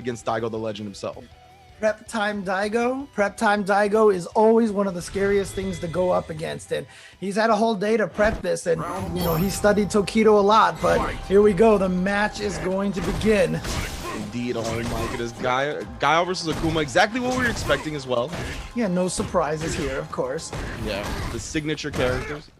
against Daigo, the legend himself. Prep time Daigo is always one of the scariest things to go up against, and he's had a whole day to prep this, and you know, he studied Tokido a lot, but here we go, the match is going to begin. Indeed, oh my goodness, Guile versus Akuma, exactly what we were expecting as well. Yeah, no surprises here, of course. Yeah, the signature characters.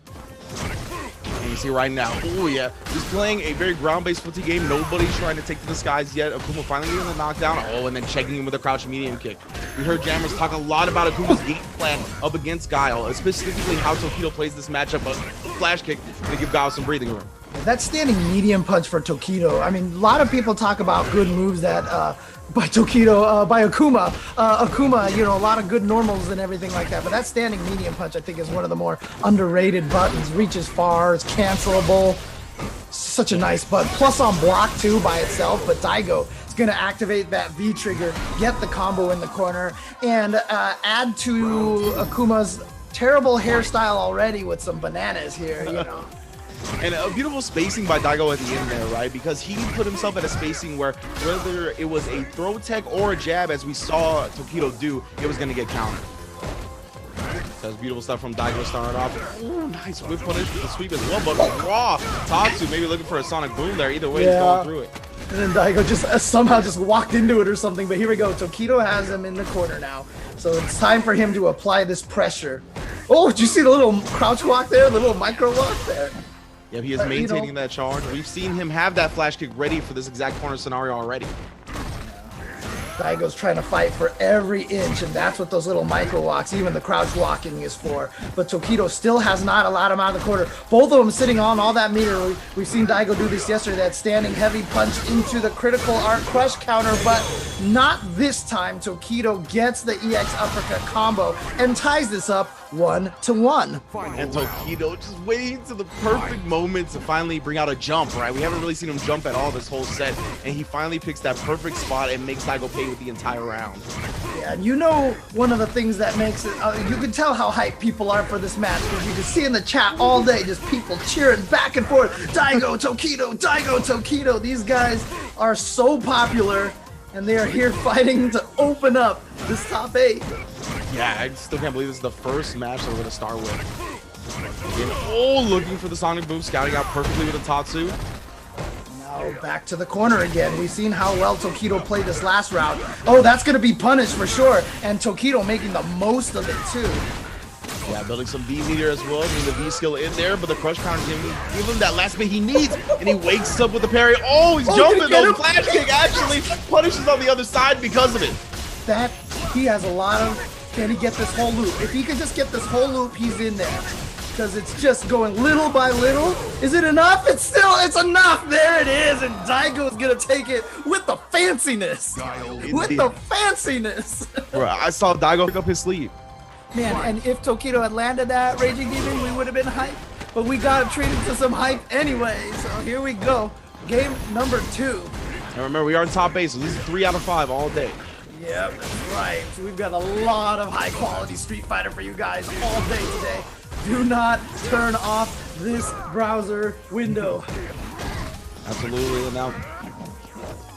And you see right now, oh yeah, he's playing a very ground-based footy game. Nobody's trying to take to the skies yet. Akuma finally getting the knockdown. Oh, and then checking him with a crouch medium kick. We heard Jammers talk a lot about Akuma's game plan up against Guile, specifically how Tokido plays this matchup. A flash kick to give Guile some breathing room. That standing medium punch for Tokido. I mean, a lot of people talk about good moves that by Tokido, by Akuma. Akuma, you know, a lot of good normals and everything like that. But that standing medium punch, I think, is one of the more underrated buttons. Reaches far, it's cancelable. Such a nice button. Plus on block too by itself. But Daigo is going to activate that V trigger, get the combo in the corner, and add to Akuma's terrible hairstyle already with some bananas here, you know. And a beautiful spacing by Daigo at the end there, right? Because he put himself at a spacing where whether it was a throw tech or a jab, as we saw Tokido do, it was going to get countered. That's beautiful stuff from Daigo starting off. Ooh, nice whip punish with the sweep as well, but raw. Tatsu maybe looking for a sonic boom there. Either way, he's going through it. And then Daigo just somehow just walked into it or something. But here we go. Tokido has him in the corner now. So it's time for him to apply this pressure. Oh, did you see the little crouch walk there? The little micro walk there? Yeah, he is maintaining that charge. We've seen him have that flash kick ready for this exact corner scenario already. Daigo's trying to fight for every inch, and that's what those little micro walks, even the crouch walking, is for. But Tokido still has not allowed him out of the corner. Both of them sitting on all that meter. We've seen Daigo do this yesterday, that standing heavy punch into the critical art crush counter, but not this time. Tokido gets the EX uppercut combo and ties this up 1-1. And Tokido just waiting to the perfect moment to finally bring out a jump, right? We haven't really seen him jump at all this whole set, and he finally picks that perfect spot and makes Daigo pay with the entire round. Yeah, and you know, one of the things that makes it, you can tell how hyped people are for this match, because you can see in the chat all day just people cheering back and forth. Daigo, Tokido. These guys are so popular, and they are here fighting to open up this top 8. Yeah, I still can't believe this is the first match that we're going to start with. Again, oh, looking for the sonic boom, scouting out perfectly with a Tatsu. Now back to the corner again. We've seen how well Tokido played this last round. Oh, that's going to be punished for sure. And Tokido making the most of it too. Yeah, building some V meter as well, getting the V skill in there, but the crush counter give him that last bit he needs, and he wakes up with the parry. Oh, he's jumping though. Flash kick actually punishes on the other side because of it. That, he has a lot of, can he get this whole loop? If he can just get this whole loop, he's in there. Because it's just going little by little. Is it enough? It's enough. There it is. And Daigo's going to take it with the fanciness. Bro, I saw Daigo pick up his sleeve. Man, and if Tokido had landed that Raging Demon, we would have been hyped. But we got to treat it to some hype anyway. So here we go. Game number 2. And remember, we are in top 8, so this is 3 out of 5 all day. Yep, that's right. We've got a lot of high quality Street Fighter for you guys all day today. Do not turn off this browser window. Absolutely. And now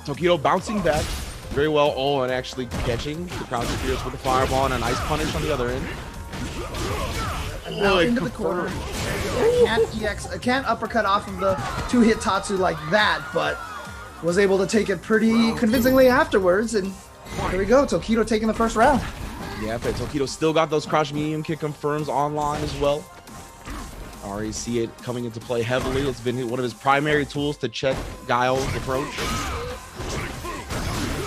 Tokido bouncing back very well. Oh, and actually catching the crouch fierce with the fireball and a nice punish on the other end. And now into the corner. I can't uppercut off of the 2-hit Tatsu like that, but was able to take it pretty convincingly afterwards. And here we go, Tokido taking the first round. Yeah, but Tokido still got those crouch medium kick confirms online as well. Already see it coming into play heavily. It's been one of his primary tools to check Guile's approach.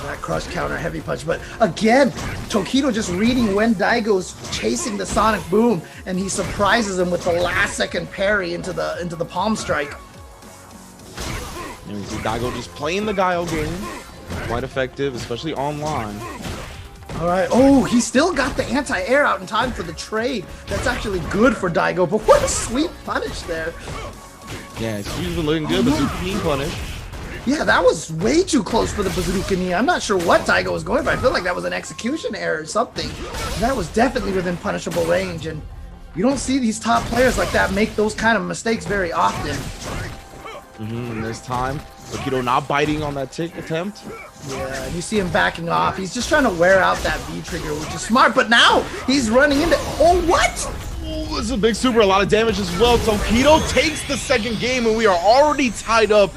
That crush counter heavy punch, but again, Tokido just reading when Daigo's chasing the sonic boom, and he surprises him with the last second parry into the palm strike. And we see Daigo just playing the Guile game. Quite effective, especially online. All right. Oh, he still got the anti-air out in time for the trade. That's actually good for Daigo, but what a sweet punish there. Yeah, she's been looking good, bazooka knee punish. Yeah, that was way too close for the bazooka knee. I'm not sure what Daigo was going for. I feel like that was an execution error or something. That was definitely within punishable range, and you don't see these top players like that make those kind of mistakes very often. And this time, Tokido not biting on that tick attempt. Yeah, and you see him backing off. He's just trying to wear out that V trigger, which is smart. But now he's running into. Oh, what? Oh, this is a big super, a lot of damage as well. Tokido takes the second game, and we are already tied up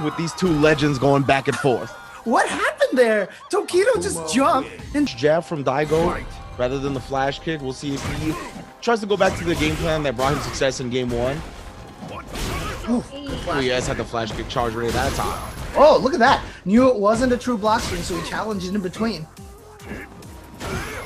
with these two legends going back and forth. What happened there? Tokido just jumped and jab from Daigo rather than the flash kick. We'll see if he tries to go back to the game plan that brought him success in game one. Oh, he has had the flash kick charge ready that time. Oh, look at that. Knew it wasn't a true block screen, so he challenged in between.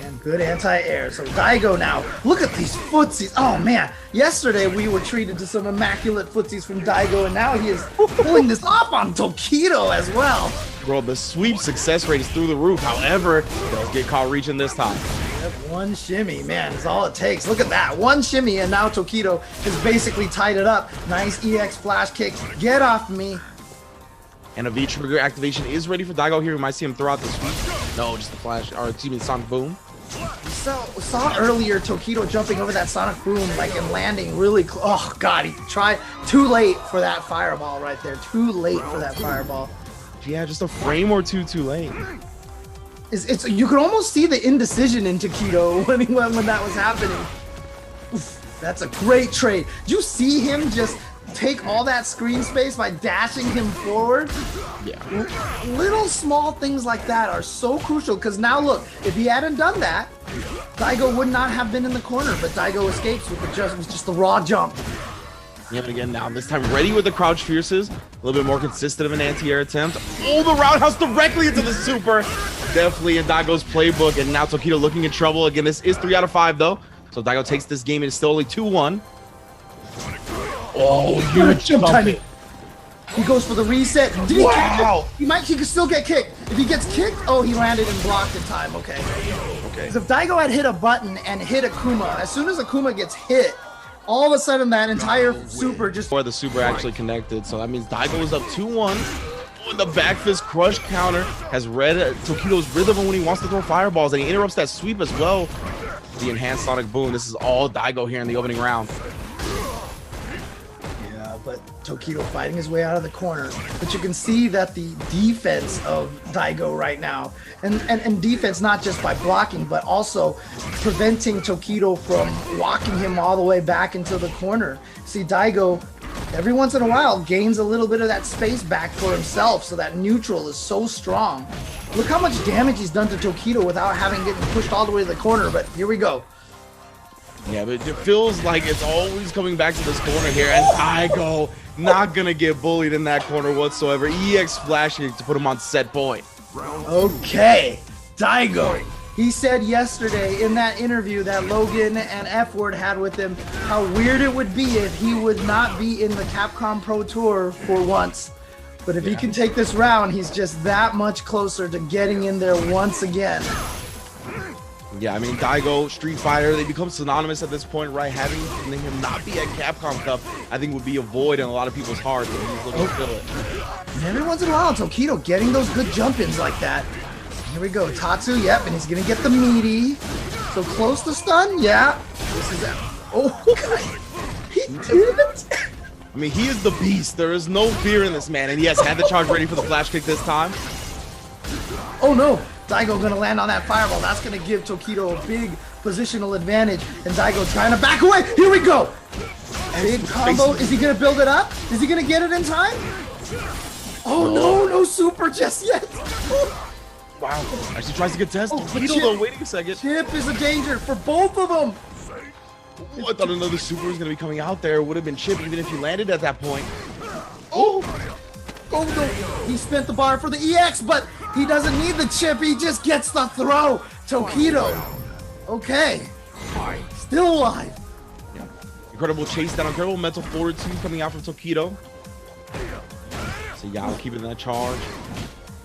And good anti-air. So Daigo now. Look at these footsies. Oh, man. Yesterday, we were treated to some immaculate footsies from Daigo, and now he is pulling this off on Tokido as well. Bro, the sweep success rate is through the roof. However, does get caught reaching this time. One shimmy, man, is all it takes. Look at that. One shimmy, and now Tokido has basically tied it up. Nice EX flash kick. Get off me. And a V trigger activation is ready for Daigo here. We might see him throw out the sweep. No, just the flash, or excuse me, Sonic Boom. Saw earlier Tokido jumping over that Sonic Boom, like, and landing really close. Oh, God, he tried. Too late for that fireball right there. Too late for that fireball. Yeah, just a frame or two too late. It's you can almost see the indecision in Tokido when that was happening. Oof, that's a great trade. Did you see him just take all that screen space by dashing him forward? Yeah. Little small things like that are so crucial, because now look, if he hadn't done that, Daigo would not have been in the corner, but Daigo escapes with just the raw jump. Yep, again now, this time ready with the crouch fierces. A little bit more consistent of an anti-air attempt. Oh, the roundhouse directly into the super. Definitely in Daigo's playbook, and now Tokido looking in trouble. Again, this is 3 out of 5 though. So Daigo takes this game and it's still only 2-1. Oh, huge jump timing. He goes for the reset. Did he wow. He could still get kicked. If he gets kicked, oh, he landed and blocked in time. Okay. Because if Daigo had hit a button and hit Akuma, as soon as Akuma gets hit, all of a sudden that entire super just... Before the super actually connected, so that means Daigo is up 2-1. The back fist crush counter has read Tokido's rhythm when he wants to throw fireballs, and he interrupts that sweep as well. The enhanced Sonic Boom. This is all Daigo here in the opening round. Yeah, but Tokido fighting his way out of the corner. But you can see that the defense of Daigo right now, and defense not just by blocking, but also preventing Tokido from walking him all the way back into the corner. See, Daigo, every once in a while, gains a little bit of that space back for himself, so that neutral is so strong. Look how much damage he's done to Tokido without having getting pushed all the way to the corner, but here we go. Yeah, but it feels like it's always coming back to this corner here, and Daigo not gonna get bullied in that corner whatsoever. EX flashing to put him on set point. Okay, Daigo. He said yesterday in that interview that Logan and F-Word had with him how weird it would be if he would not be in the Capcom Pro Tour for once. But if he can take this round, he's just that much closer to getting in there once again. Yeah, I mean, Daigo, Street Fighter, they become synonymous at this point, right? Having him not be at Capcom Cup, I think would be a void in a lot of people's hearts, and he's looking to fill it. And every once in a while, Tokido getting those good jump-ins like that. Here we go, Tatsu, yep, and he's gonna get the meaty. So close to stun, yeah. This is, oh, God. He did it. I mean, he is the beast. There is no fear in this man, and he has had the charge ready for the flash kick this time. Oh no, Daigo gonna land on that fireball. That's gonna give Tokido a big positional advantage, and Daigo trying to back away. Here we go. Big combo. Is he gonna build it up? Is he gonna get it in time? Oh no, no super just yet. Wow, actually tries to get tested. Tokido though, waiting a second. Chip is a danger for both of them. Oh, I thought another super was gonna be coming out there. It would have been Chip even if he landed at that point. Oh no, he spent the bar for the EX, but he doesn't need the chip. He just gets the throw. Tokido. Okay, still alive. Yeah. Incredible chase down, incredible mental fortitude coming out from Tokido. So Yao keeping that charge.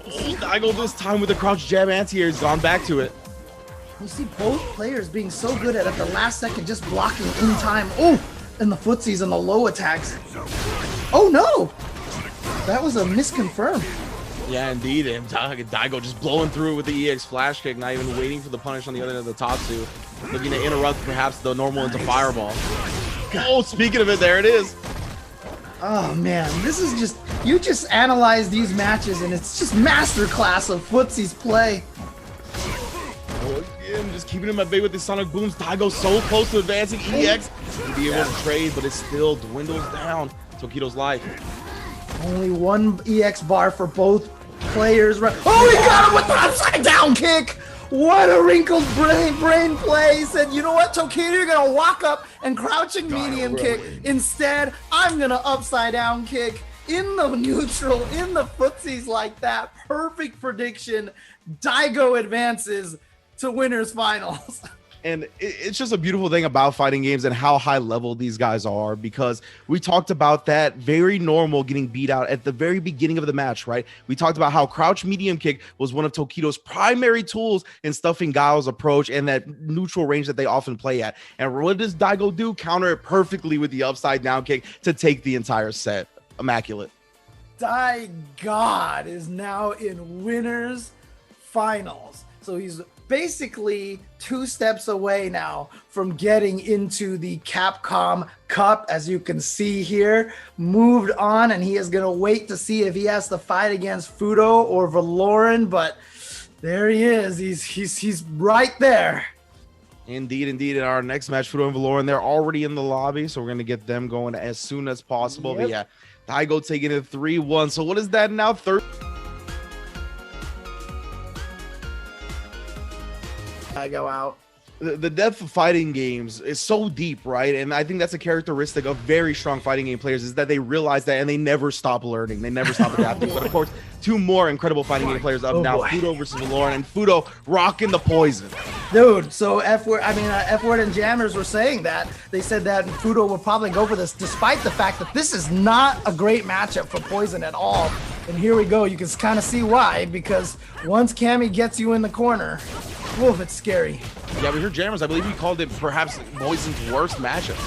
Oh, Daigo this time with the crouch jab anti-air has gone back to it. You see both players being so good at the last second just blocking in time. Oh, and the footsies and the low attacks. Oh no, that was a misconfirm. Yeah, indeed. And Daigo just blowing through it with the EX flash kick, not even waiting for the punish on the other end of the Tatsu. Looking to interrupt perhaps the normal into fireball. Oh, speaking of it, there it is. Oh man, this is just, you just analyze these matches and it's just masterclass of Footsie's play. Oh, again, just keeping him at bay with the sonic booms. Daigo so close to advancing EX to be able to trade, but it still dwindles down Tokido's life. Only one EX bar for both players. Oh, he got him with the upside down kick. What a wrinkled brain play. He said, you know what, Tokido, you're going to walk up and crouching medium kick. Instead, I'm going to upside down kick in the neutral, in the footsies like that. Perfect prediction. Daigo advances to winners finals. And it's just a beautiful thing about fighting games and how high level these guys are, because we talked about that very normal getting beat out at the very beginning of the match, right? We talked about how crouch medium kick was one of Tokido's primary tools in stuffing Gao's approach and that neutral range that they often play at. And what does Daigo do? Counter it perfectly with the upside down kick to take the entire set. Immaculate. God is now in winners finals. So he's basically 2 steps away now from getting into the Capcom Cup, as you can see here. Moved on, and he is going to wait to see if he has to fight against Fudo or Valoran, but there he is. He's right there. Indeed. In our next match, Fudo and Valoran, they're already in the lobby, so we're going to get them going as soon as possible. Yep. But yeah, Daigo taking it 3-1. So what is that now? I go out. The depth of fighting games is so deep, right? And I think that's a characteristic of very strong fighting game players, is that they realize that and they never stop learning. They never stop adapting. But of course, 2 more incredible fighting game players up now. Boy. Fudo versus Valoran, and Fudo rocking the poison. Dude, so F-Word and Jammers were saying that. They said that Fudo will probably go for this, despite the fact that this is not a great matchup for poison at all. And here we go. You can kind of see why, because once Cammy gets you in the corner, woof, it's scary. Yeah, we heard Jammers. I believe he called it perhaps Poison's worst matchup.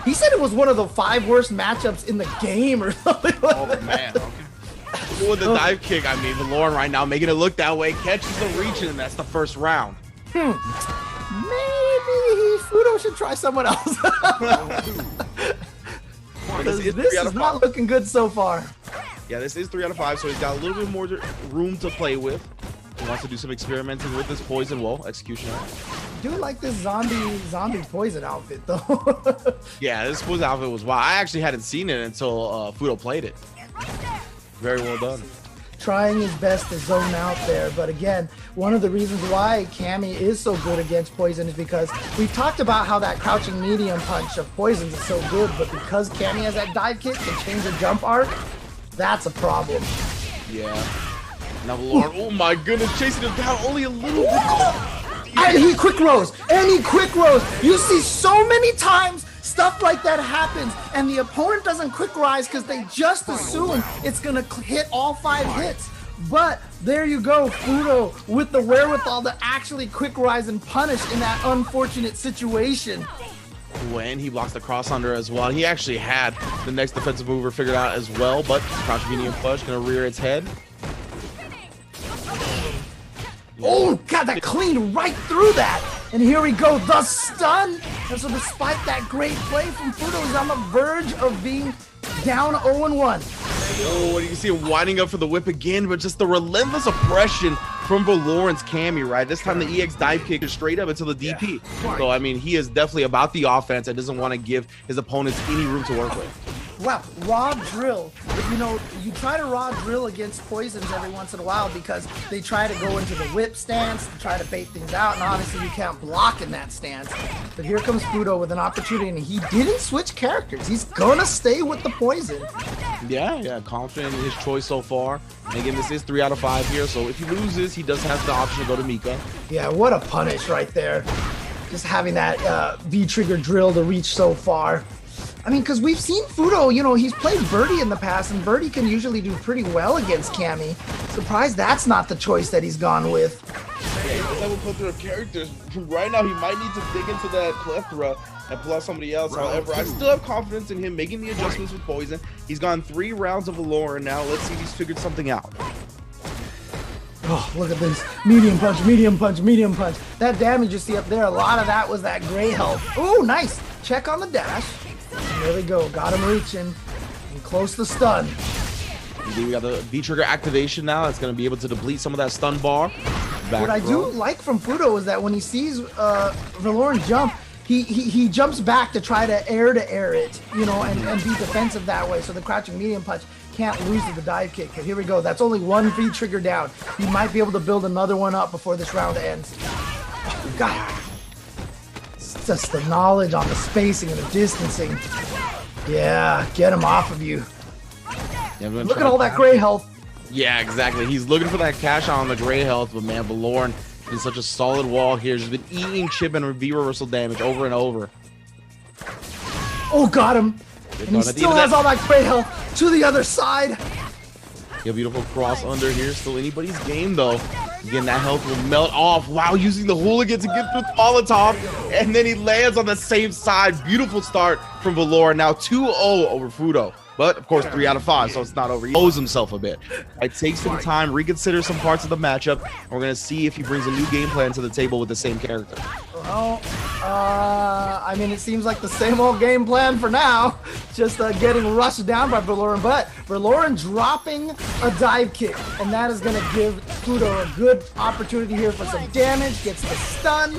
He said it was one of the 5 worst matchups in the game or something. Oh, man. Okay. With the dive kick, I mean, Valoran right now making it look that way. Catches the reach, and that's the first round. Maybe Fudo should try someone else. This is not looking good so far. Yeah, this is 3 out of 5, so he's got a little bit more room to play with. He wants to do some experimenting with this poison. Well, executioner. I do like this zombie poison outfit though. Yeah, this poison outfit was wild. I actually hadn't seen it until Fudo played it. Very well done. Trying his best to zone out there, but again, one of the reasons why Cammy is so good against poison is because we've talked about how that crouching medium punch of poisons is so good, but because Cammy has that dive kick to change the jump arc, that's a problem. Yeah. Now Valoran, oh my goodness, chasing him down only a little bit. And he quick rows, You see so many times stuff like that happens, and the opponent doesn't quick rise because they just assume it's gonna hit all 5 hits. But there you go, Fudo with the wherewithal to actually quick rise and punish in that unfortunate situation. When he blocks the cross under as well. He actually had the next defensive mover figured out as well, but crouch medium push gonna rear its head. Oh, God, that clean right through that. And here we go, the stun. And so despite that great play from Fudo, he's on the verge of being down 0-1. Oh, and you can see him winding up for the whip again, but just the relentless oppression from Valoran's Cammy, right? This time the EX dive kick is straight up until the DP. Yeah. So, I mean, he is definitely about the offense and doesn't want to give his opponents any room to work with. Wow, raw drill. You know, you try to raw drill against poisons every once in a while because they try to go into the whip stance to try to bait things out, and obviously you can't block in that stance. But here comes Fudo with an opportunity, and he didn't switch characters. He's gonna stay with the poison. Yeah, confident in his choice so far. And again, this is 3 out of 5 here, so if he loses, he does have the option to go to Mika. Yeah, what a punish right there. Just having that V-trigger drill to reach so far. I mean, because we've seen Fudo, you know, he's played Birdie in the past, and Birdie can usually do pretty well against Cammy. Surprised that's not the choice that he's gone with. Yeah, he does have a plethora of characters. Right now, he might need to dig into that plethora and pull out somebody else. However, I still have confidence in him making the adjustments with poison. He's gone 3 rounds of Valoran now. Let's see if he's figured something out. Oh, look at this. Medium punch, medium punch, medium punch. That damage you see up there, a lot of that was that gray health. Oh, nice. Check on the dash. There we go. Got him reaching. And close the stun. Indeed, we got the V-trigger activation now. That's going to be able to deplete some of that stun bar. What I do like from Fudo is that when he sees Valoran jump, he jumps back to try to air it, you know, and be defensive that way. So the crouching medium punch can't lose to the dive kick. And here we go. That's only one V trigger down. He might be able to build another one up before this round ends. Oh, God. It's just the knowledge on the spacing and the distancing. Yeah, get him off of you. Yeah, look at all that gray health. Yeah, exactly. He's looking for that cash out on the gray health, but man, Valoran is such a solid wall here. He's been eating chip and V reversal damage over and over. Oh, got him. And he still has all that gray health to the other side. Yeah, beautiful cross under here. Still anybody's game, though. Again, that health will melt off. Wow, using the hooligan to get through the Molotov. And then he lands on the same side. Beautiful start from Valoran. Now 2-0 over Fudo. But, of course, 3 out of 5, so it's not over. He owes himself a bit. It takes some time, reconsider some parts of the matchup, and we're going to see if he brings a new game plan to the table with the same character. Well, I mean, it seems like the same old game plan for now. Just getting rushed down by Valoran, but Valoran dropping a dive kick, and that is going to give Fudo a good opportunity here for some damage, gets the stun.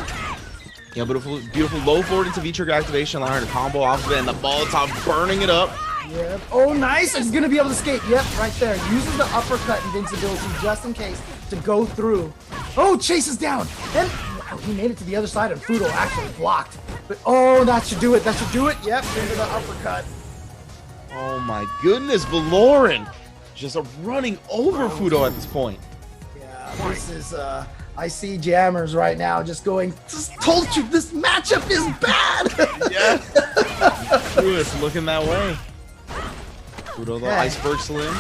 Yeah, beautiful low forward into V-trigger activation, allowing her to combo off of it, and the Molotov burning it up. Yep. Oh, nice. He's going to be able to escape. Yep, right there. Uses the uppercut invincibility just in case to go through. Oh, chases down. And wow, he made it to the other side, and Fudo actually blocked. But oh, that should do it. That should do it. Yep, into the uppercut. Oh, my goodness. Valoran just running over Fudo at this point. Yeah, this is... I see jammers right now just going, just told you this matchup is bad. Yeah. It's looking that way. Fudo, the iceberg slim.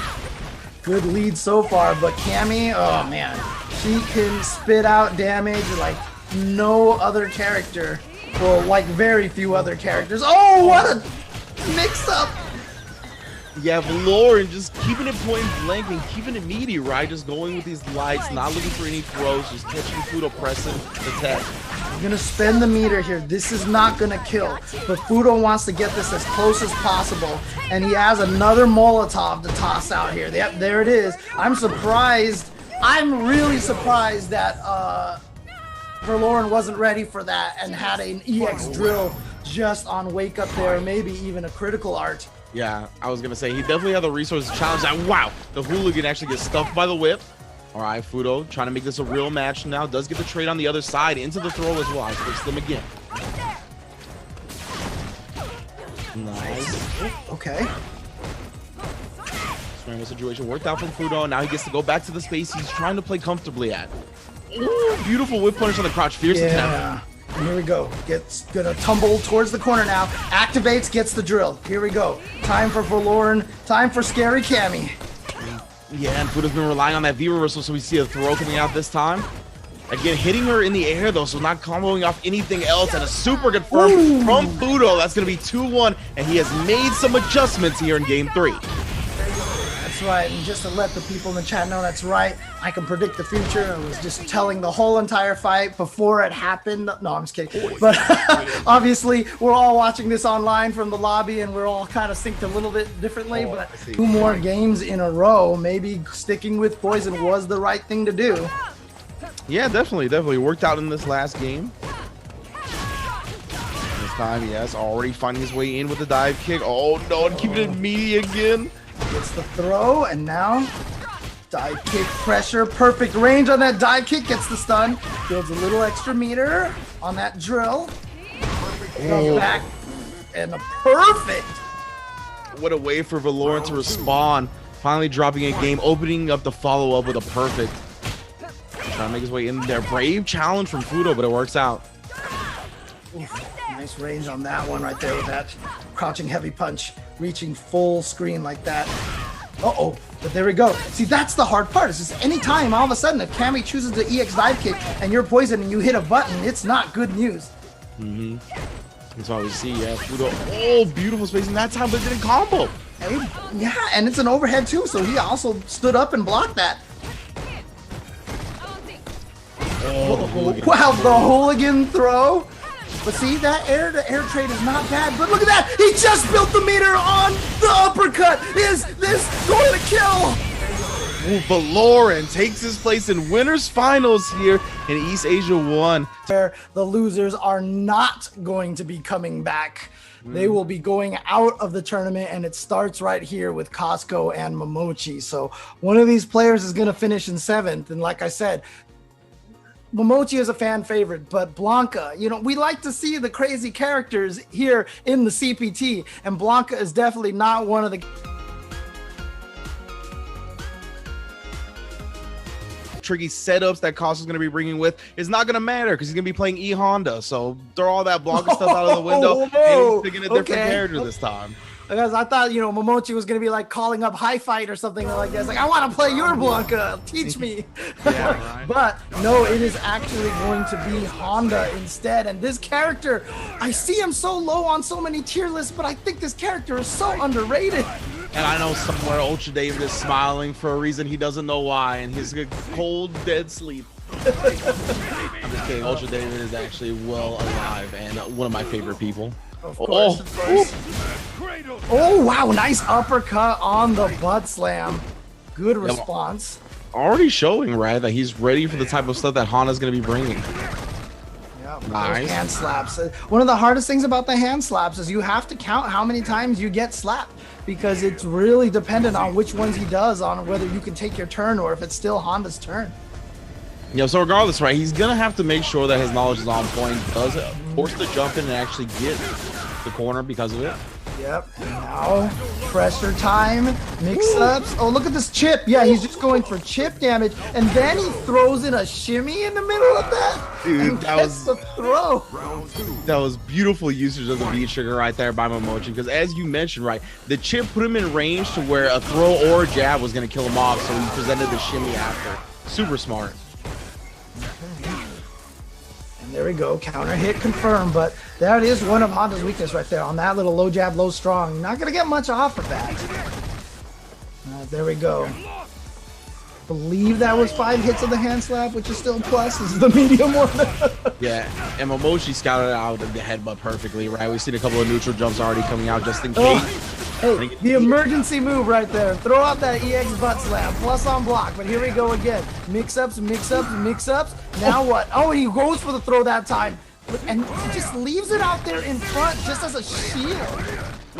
Good lead so far, but Cammy, oh man, she can spit out damage like no other character. Well, like very few other characters. Oh, what a mix-up! Yeah, Valoran just keeping it point blank and keeping it meaty, right? Just going with these lights, not looking for any throws, just catching Fudo pressing the tech. I'm gonna spend the meter here. This is not gonna kill, but Fudo wants to get this as close as possible, and he has another Molotov to toss out here. Yep, there it is. I'm surprised. I'm really surprised that Valoran wasn't ready for that and had an EX drill just on wake up there, maybe even a critical art. Yeah, I was gonna say he definitely had the resources to challenge that. Wow, the hooligan actually gets stuffed by the whip. All right, Fudo trying to make this a real match now. Does get the trade on the other side into the throw as well. I fix them again. Nice. Okay. Scramble situation worked out from Fudo. Now he gets to go back to the space he's trying to play comfortably at. Ooh, beautiful whip punish on the crouch. Fierce attempt. And here we go. Gonna tumble towards the corner now. Activates, gets the drill. Here we go. Time for Valoran. Time for scary Cammy. Yeah, and Fudo's been relying on that V reversal, so we see a throw coming out this time. Again, hitting her in the air though, so not comboing off anything else, and a super good firm from Fudo. That's gonna be 2-1, and he has made some adjustments here in game 3. That's right, and just to let the people in the chat know that's right, I can predict the future. I was just telling the whole entire fight before it happened. No, I'm just kidding. But obviously, we're all watching this online from the lobby, and we're all kind of synced a little bit differently. But 2 more games in a row, maybe sticking with Poison was the right thing to do. Yeah, definitely worked out in this last game. This time, yes, already finding his way in with the dive kick. Oh no, and keeping it meaty again. Gets the throw, and now dive kick pressure. Perfect range on that dive kick. Gets the stun. Builds a little extra meter on that drill. Comes back, and a perfect. What a way for Valoran to respond. Finally dropping a game, opening up the follow-up with a perfect. Trying to make his way in there. Brave challenge from Fudo, but it works out. Oof, nice range on that one right there with that crouching heavy punch, reaching full screen like that. Uh-oh, but there we go. See, that's the hard part. Is just anytime all of a sudden if Cammy chooses the EX dive kick and you're poisoned and you hit a button, it's not good news. Mm-hmm. That's why we see, yeah, Fudo. Oh, beautiful spacing that time, but it didn't combo. Hey, yeah, and it's an overhead too, so he also stood up and blocked that. Oh, wow, the hooligan throw But see, that air-to-air trade is not bad. But look at that! He just built the meter on the uppercut! Is this going to kill? Ooh, but Lauren takes his place in winners finals here in East Asia 1. Where the losers are not going to be coming back. They will be going out of the tournament, and it starts right here with Costco and Momochi. So one of these players is going to finish in 7th. And like I said, Momochi is a fan favorite, but Blanca, you know, we like to see the crazy characters here in the CPT, and Blanca is definitely not one of the tricky setups that Costco's going to be bringing with is not going to matter because he's going to be playing E Honda. So throw all that Blanca stuff out of the window and he's picking a different character this time. Because I thought, you know, Momochi was going to be like calling up High Fight or something like that. It's like, I want to play your Blanca. Teach me. Yeah, right. But no, it is actually going to be Honda instead. And this character, I see him so low on so many tier lists, but I think this character is so underrated. And I know somewhere Ultra David is smiling for a reason he doesn't know why, and he's a cold, dead sleep. I'm just kidding. Ultra David is actually well alive and one of my favorite people. Of course, of course. Oh, wow. Nice uppercut on the butt slam. Good response. Already showing, right, that he's ready for the type of stuff that Honda's going to be bringing. Nice. Hand slaps. One of the hardest things about the hand slaps is you have to count how many times you get slapped, because it's really dependent on which ones he does, on whether you can take your turn or if it's still Honda's turn. Yeah, so regardless, right, he's going to have to make sure that his knowledge is on point. Does it force the jump in and actually get the corner because of it? Yep. Now, pressure time, mix-ups. Oh, look at this chip. Yeah, he's just going for chip damage, and then he throws in a shimmy in the middle of that. Dude, that was the throw. That was beautiful usage of the V trigger right there by Momochi, because as you mentioned, right, the chip put him in range to where a throw or a jab was going to kill him off, so he presented the shimmy after. Super smart. There we go, counter hit confirmed, but that is one of Honda's weakness right there on that little low jab, low strong. Not gonna get much off of that. There we go. Believe that was 5 hits of the hand slap, which is still plus. This is the medium one. Yeah, and Momochi scouted out the headbutt perfectly, right? We've seen a couple of neutral jumps already coming out just in case. Hey, the emergency move right there. Throw out that EX butt slam, plus on block. But here we go again. Mix-ups, mix-ups, mix-ups. Now what? Oh, he goes for the throw that time. And he just leaves it out there in front just as a shield.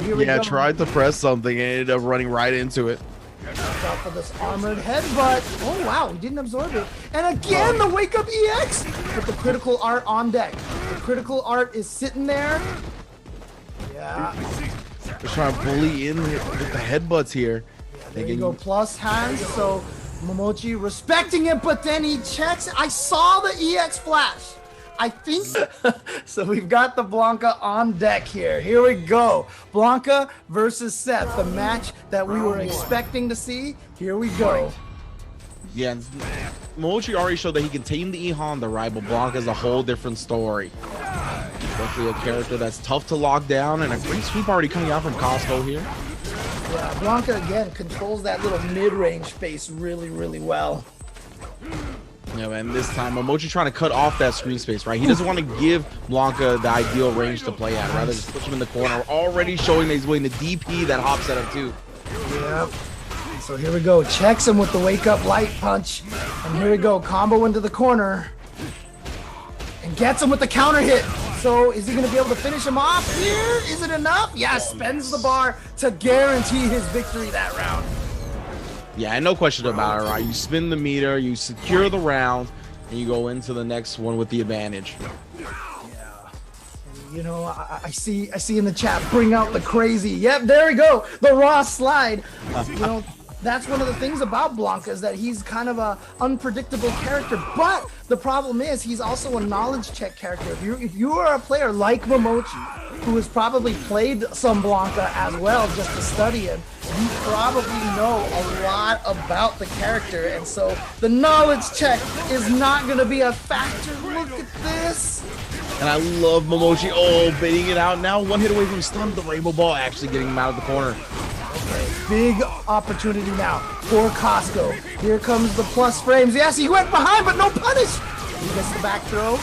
Here we go. Tried to press something and ended up running right into it. Watch out for this armored headbutt. Oh, wow, he didn't absorb it. And again, the wake-up EX with the critical art on deck. The critical art is sitting there. Yeah. Just trying to bully in with the headbutts here. There you go, plus hands. So Momochi respecting it, but then he checks. I saw the EX flash. I think so. We've got the Blanca on deck here. Here we go. Blanca versus Seth, the match that we were expecting to see. Here we go. Yeah, Momochi already showed that he can tame the E Honda, right? But Blanca's a whole different story. Definitely a character that's tough to lock down, and a great sweep already coming out from Costco here. Yeah, Blanca again controls that little mid-range space really, really well. Yeah, and this time Momochi trying to cut off that screen space, right? He doesn't want to give Blanca the ideal range to play at, rather just push him in the corner. Already showing that he's willing to DP that hop setup too. Yep. So here we go. Checks him with the wake up light punch. And here we go. Combo into the corner. And gets him with the counter hit. So is he going to be able to finish him off here? Is it enough? Yes, spends the bar to guarantee his victory that round. Yeah, and no question about it, right? You spin the meter, you secure the round, and you go into the next one with the advantage. Yeah. And, you know, I see in the chat, bring out the crazy. Yep, there we go. The raw slide. You know, that's one of the things about Blanca, is that he's kind of a unpredictable character, but the problem is he's also a knowledge check character. If you are a player like Momochi, who has probably played some Blanca as well just to study him, you probably know a lot about the character, and so the knowledge check is not going to be a factor. Look at this. And I love Momochi, baiting it out now, one hit away from stun, the rainbow ball actually getting him out of the corner. Big opportunity now for Costco. Here comes the plus frames. Yes, he went behind, but no punish. He gets the back throw.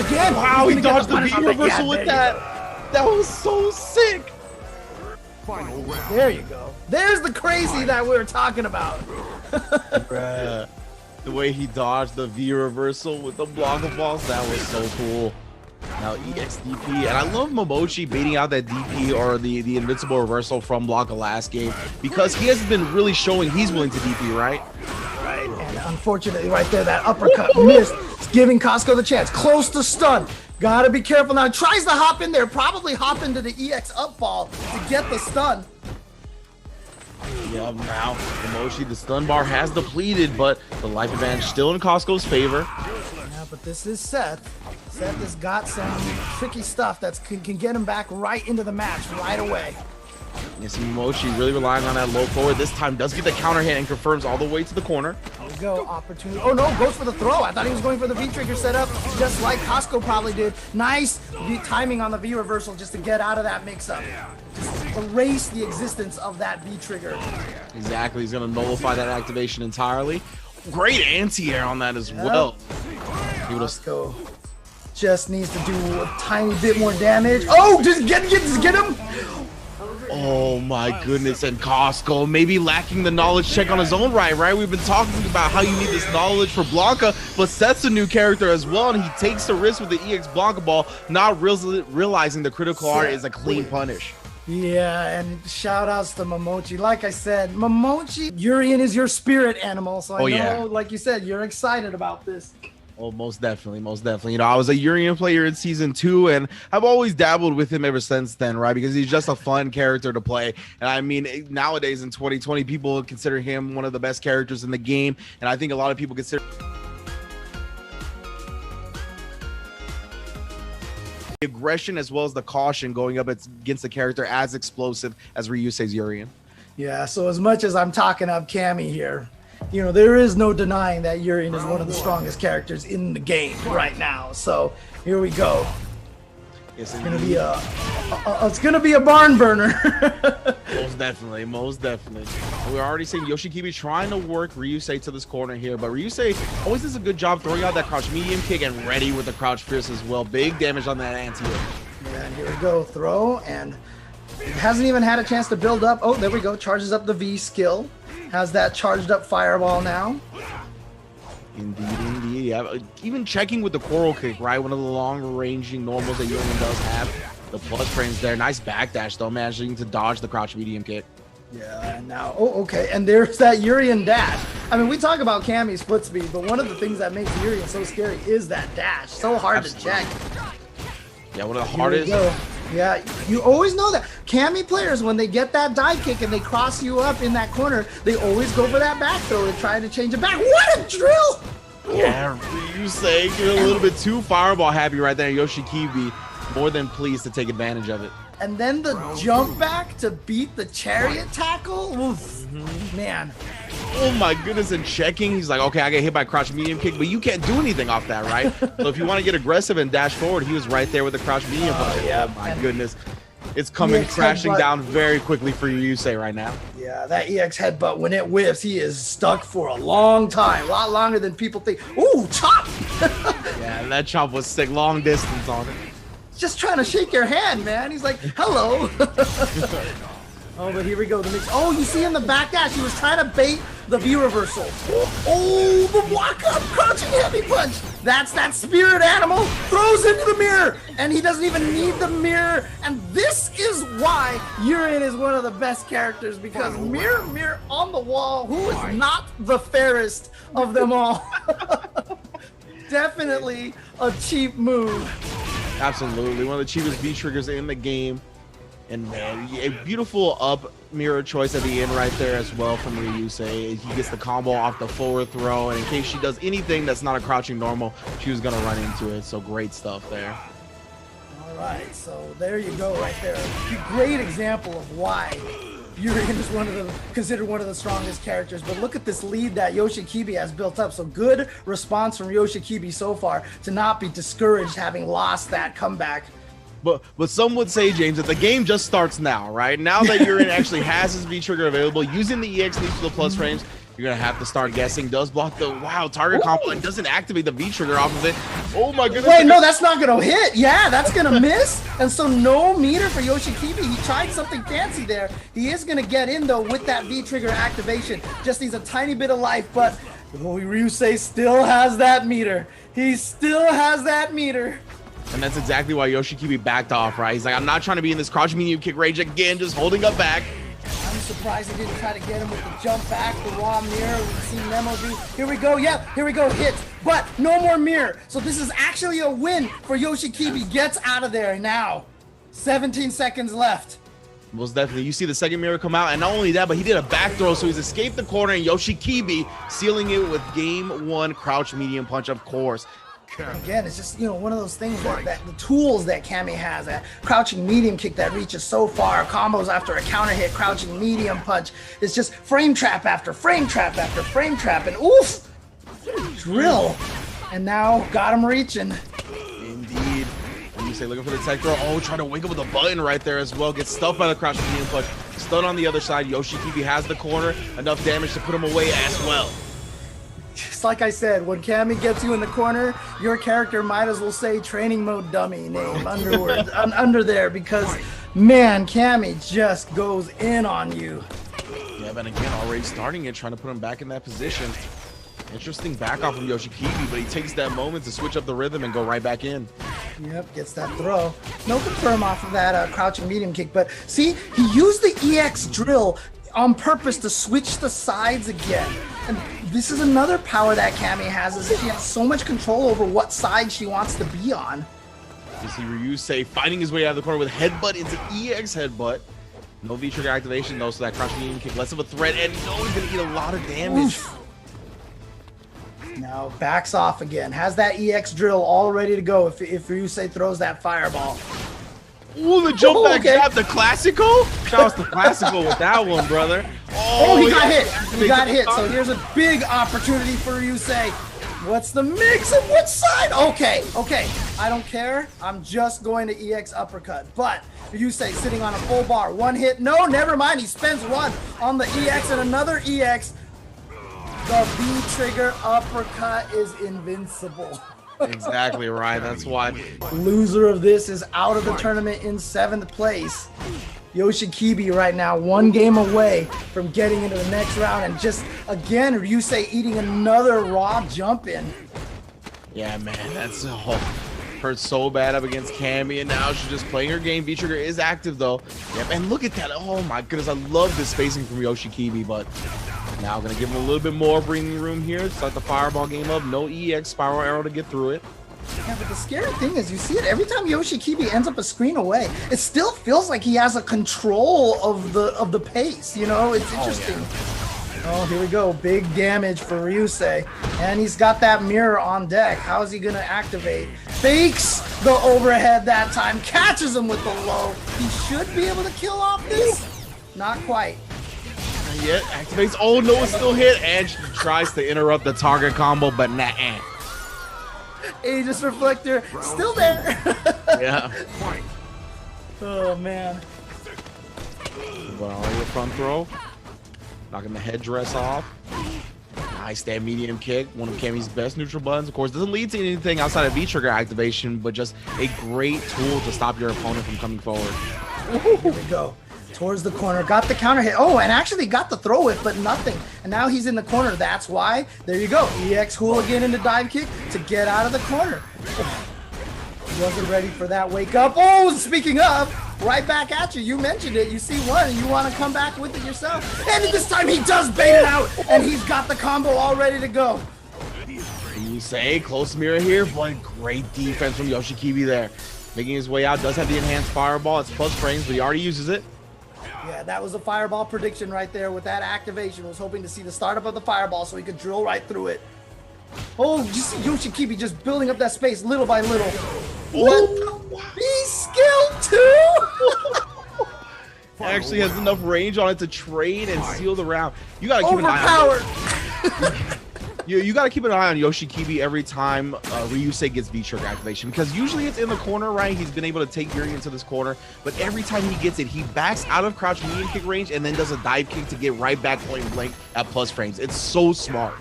Again. Wow, he dodged the punish V reversal with that. That was so sick. Final round. There you go. There's the crazy that we were talking about. Bruh. The way he dodged the V reversal with the block of balls, that was so cool. Now EXDP, and I love Momochi baiting out that DP or the invincible reversal from Blanca last game because he hasn't been really showing he's willing to DP, right? Right, and unfortunately right there, that uppercut missed. It's giving Costco the chance. Close to stun. Gotta be careful now. Tries to hop in there, probably hop into the EX upfall to get the stun. Yeah, now Momochi, the stun bar has depleted, but the life advantage still in Costco's favor. Yeah, but this is Seth. Seth has got some tricky stuff that can get him back right into the match right away. You see Momochi really relying on that low forward. This time does get the counter hit and confirms all the way to the corner. There we go, opportunity. Oh no, goes for the throw. I thought he was going for the V-trigger setup, just like Costco probably did. Nice timing on the V reversal just to get out of that mix-up. Just erase the existence of that V-trigger. Exactly, he's gonna nullify that activation entirely. Great anti-air on that as well. Costco just needs to do a tiny bit more damage. Oh, just get him. Oh my goodness, and Costco maybe lacking the knowledge check on his own right? We've been talking about how you need this knowledge for Blanca, but Seth's a new character as well, and he takes the risk with the EX Blanca ball, not realizing the critical art is a clean punish. Yeah, and shout outs to Momochi. Like I said, Momochi, Urian is your spirit animal, so I know, like you said, you're excited about this. Oh, most definitely, most definitely. You know, I was a Urian player in season 2, and I've always dabbled with him ever since then, right? Because he's just a fun character to play. And I mean, nowadays in 2020, people consider him one of the best characters in the game, and I think a lot of people consider the aggression as well as the caution going up against the character as explosive as Ryusei's Urian. Yeah, so as much as I'm talking up Cammy here, you know, there is no denying that Urian is one of the strongest characters in the game right now. So here we go. Yes, it's gonna be a barn burner. Most definitely, most definitely. And we're already seeing Yoshikibi trying to work Ryusei to this corner here, but Ryusei always does a good job throwing out that crouch medium kick and ready with the crouch fierce as well. Big damage on that anti-air. Yeah, and here we go, throw, and it hasn't even had a chance to build up. Oh, there we go, charges up the V skill. Has that charged up fireball now. Indeed, indeed. Yeah, even checking with the coral kick, right? One of the long-ranging normals that Urian does have. The plus frames there. Nice backdash, though, managing to dodge the crouch medium kick. Yeah, and now, oh, okay, and there's that Urian dash. I mean, we talk about Cammy's split speed, but one of the things that makes Urian so scary is that dash. So hard to check. Yeah, one of the hardest. Yeah, you always know that. Cammy players, when they get that dive kick and they cross you up in that corner, they always go for that back throw and try to change it back. What a drill! Yeah, Ryusei, you're a little bit too fireball happy right there. Yoshikibi, more than pleased to take advantage of it. And then the jump back to beat the chariot tackle. Oof, man. Oh my goodness, and checking, he's like, okay, I get hit by crouch medium kick, but you can't do anything off that, right? So if you want to get aggressive and dash forward, he was right there with the crouch medium punch. Yeah, oh my goodness. It's coming crashing down very quickly for Ryusei right now. Yeah, that EX headbutt, when it whiffs, he is stuck for a long time. A lot longer than people think. Ooh, chop! Yeah, that chop was sick. Long distance on it. Just trying to shake your hand, man. He's like, hello. Oh, but here we go. The mix. Oh, you see in the back dash, he was trying to bait the V reversal. Oh, the block up, crouching heavy punch. That's that spirit animal. Throws into the mirror, and he doesn't even need the mirror. And this is why Urian is one of the best characters, because mirror on the wall, who is not the fairest of them all? Definitely a cheap move. Absolutely, one of the cheapest V triggers in the game. And man, a beautiful up mirror choice at the end right there as well from Ryusei. He gets the combo off the forward throw, and in case she does anything that's not a crouching normal, she was gonna run into it. So great stuff there. All right, so there you go right there. A great example of why Urian is considered one of the strongest characters. But look at this lead that Yoshikibi has built up. So good response from Yoshikibi so far to not be discouraged having lost that comeback. But some would say, James, that the game just starts now, right? Now that Urian actually has his V trigger available, using the EX lead for the plus frames, You're gonna have to start guessing. Does block the target combo and doesn't activate the V trigger off of it. Oh my goodness. Wait, no, that's not gonna hit. Yeah, that's gonna miss. And so no meter for Yoshikibi. He tried something fancy there. He is gonna get in though with that V trigger activation. Just needs a tiny bit of life, but Ryusei still has that meter. He still has that meter. And that's exactly why Yoshikibi backed off, right? He's like, I'm not trying to be in this crouch medium kick range again, just holding up back. I'm surprised he didn't try to get him with the jump back, the raw mirror. We've seen Memo do. Here we go. Yep, here we go. Hits, but no more mirror. So this is actually a win for Yoshikibi. Gets out of there now. 17 seconds left. Most definitely. You see the second mirror come out, and not only that, but he did a back throw, so he's escaped the corner, and Yoshikibi sealing it with game 1 crouch medium punch, of course. Again, it's just, you know, one of those things that the tools that Cammy has, that crouching medium kick that reaches so far, combos after a counter hit, crouching medium punch. It's just frame trap after frame trap after frame trap, and oof, drill. And now got him reaching. Indeed. And you say looking for the tech throw. Oh, trying to wake up with a button right there as well. Gets stuffed by the crouching medium punch. Stun on the other side. Yoshikibi has the corner. Enough damage to put him away as well. Just like I said, when Cammy gets you in the corner, your character might as well say training mode dummy name under there, because man, Cammy just goes in on you. Yeah, but again, already starting it, trying to put him back in that position. Interesting back off from Yoshikibi, but he takes that moment to switch up the rhythm and go right back in. Yep, gets that throw. No confirm off of that crouching medium kick, but see, he used the EX drill on purpose to switch the sides again. And this is another power that Cammy has, is she has so much control over what side she wants to be on. You see Ryusei fighting his way out of the corner with headbutt into EX headbutt. No V-trigger activation though, so that crouching medium kick less of a threat, and no, he's gonna eat a lot of damage. Oof. Now backs off again. Has that EX drill all ready to go if Ryusei throws that fireball. Ooh, the jump back jab, the classical? Shout out to classical with that one, brother. Oh, he got hit. He got hit. So here's a big opportunity for Ryusei. What's the mix and which side? Okay. I don't care. I'm just going to EX uppercut. But Ryusei sitting on a full bar. One hit. No, never mind. He spends one on the EX and another EX. The V-trigger uppercut is invincible. Exactly right. That's why. Loser of this is out of the tournament in 7th place. Yoshikibi right now 1 game away from getting into the next round, and just again Ryusei eating another raw jump in. Yeah, man, that's hurt so bad up against Cammy, and now she's just playing her game. V-trigger is active though. Yep, and look at that. Oh my goodness, I love this spacing from Yoshikibi, but now gonna give him a little bit more breathing room here. Start the fireball game up. No EX spiral arrow to get through it. Yeah, but the scary thing is, you see it every time Yoshikibi ends up a screen away. It still feels like he has a control of the pace. You know, it's interesting. Oh, here we go. Big damage for Ryusei, and he's got that mirror on deck. How is he gonna activate? Fakes the overhead that time. Catches him with the low. He should be able to kill off this. Not quite. Not yet. Activates. Oh no, it's still hit, and she tries to interrupt the target combo, but nah. Aegis Reflector still there. Yeah. Oh man. Well, the front throw. Knocking the headdress off. Nice that medium kick. One of Cammy's best neutral buttons. Of course, doesn't lead to anything outside of V-trigger activation, but just a great tool to stop your opponent from coming forward. Ooh, here we go. Towards the corner. Got the counter hit. Oh, and actually got the throw it, but nothing. And now he's in the corner. That's why. There you go. EX hooligan into dive kick to get out of the corner. Wasn't ready for that wake up. Oh, speaking of, right back at you. You mentioned it. You see one and you want to come back with it yourself. And this time he does bait it out, and he's got the combo all ready to go. You say close mirror here, but great defense from Yoshikibi there. Making his way out. Does have the enhanced fireball. It's plus frames, but he already uses it. Yeah, that was a fireball prediction right there with that activation. Was hoping to see the startup of the fireball so he could drill right through it. Oh, you see Yoshikibi just building up that space little by little. What? He's skilled too! Actually has enough range on it to trade and seal the round. You gotta keep overpowered. an eye on You got to keep an eye on Yoshikibi every time Ryusei gets V-trigger activation, because usually it's in the corner, right? He's been able to take Yuri into this corner, but every time he gets it, he backs out of crouch medium kick range and then does a dive kick to get right back point blank at plus frames. It's so smart.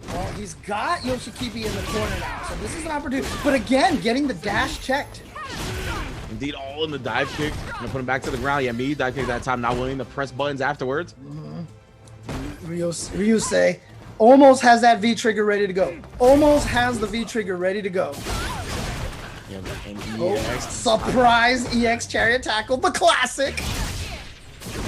Well, he's got Yoshikibi in the corner now, so this is an opportunity. But again, getting the dash checked. Indeed, all in the dive kick. Gonna put him back to the ground. Yeah, me dive kick that time, not willing to press buttons afterwards. Ryusei almost has that V trigger ready to go. Almost has the V trigger ready to go. Yeah, and EX. Surprise EX chariot tackle, the classic.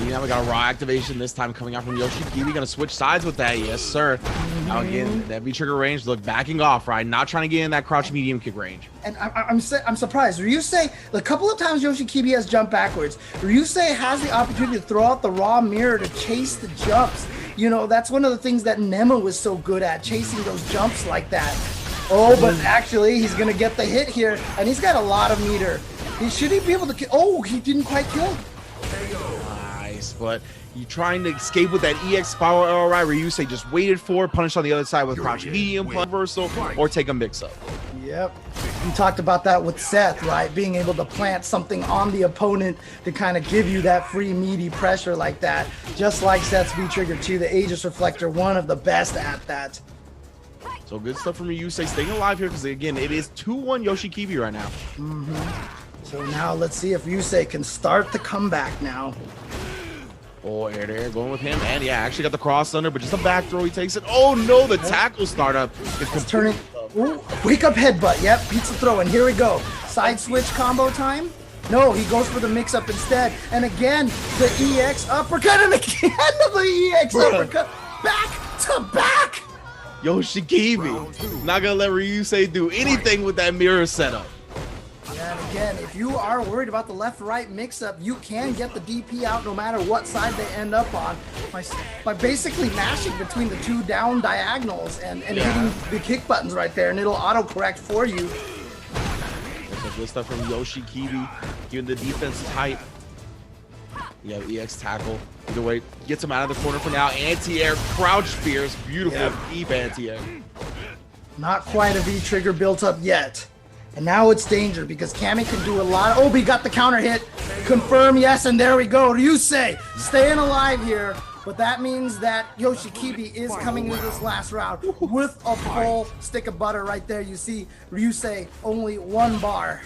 Now we got a raw activation this time coming out from Yoshikibi. Gonna switch sides with that, yes sir. Now again, that V-trigger range, look, backing off, right? Not trying to get in that crouch medium kick range. And I'm surprised. Ryusei, a couple of times Yoshikibi has jumped backwards. Ryusei has the opportunity to throw out the raw mirror to chase the jumps. You know, that's one of the things that Nema was so good at, chasing those jumps like that. Oh, but actually, he's gonna get the hit here, and he's got a lot of meter. Should he be able to kill? Oh, he didn't quite kill. Nice, but you trying to escape with that EX spiral arrow, right? Ryusei just waited for, punish on the other side with crouch medium, reversal, or take a mix-up. Yep. We talked about that with Seth, right? Being able to plant something on the opponent to kind of give you that free meaty pressure like that. Just like Seth's V-trigger 2, the Aegis Reflector, one of the best at that. So good stuff from Ryusei staying alive here, because again, it is 2-1 Yoshikibi right now. So now let's see if Ryusei can start the comeback now. Oh, air to air going with him. And yeah, actually got the cross under, but just a back throw. He takes it. Oh no, the tackle startup is turning. Ooh, wake up headbutt. Yep, pizza throw. And here we go. Side switch combo time. No, he goes for the mix up instead. And again, the EX uppercut. And again, the EX uppercut. Back to back. Yoshikibi not gonna let Ryusei do anything with that mirror setup. And again, if you are worried about the left-right mix-up, you can get the DP out no matter what side they end up on by basically mashing between the two down diagonals and hitting the kick buttons right there, and it'll auto-correct for you. That's some good stuff from Yoshikibi, keeping the defense tight. Yeah, EX tackle. Either way, gets him out of the corner for now. Anti-air, crouch spears, beautiful, deep anti-air. Not quite a V-trigger built up yet. And now it's danger because Cammy can do a lot. Oh, he got the counter hit. Confirm, yes, and there we go. Ryusei staying alive here. But that means that Yoshikibi is coming into this last round with a full stick of butter right there. You see Ryusei only 1 bar.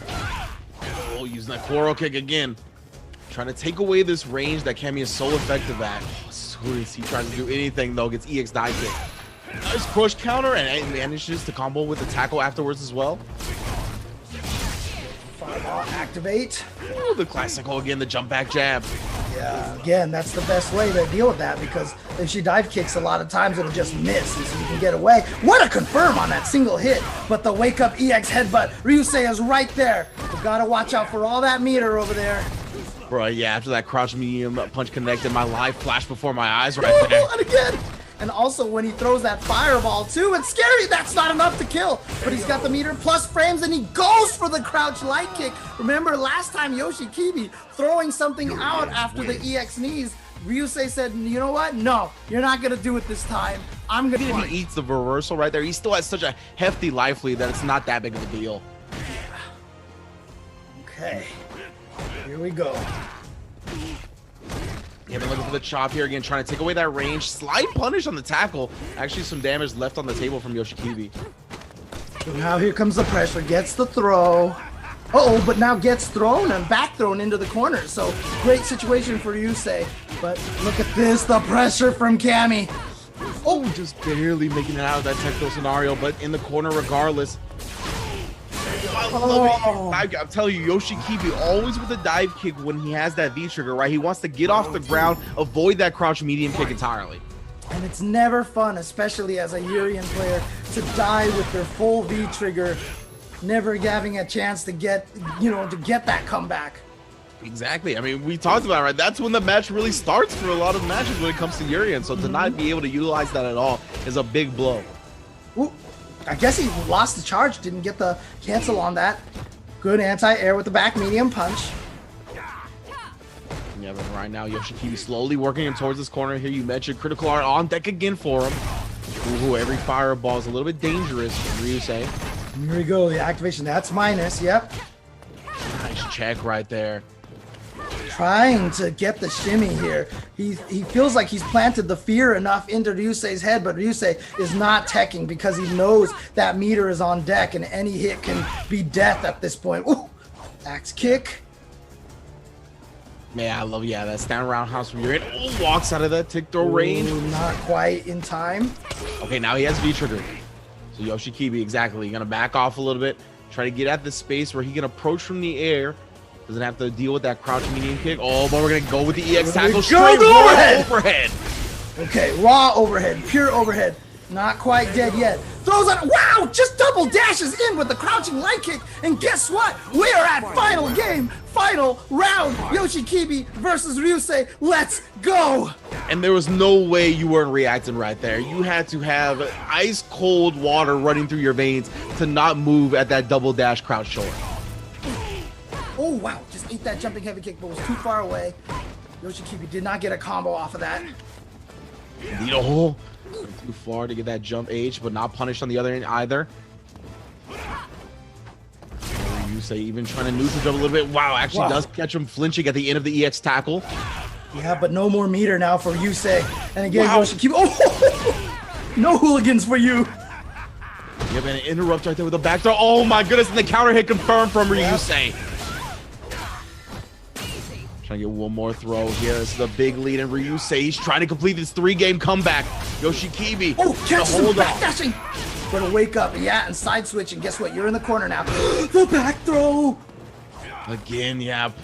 Oh, using that Koro kick again. Trying to take away this range that Cammy is so effective at. Oh, as soon as he tries to do anything, though, gets EX dive kick. Nice push counter and manages to combo with the tackle afterwards as well. Activate. Ooh, the classical again, the jump back jab. Yeah, again, that's the best way to deal with that because if she dive kicks a lot of times, it'll just miss and so you can get away. What a confirm on that single hit, but the wake up EX headbutt. Ryusei is right there. You gotta watch out for all that meter over there. Bro, yeah, after that crouch medium punch connected, my life flashed before my eyes right there. And again. And also when he throws that fireball too, it's scary. That's not enough to kill. But he's got the meter plus frames and he goes for the crouch light kick. Remember last time Yoshikibi throwing something out after the EX knees, Ryusei said, you know what? No, you're not going to do it this time. I'm going to. He eats the reversal right there. He still has such a hefty life lead that it's not that big of a deal. Okay. Here we go. Yeah, been looking for the chop here again, trying to take away that range. Slight punish on the tackle. Actually, some damage left on the table from Yoshikibi. So now here comes the pressure. Gets the throw. Uh-oh, but now gets thrown and back thrown into the corner. So great situation for Ryusei. But look at this, the pressure from Cammy. Oh, just barely making it out of that technical scenario, but in the corner regardless. I love it. I'm telling you, Yoshikibi always with a dive kick when he has that V-trigger, right? He wants to get off the ground, avoid that crouch medium kick entirely. And it's never fun, especially as a Urian player, to die with their full V-trigger, never having a chance to get, to get that comeback. Exactly. I mean, we talked about it, right? That's when the match really starts for a lot of matches when it comes to Urian. So to not be able to utilize that at all is a big blow. Ooh. I guess he lost the charge, didn't get the cancel on that. Good anti-air with the back medium punch. Yeah, but right now Yoshikibi slowly working him towards this corner here. You mentioned critical art on deck again for him. Ooh, every fireball is a little bit dangerous, Ryusei. Here we go, the activation. That's minus, yep. Nice check right there. Trying to get the shimmy here. He feels like he's planted the fear enough into Ryusei's head, but Ryusei is not teching because he knows that meter is on deck and any hit can be death at this point. Ooh, axe kick. Man, I love, that stand roundhouse from your end. Oh, walks out of that tick throw range. Ooh, not quite in time. Okay, now he has V trigger. So Yoshikibi, exactly. Gonna back off a little bit. Try to get at the space where he can approach from the air. Doesn't have to deal with that crouch medium kick. Oh, but we're gonna go with the EX tackle straight overhead. Okay, raw overhead, pure overhead. Not quite dead yet. Throws on, wow, just double dashes in with the crouching light kick. And guess what? We are at final game, final round. Yoshikibi versus Ryusei. Let's go. And there was no way you weren't reacting right there. You had to have ice cold water running through your veins to not move at that double dash crouch shoulder. Oh, wow. Just ate that jumping heavy kick, but was too far away. Yoshikibi did not get a combo off of that. Too far to get that jump H, but not punished on the other end either. Ryusei even trying to neutral jump a little bit. Wow, actually does catch him flinching at the end of the EX tackle. Yeah, but no more meter now for Yusei. And again, Yoshikibi. Oh, no hooligans for you. Yep, and an interrupt right there with a back throw. Oh my goodness, and the counter hit confirmed from Ryusei. Trying to get one more throw here. This is a big lead, and Ryusei, he's trying to complete this 3-game comeback. Yoshikibi, hold on. Dashing. Gonna wake up, and side switch, and guess what? You're in the corner now. The back throw. Again,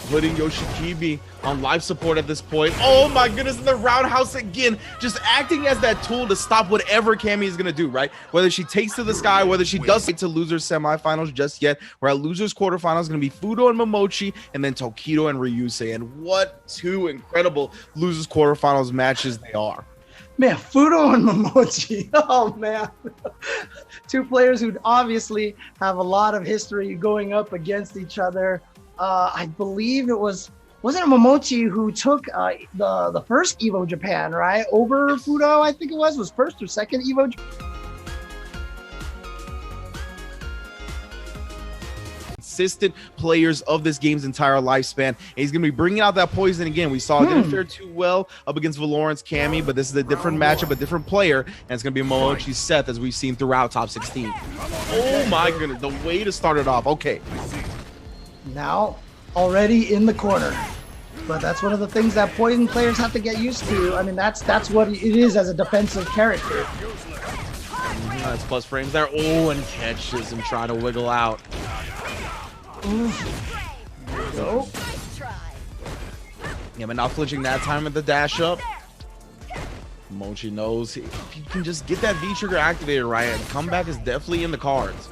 putting Yoshikibi on life support at this point. Oh my goodness, and the roundhouse again, just acting as that tool to stop whatever Cammy is gonna do, right? Whether she takes to the sky, whether she does get to losers semifinals just yet. We're at losers quarterfinals, gonna be Fudo and Momochi, and then Tokido and Ryusei. And what two incredible losers quarterfinals matches they are. Man, Fudo and Momochi. Oh man. Two players who obviously have a lot of history going up against each other. I believe wasn't it Momochi who took the first Evo Japan, right? Over Fudo, I think it was first or second Evo Japan. Consistent players of this game's entire lifespan. And he's going to be bringing out that poison again. We saw it didn't fare too well up against Valorant's Cammy, but this is a different matchup, a different player, and it's going to be Momochi's Seth, as we've seen throughout top 16. Oh my goodness, the way to start it off. Okay. Now, already in the corner. But that's one of the things that poison players have to get used to. I mean, that's what it is as a defensive character. That's plus frames there. Oh, and catches and try to wiggle out. Go. Yeah, but not flinching that time at the dash up. Mochi knows if you can just get that V trigger activated right, and comeback is definitely in the cards.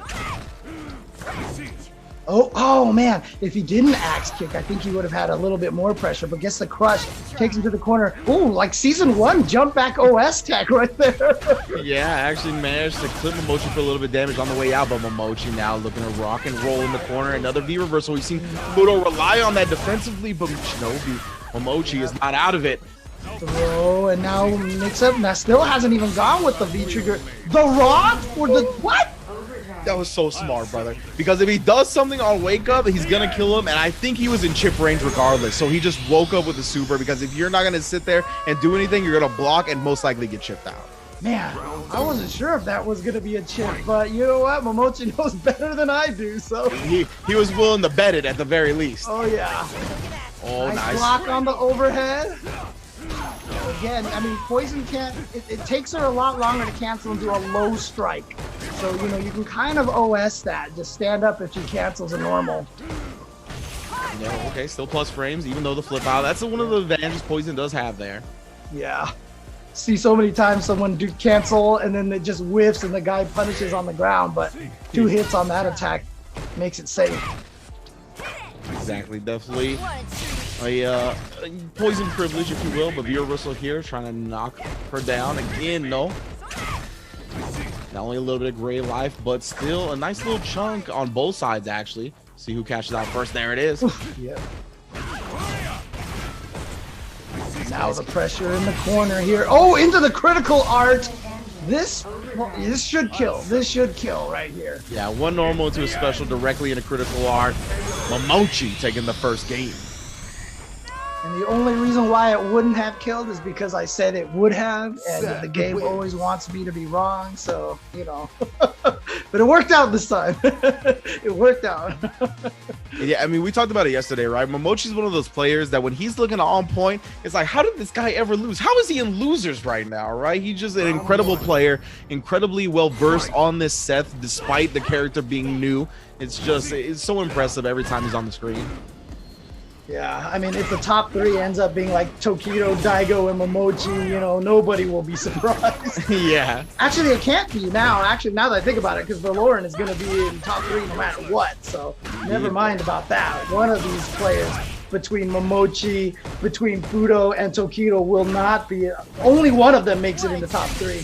Oh man, if he didn't axe kick, I think he would have had a little bit more pressure, but gets the crush, takes him to the corner. Oh, like season 1 jump back OS tech right there. Yeah, actually managed to clip Momochi for a little bit of damage on the way out, but Momochi now looking to rock and roll in the corner. Another V reversal. We've seen Fudo rely on that defensively, but Momochi is not out of it. Throw, and now mix up. Now still hasn't even gone with the V trigger. The rock for the what? That was so smart, brother. Because if he does something on wake up, he's gonna kill him. And I think he was in chip range regardless. So he just woke up with the super, because if you're not gonna sit there and do anything, you're gonna block and most likely get chipped out. Man, I wasn't sure if that was gonna be a chip, but you know what? Momochi knows better than I do, so he was willing to bet it at the very least. Oh yeah. Oh, nice. Block on the overhead. Again, I mean, poison can't. It takes her a lot longer to cancel and do a low strike. So you can kind of OS that. Just stand up if she cancels a normal. Yeah, okay, still plus frames, even though the flip out. That's one of the advantages poison does have there. Yeah. See so many times someone do cancel and then it just whiffs and the guy punishes on the ground, but 2 hits on that attack makes it safe. Exactly, definitely a poison privilege, if you will, but Vera Russell here trying to knock her down again. No, not only a little bit of gray life, but still a nice little chunk on both sides. Actually, see who cashes out first. There it is. Yep. Now the pressure in the corner here. Oh, into the critical art. This Well, this should kill. This should kill right here. Yeah, one normal into a special directly into critical art. Momochi taking the first game. And the only reason why it wouldn't have killed is because I said it would have, and the game always wants me to be wrong, so, you know. But it worked out this time. It worked out. Yeah, I mean, we talked about it yesterday, right? Momochi's one of those players that when he's looking on point, it's like, how did this guy ever lose? How is he in losers right now, right? He's just an incredible player, incredibly well-versed on this set, despite the character being new. It's so impressive every time he's on the screen. Yeah, I mean, if the top three ends up being like Tokido, Daigo, and Momochi, you know, nobody will be surprised. Yeah. Actually, it can't be now. Actually, now that I think about it, because Valoran is going to be in top three no matter what. So never mind about that. One of these players between Momochi, between Fudo, and Tokido will not be. Only one of them makes it in the top three.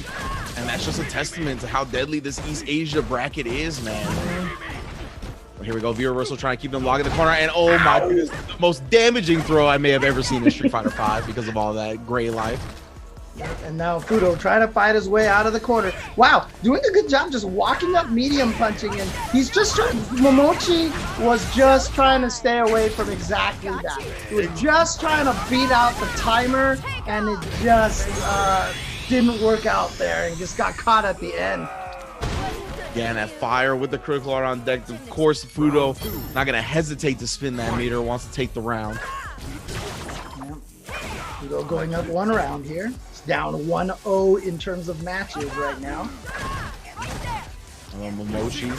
And that's just a testament to how deadly this East Asia bracket is, man. Here we go, V reversal trying to keep them locked in the corner, and oh my goodness, the most damaging throw I may have ever seen in Street Fighter V because of all that gray life. And now Fudo trying to fight his way out of the corner. Wow, doing a good job just walking up medium punching, and he's just trying, Momochi was just trying to stay away from exactly that. He was just trying to beat out the timer, and it just didn't work out there, and just got caught at the end. Again, that fire with the critical art on deck. Of course, Fudo not going to hesitate to spin that meter, wants to take the round. Fudo going up one round here. It's down 1-0 in terms of matches right now. Momochi,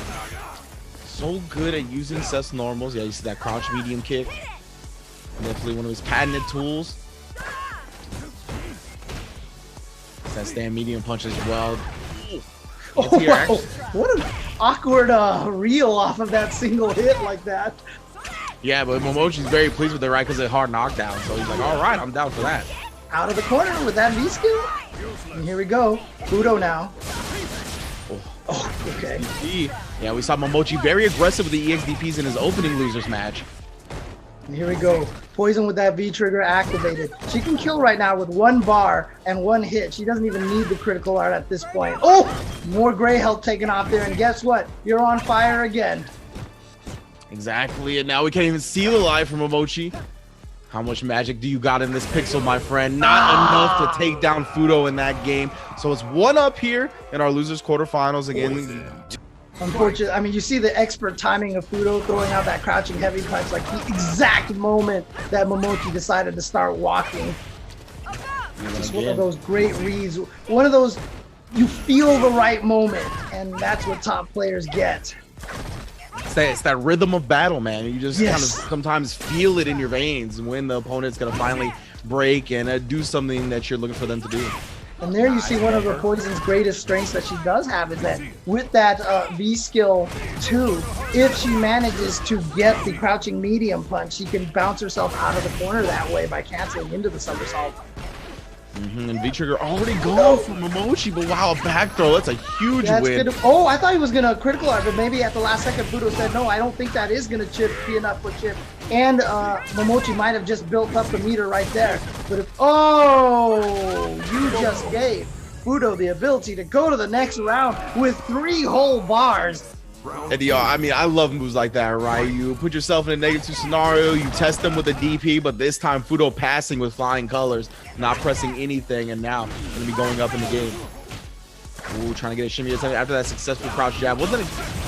so good at using Seth's normals. Yeah, you see that crouch medium kick. Definitely one of his patented tools. That stand medium punch as well. Oh, wow. What an awkward reel off of that single hit like that. Yeah, but Momochi's very pleased with it, right? Because it's a hard knockdown. So he's like, all right, I'm down for that. Out of the corner with that V skill. And here we go. Fudo now. Oh, okay. Yeah, we saw Momochi very aggressive with the EXDPs in his opening losers match. And here we go. Poison with that V trigger activated. She can kill right now with one bar and one hit. She doesn't even need the critical art at this point. Oh, more gray health taken off there. And guess what? You're on fire again. Exactly. And now we can't even see the live from Momochi. How much magic do you got in this pixel, my friend? Not enough to take down Fudo in that game. So it's 1-up here in our losers quarterfinals again. Unfortunately, I mean, you see the expert timing of Fudo throwing out that crouching heavy punch, like the exact moment that Momochi decided to start walking. Just one of those great reads. One of those, you feel the right moment, and that's what top players get. It's that rhythm of battle, man. You just kind of sometimes feel it in your veins when the opponent's going to finally break and do something that you're looking for them to do. And there you see one of the Poison's greatest strengths that she does have is that with that V skill too, if she manages to get the crouching medium punch, she can bounce herself out of the corner that way by canceling into the somersault. And V-Trigger already gone from Momochi, but wow, a back throw. That's a huge win. Good. Oh, I thought he was going to critical art, but maybe at the last second, Fudo said, no, I don't think that is going to be enough for chip. And Momochi might have just built up the meter right there. But if, you just gave Fudo the ability to go to the next round with 3 whole bars. And I mean, I love moves like that, right? You put yourself in a -2 scenario, you test them with a DP, but this time Fudo passing with flying colors, not pressing anything, and now going to be going up in the game. Ooh, trying to get a shimmy after that successful crouch jab. Wasn't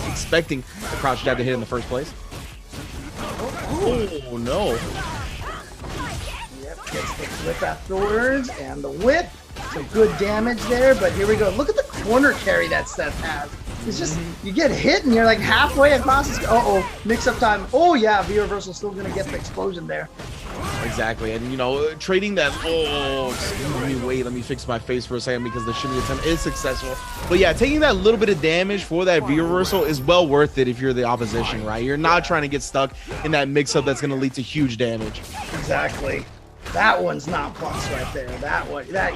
expecting the crouch jab to hit in the first place. Oh, no. Yep, gets the flip afterwards, and the whip. Some good damage there, but here we go. Look at the corner carry that Seth has. It's just, you get hit and you're like halfway across the mix-up time. Oh yeah, V reversal still gonna get the explosion there. Exactly, and you know, trading that, excuse me, wait, let me fix my face for a second because the shimmy attempt is successful. But yeah, taking that little bit of damage for that V reversal is well worth it if you're the opposition, right? You're not trying to get stuck in that mix-up that's gonna lead to huge damage. Exactly. That one's not plus right there. That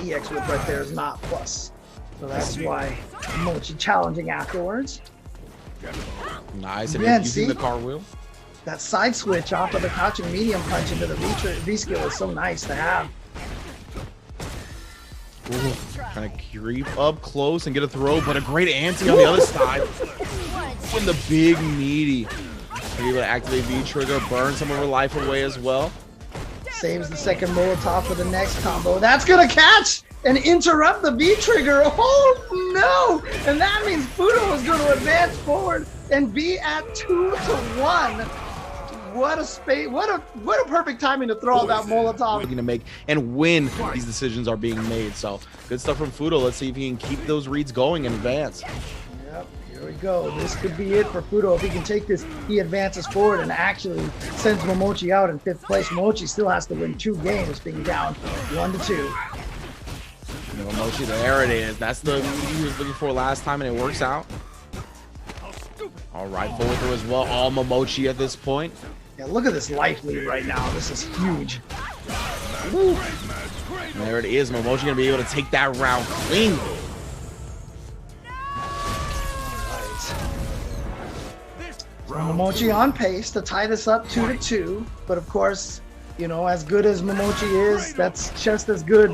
EX whip right there is not plus. So that's why Mochi challenging afterwards. Nice, and using the car wheel. That side switch off of the crouching medium punch into the V skill is so nice to have. Ooh, trying to creep up close and get a throw, but a great anti on the other side. When the big meaty. Able to activate V trigger, burn some of her life away as well. Saves the second Molotov for the next combo. That's gonna catch and interrupt the V trigger. Oh no! And that means Fudo is going to advance forward and be at 2-1. What a space! What a perfect timing to throw out that Molotov. Looking to make and when these decisions are being made. So good stuff from Fudo. Let's see if he can keep those reads going and advance. Yep, here we go. This could be it for Fudo. If he can take this, he advances forward and actually sends Momochi out in 5th place. Momochi still has to win 2 games, being down 1-2. Momochi, there it is. That's the he was looking for last time, and it works out. All right, forward through as well. All Momochi at this point. Yeah, look at this life lead right now. This is huge. Woo. There it is. Momochi gonna be able to take that round clean. Momochi on pace to tie this up 2-2, but of course, you know, as good as Momochi is, that's just as good.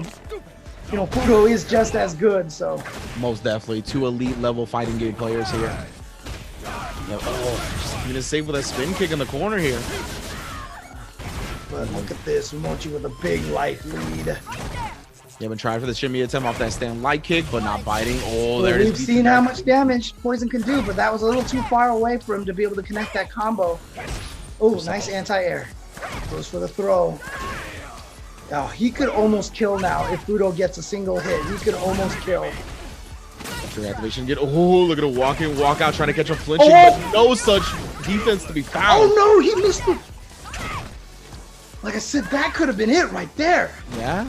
You know, Fudo is just as good, so. Most definitely, 2 elite level fighting game players here. Yep. Oh, just gonna save with a spin kick in the corner here. But look at this, Momochi with a big life lead. Yeah, been trying for the shimmy attempt off that stand light kick, but not biting. Oh, there it is. We've seen how much damage Poison can do, but that was a little too far away for him to be able to connect that combo. Oh, nice anti-air. Goes for the throw. Oh, he could almost kill now if Fudo gets a single hit. He could almost kill. After activation, get look at a walk in, walk out, trying to catch a flinching, but no such defense to be found. Oh no, he missed it. Like I said, that could have been it right there. Yeah.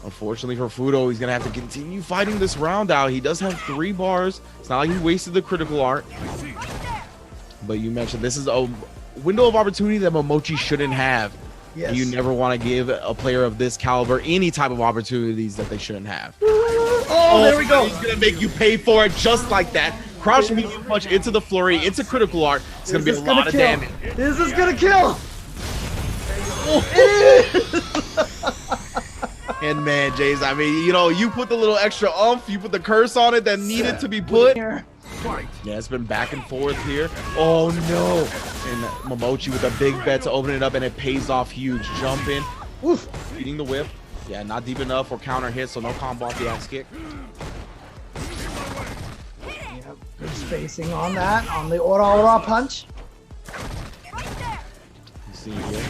Unfortunately for Fudo, he's gonna have to continue fighting this round out. He does have 3 bars. It's not like he wasted the critical art. But you mentioned this is a window of opportunity that Momochi shouldn't have. Yes. You never want to give a player of this caliber any type of opportunities that they shouldn't have. Oh, there we go. He's gonna make you pay for it just like that. Crouch medium punch into the flurry, into critical art. It's gonna be a lot of damage. This is gonna kill. And man, Jays, I mean, you know, you put the little extra oomph, you put the curse on it that needed to be put. Yeah, it's been back and forth here. Oh no. And Momochi with a big bet to open it up, and it pays off huge. Jump in. Oof. Beating the whip. Yeah, not deep enough for counter hit, so no combo off the axe kick. Yep, good spacing on that, on the ora punch. You see here.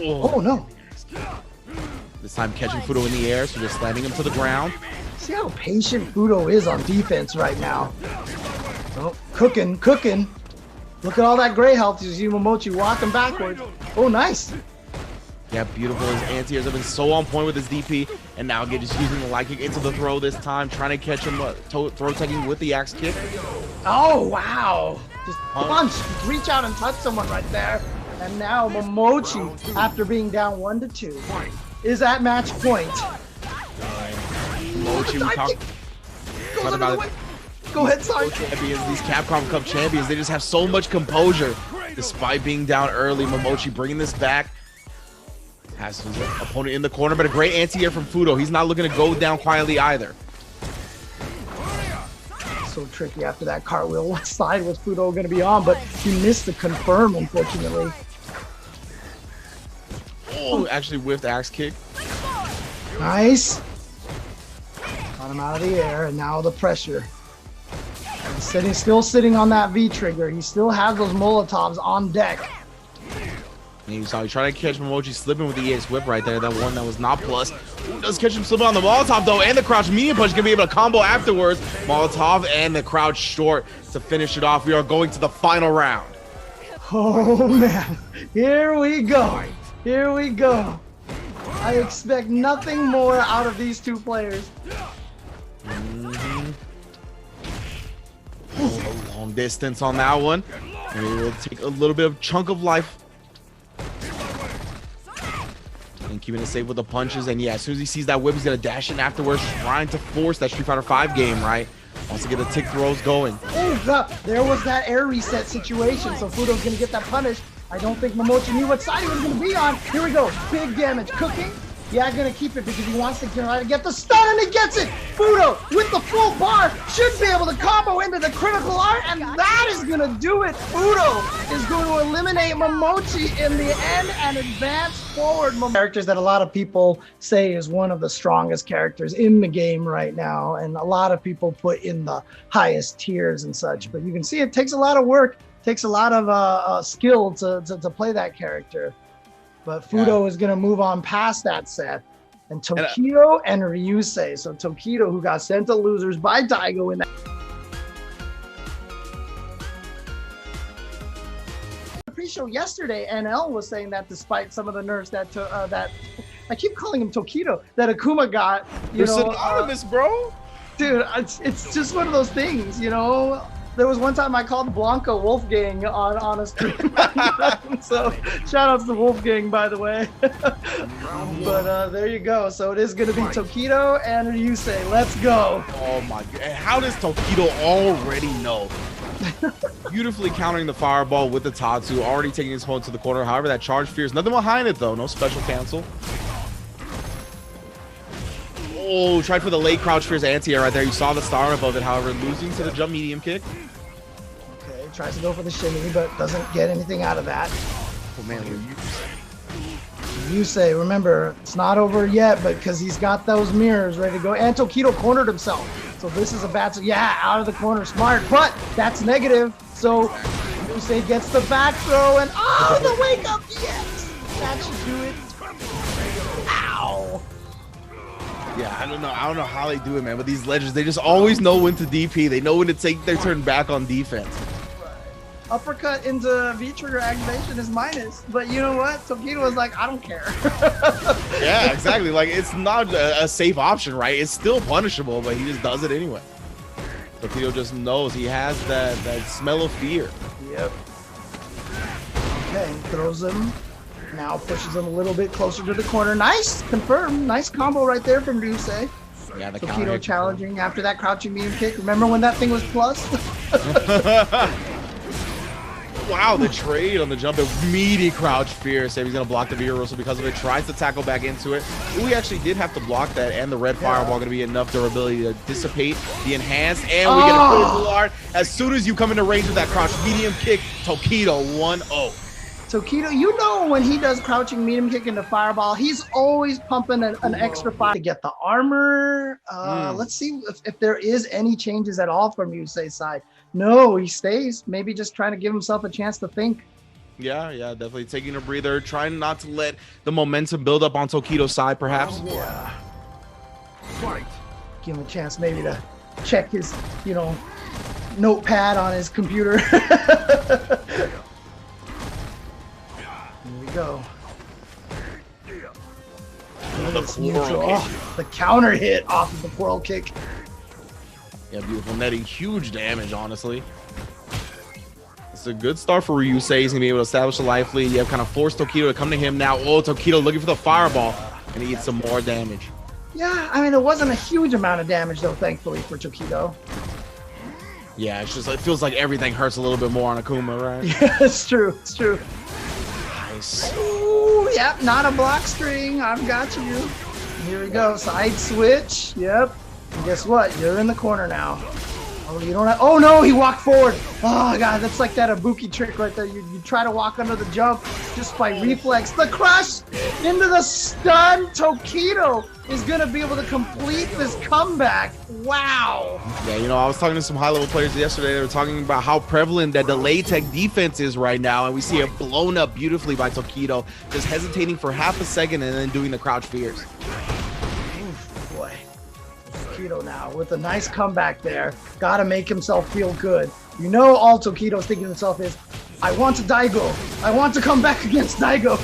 Oh no. This time catching Fudo in the air, so just slamming him to the ground. See how patient Fudo is on defense right now. Oh, cooking. Look at all that gray health. You see Momochi walking backwards. Oh, nice. Yeah, beautiful. His anti-airs have been so on point with his DP, and now again just using the light kick into the throw this time, trying to catch him throw tagging with the axe kick. Oh wow! Just punch, reach out and touch someone right there. And now Momochi, after being down 1-2, is at match point. Momochi, we talked about it. Go ahead, sorry. These Capcom Cup champions, they just have so much composure despite being down early. Momochi bringing this back. Has his opponent in the corner, but a great anti-air from Fudo. He's not looking to go down quietly either. So tricky after that cartwheel. What side was Fudo going to be on? But he missed the confirm, unfortunately. Oh, actually whiffed axe kick. Nice. Got him out of the air, and now the pressure. He's still sitting on that V trigger. He still has those Molotovs on deck. And you saw he tried to catch Momochi slipping with the EX whip right there. That one that was not plus. Ooh, does catch him slipping on the Molotov though, and the crouch medium punch. Gonna be able to combo afterwards. Molotov and the crouch short to finish it off. We are going to the final round. Oh man, here we go. Here we go. I expect nothing more out of these two players. Oh, long distance on that one. Maybe we'll take a little bit of chunk of life. And keeping it safe with the punches. And yeah, as soon as he sees that whip, he's gonna dash in afterwards, trying to force that Street Fighter V game, right? Wants to get the tick throws going. Oh, God. There was that air reset situation, so Fudo's gonna get that punish. I don't think Momochi knew what side he was gonna be on. Here we go. Big damage. Cooking. Yeah, gonna keep it because he wants to try to get the stun, and he gets it! Fudo, with the full bar, should be able to combo into the critical art, and that is gonna do it! Fudo is going to eliminate Momochi in the end and advance forward. Characters that a lot of people say is one of the strongest characters in the game right now, and a lot of people put in the highest tiers and such, but you can see it takes a lot of work, takes a lot of skill to play that character. But Fudo is going to move on past that set. And Tokido and Ryusei. So Tokido, who got sent to losers by Daigo in that pre-show yesterday, NL was saying that despite some of the nerfs that that I keep calling him Tokido, that Akuma got, you know, synonymous, bro. Dude, it's just one of those things, you know. There was one time I called Blanca Wolfgang on a stream. So shout outs to Wolfgang, by the way. But there you go. So it is going to be Tokido and Ryusei. Let's go. Oh my god. How does Tokido already know? Beautifully countering the fireball with the Tatsu, already taking his opponent to the corner. However, that charge fears nothing behind it though. No special cancel. Oh, tried for the late crouch fears anti-air right there. You saw the star above it, however, losing to the jump medium kick. Okay, tries to go for the shimmy, but doesn't get anything out of that. Oh man, Ryusei, remember, it's not over yet, but because he's got those mirrors ready to go. And Tokido cornered himself. So this is a bad, yeah, out of the corner, smart, but that's negative. So Ryusei gets the back throw, and oh, the wake up, yes! That should do it. Ow! Yeah, I don't know how they do it, man. But these legends, they just always know when to DP. They know when to take their turn back on defense. Right. Uppercut into V-trigger activation is minus, but you know what? Tokido was like, I don't care. Yeah, exactly. Like, it's not a safe option, right? It's still punishable, but he just does it anyway. Tokido just knows. He has that smell of fear. Yep. Okay, throws him. Now pushes him a little bit closer to the corner. Nice, confirmed. Nice combo right there from Ryusei. Yeah, the Tokido challenging after that crouching medium kick. Remember when that thing was plus? Wow, the trade on the jump, a meaty crouch fear. Say he's gonna block the V-reversal because of it. Tries to tackle back into it. Ooh, he actually did have to block that, and the red fireball gonna be enough durability to dissipate the enhanced. And we get a full art as soon as you come into range with that crouch medium kick. Tokido 1-0. Tokido, you know when he does crouching medium kick into fireball, he's always pumping an extra fire to get the armor. Let's see if there is any changes at all from Ryusei's side. No, he stays. Maybe just trying to give himself a chance to think. Yeah, definitely taking a breather, trying not to let the momentum build up on Tokido's side, perhaps. Yeah. Give him a chance maybe to check his, you know, notepad on his computer. Here we go. The counter hit off of the twirl kick. Yeah, beautiful netting. Huge damage, honestly. It's a good start for Ryusei. He's going to be able to establish a life lead. You have kind of forced Tokido to come to him now. Oh, Tokido looking for the fireball. And he gets some more damage. Yeah, I mean, it wasn't a huge amount of damage, though, thankfully, for Tokido. Yeah, it's just, it feels like everything hurts a little bit more on Akuma, right? Yeah, it's true. It's true. Nice. Ooh, yep, not a block string. I've got you. Here we go. Side switch. Yep. And guess what? You're in the corner now. Oh, you don't have. Oh no, he walked forward. Oh god, that's like that Ibuki trick right there. You try to walk under the jump just by reflex. The crush into the stun. Tokido is gonna be able to complete this comeback. Wow. Yeah, you know, I was talking to some high-level players yesterday. They were talking about how prevalent that delay tech defense is right now, and we see it blown up beautifully by Tokido, just hesitating for half a second and then doing the crouch fears. Oof, boy. Tokido now with a nice comeback there. Gotta make himself feel good. You know, all Tokido's thinking to himself is, I want to Daigo. I want to come back against Daigo.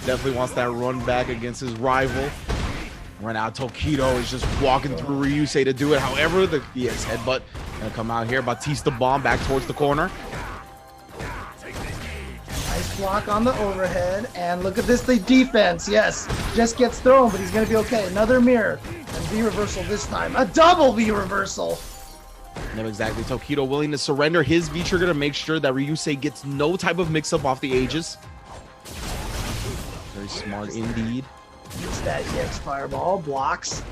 Definitely wants that run back against his rival. Right now, Tokido is just walking through Ryusei to do it. However, the headbutt gonna come out here. Batista bomb back towards the corner. Nice block on the overhead, and look at this, the defense. Yes, just gets thrown, but he's gonna be okay. Another mirror, and V reversal this time. A double V reversal. No, exactly. Tokido willing to surrender his V trigger to make sure that Ryusei gets no type of mix-up off the ages. Very smart indeed. Gets that EX fireball, blocks,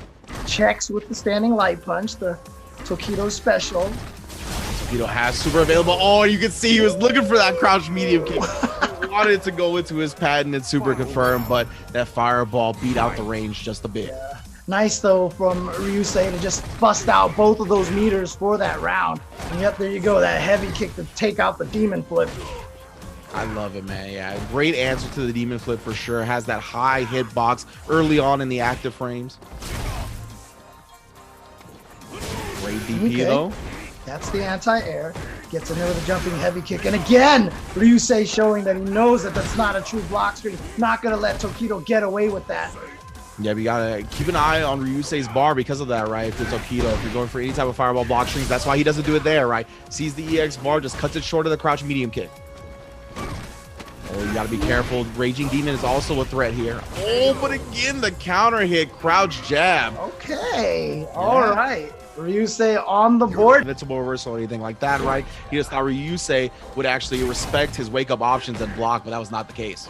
checks with the standing light punch, the Tokido special. Tokido has super available. Oh, you can see he was looking for that crouch medium kick. He wanted it to go into his patented super confirm, but that fireball beat out the range just a bit. Yeah. Nice though from Ryusei to just bust out both of those meters for that round. And yep, there you go, that heavy kick to take out the demon flip. I love it, man. Yeah, great answer to the demon flip for sure. Has that high hitbox early on in the active frames. Great DP though. That's the anti-air. Gets in there with a jumping heavy kick. And again, Ryusei showing that he knows that that's not a true block screen. Not going to let Tokido get away with that. Yeah, we gotta keep an eye on Ryusei's bar because of that, right? For Tokido, if you're going for any type of fireball block strings, that's why he doesn't do it there, right? Sees the EX bar, just cuts it short of the crouch medium kick. Oh, you gotta be careful. Raging Demon is also a threat here. Oh, but again, the counter hit, crouch jab. Okay, all right. Ryusei on the board. Invincible reversal or anything like that, right? He just thought Ryusei would actually respect his wake-up options and block, but that was not the case.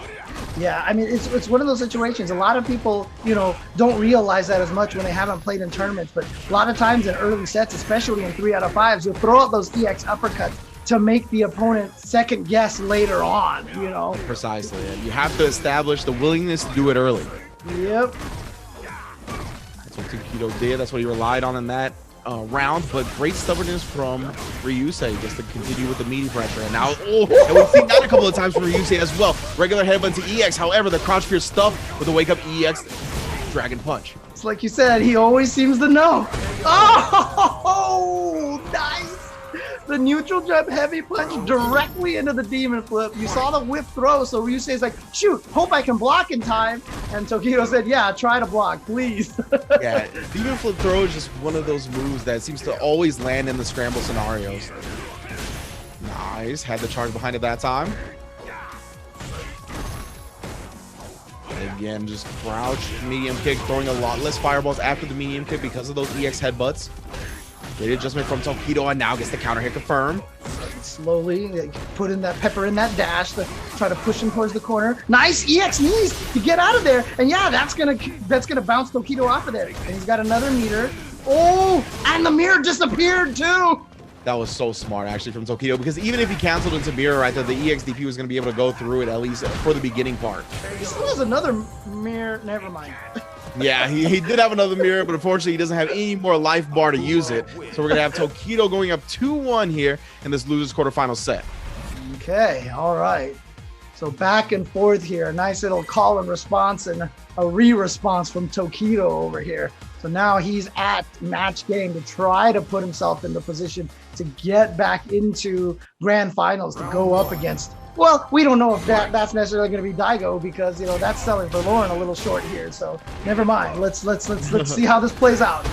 Yeah, I mean, it's one of those situations. A lot of people, you know, don't realize that as much when they haven't played in tournaments, but a lot of times in early sets, especially in 3 out of 5s, you'll throw out those EX uppercuts to make the opponent second guess later on, you know? Precisely. You have to establish the willingness to do it early. Yep. That's what Tokido did. That's what he relied on in that round, but great stubbornness from Ryusei just to continue with the meaty pressure. And now, and we've seen that a couple of times from Ryusei as well. Regular headbutt to EX. However, the crouch fear stuff with a wake up EX dragon punch. It's like you said, he always seems to know. Oh, nice. The neutral jump heavy punch directly into the demon flip. You saw the whip throw, so Ryusei's like, shoot, hope I can block in time. And Tokido said, yeah, try to block, please. Yeah, demon flip throw is just one of those moves that seems to always land in the scramble scenarios. Nice, had the charge behind it that time. And again, just crouch, medium kick, throwing a lot less fireballs after the medium kick because of those EX headbutts. Great adjustment from Tokido, and now gets the counter hit confirmed. Slowly put in that pepper in that dash to try to push him towards the corner. Nice EX knees to get out of there, and yeah, that's gonna bounce Tokido off of there. And he's got another meter. Oh, and the mirror disappeared too. That was so smart actually from Tokido, because even if he canceled into mirror right there, the EXDP was going to be able to go through it at least for the beginning part. He still has another mirror. Never mind. Yeah, he did have another mirror, but unfortunately he doesn't have any more life bar to use it. So we're going to have Tokido going up 2-1 here in this losers quarterfinal set. Okay, all right. So back and forth here. A nice little call and response and a re-response from Tokido over here. So now he's at match game to try to put himself in the position to get back into grand finals to go up against. Well, we don't know if that's necessarily going to be Daigo, because you know that's selling for Lauren a little short here. So never mind. Let's see how this plays out.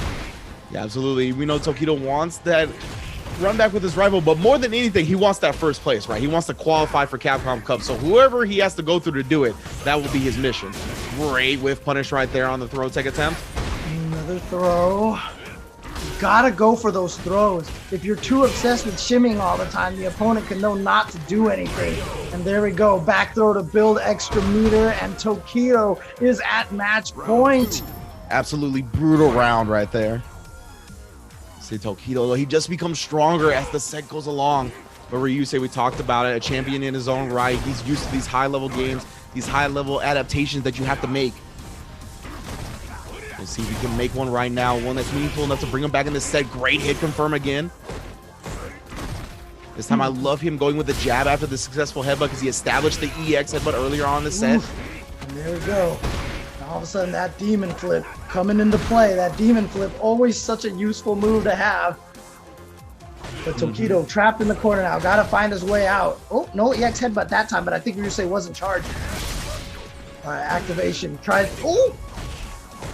Yeah, absolutely. We know Tokido wants that run back with his rival, but more than anything, he wants that first place, right? He wants to qualify for Capcom Cup. So whoever he has to go through to do it, that will be his mission. Great whiff punish right there on the throw tech attempt. Another throw. You gotta go for those throws. If you're too obsessed with shimmying all the time, the opponent can know not to do anything. And there we go. Back throw to build extra meter, and Tokido is at match point. Absolutely brutal round right there. See Tokido, he just becomes stronger as the set goes along. But Ryusei, we talked about it, a champion in his own right. He's used to these high-level games, these high-level adaptations that you have to make. Let's see if he can make one right now, one that's meaningful enough to bring him back in this set. Great hit confirm again. This time I love him going with the jab after the successful headbutt, because he established the EX headbutt earlier on in the set. And there we go. And all of a sudden that demon flip coming into play. That demon flip, always such a useful move to have. But Tokido trapped in the corner now. Got to find his way out. Oh, no EX headbutt that time, but I think Ryusei wasn't charged. All right, activation. Tried. Oh!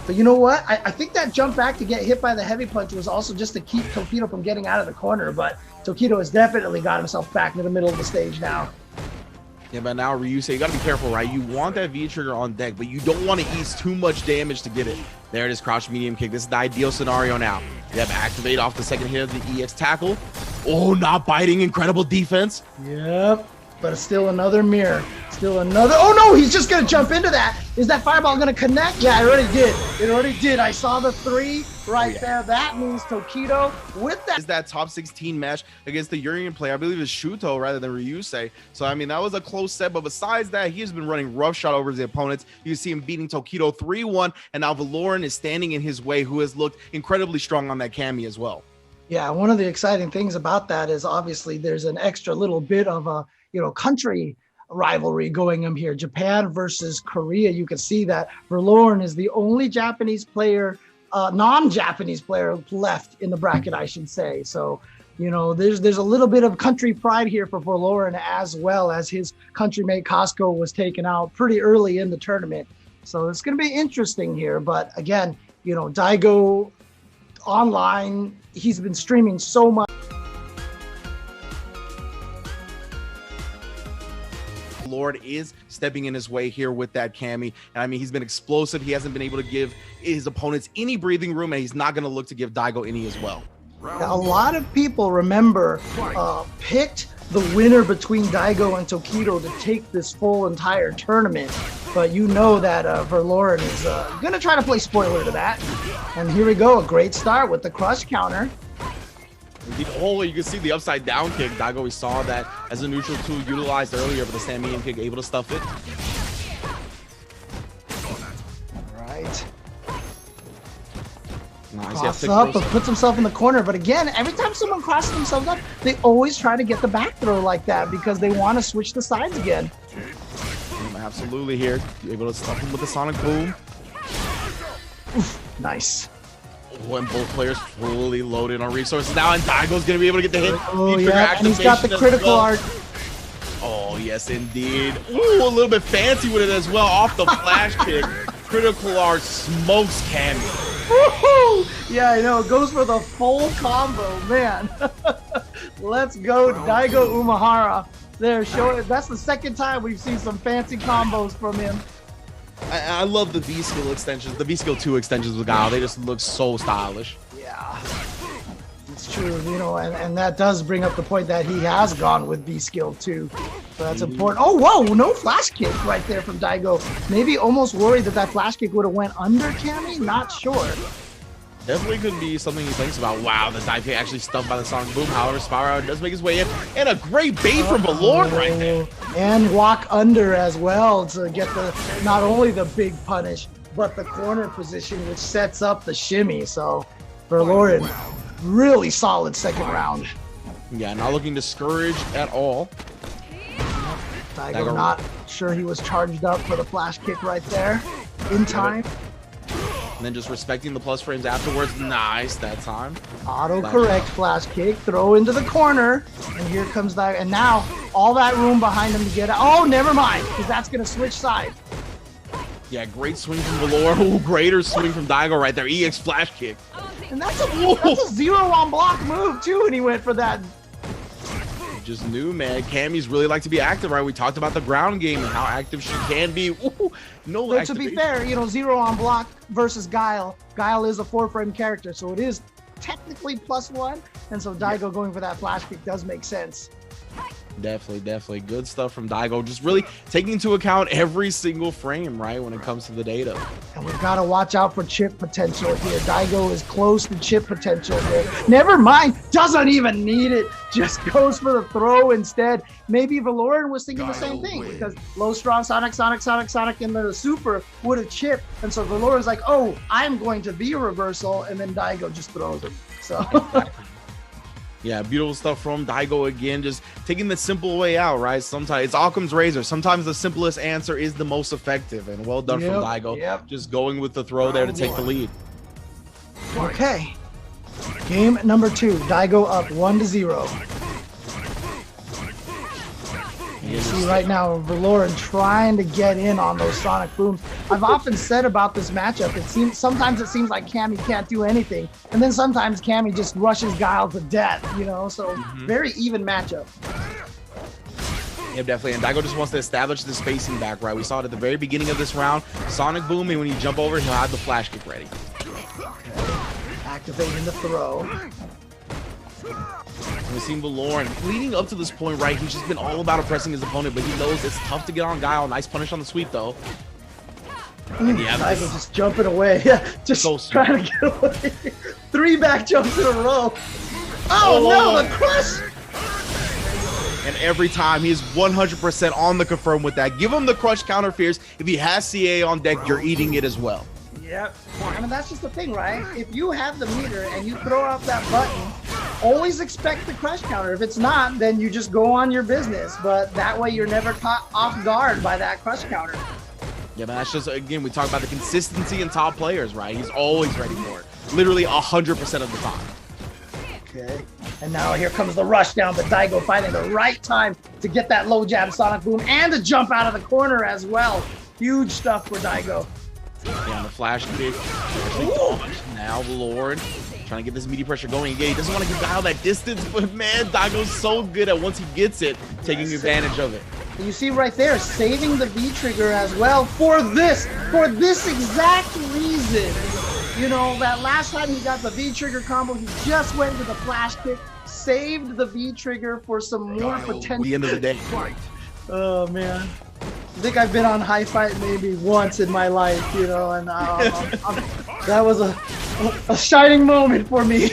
But you know what? I think that jump back to get hit by the heavy punch was also just to keep Tokido from getting out of the corner. But Tokido has definitely got himself back in the middle of the stage now. Yeah, but now Ryusei, you got to be careful, right? You want that V trigger on deck, but you don't want to ease too much damage to get it. There it is, crouch medium kick. This is the ideal scenario now. You have to activate off the second hit of the EX tackle. Oh, not biting. Incredible defense. Yep. but it's still another mirror. Still another. Oh no, he's just gonna jump into that. Is that fireball gonna connect? Yeah, it already did. It already did. I saw the 3 right there. That means Tokido with that. Is that top 16 match against the Urian player? I believe it's Shuto rather than Ryusei. So I mean, that was a close set, but besides that, he has been running roughshod over his opponents. You see him beating Tokido 3-1, and now Valoran is standing in his way, who has looked incredibly strong on that Kami as well. Yeah, one of the exciting things about that is obviously there's an extra little bit of a, country rivalry going on here. Japan versus Korea. You can see that Valoran is the only Japanese player, non-Japanese player left in the bracket, I should say. So, there's a little bit of country pride here for Valoran, as well as his countrymate Costco was taken out pretty early in the tournament. So it's going to be interesting here. But again, Daigo online, he's been streaming so much. Lord is stepping in his way here with that Kami. And I mean, he's been explosive. He hasn't been able to give his opponents any breathing room, and he's not going to look to give Daigo any as well. A lot of people remember picked the winner between Daigo and Tokido to take this full entire tournament. But you know that Valoran is going to try to play spoiler to that. And here we go, a great start with the crush counter. Oh, you can see the upside down kick. Daigo, we saw that as a neutral tool utilized earlier, but the stand medium kick able to stuff it. Right. Nice. Cross up, but puts himself in the corner. But again, every time someone crosses themselves up, they always try to get the back throw like that because they want to switch the sides again. Absolutely here. Able to stuff him with the sonic boom. Oof, nice. When both players fully loaded on resources now, and Daigo's gonna be able to get the hit. Oh yeah, and he's got the critical art. Oh yes, indeed. Ooh, a little bit fancy with it as well. Off the flash kick, critical art smokes Kami. Yeah, I know. It goes for the full combo, man. Let's go, Daigo Umehara. There, show it. That's the second time we've seen some fancy combos from him. I love the V-Skill extensions, the V-Skill 2 extensions with Guile. They just look so stylish. Yeah, it's true, and that does bring up the point that he has gone with V-Skill 2. So that's important. Oh, whoa, no flash kick right there from Daigo. Maybe almost worried that flash kick would have went under Kami. Not sure. Definitely could be something he thinks about. Wow, the dive kick actually stuffed by the sonic boom. However, Spiral does make his way in. And a great bait from Valoran right there. And walk under as well to get not only the big punish, but the corner position, which sets up the shimmy. So Valoran, really solid second round. Yeah, not looking discouraged at all. Daigo not sure he was charged up for the flash kick right there in time. And then just respecting the plus frames afterwards. Nice that time. Auto-correct flash kick, throw into the corner, and here comes Daigo. And now, all that room behind him to get out. Oh, never mind, because that's going to switch sides. Yeah, great swing from Valoran. Oh, greater swing from Daigo right there. EX flash kick. And that's a 0 on block move, too, and he went for that. Just knew, man. Kami's really like to be active, right? We talked about the ground game and how active she can be. Ooh, no but to be fair, 0 on block versus Guile. Guile is a 4-frame character, so it is technically +1. And so Daigo going for that flash kick does make sense. Definitely good stuff from Daigo. Just really taking into account every single frame, right, when it comes to the data. And we've got to watch out for chip potential here. Daigo is close to chip potential here. Never mind, doesn't even need it. Just goes for the throw instead. Maybe Valoran was thinking the same thing because low strong Sonic in the super would have chipped. And so Valoran's like, oh, I'm going to be a reversal. And then Daigo just throws him. So. Yeah, beautiful stuff from Daigo again, just taking the simple way out, right? Sometimes it's Occam's razor. Sometimes the simplest answer is the most effective, and well done from Daigo. Just going with the throw there to take the lead. Okay, game number 2, Daigo up 1-0. You see right now Valoran trying to get in on those sonic booms. I've often said about this matchup, sometimes it seems like Kami can't do anything, and then sometimes Kami just rushes Guile to death, so very even matchup. Yeah, definitely, and Daigo just wants to establish the spacing back, right? We saw it at the very beginning of this round. Sonic boom, and when you jump over, he'll have the flash kick ready. Activating the throw. We've seen Valoran leading up to this point, right? He's just been all about oppressing his opponent, but he knows it's tough to get on Guile. Nice punish on the sweep, though. Yeah, Daigo just jumping away. Yeah, just so trying to get away. 3 back jumps in a row. Oh no, the crush! And every time he's 100% on the confirm with that. Give him the crush counter fears. If he has CA on deck, you're eating it as well. Yep. I mean, that's just the thing, right? If you have the meter and you throw out that button, always expect the crush counter. If it's not, then you just go on your business. But that way you're never caught off guard by that crush counter. Yeah, man, that's just, again, we talk about the consistency in top players, right? He's always ready for it. Literally 100% of the time. Okay. And now here comes the rush down, but Daigo finding the right time to get that low jab Sonic Boom and to jump out of the corner as well. Huge stuff for Daigo. Yeah, the flash kick. Now Lord trying to get this meaty pressure going. Yeah, he doesn't want to give Guile that distance, but man, Daigo's so good at once he gets it, taking advantage of it. And you see right there, saving the V trigger as well for this exact reason. You know, that last time he got the V trigger combo, he just went to the flash kick, saved the V trigger for some more potential. The end of the day. Oh man. I think I've been on High Fight maybe once in my life, you know, and that was a shining moment for me.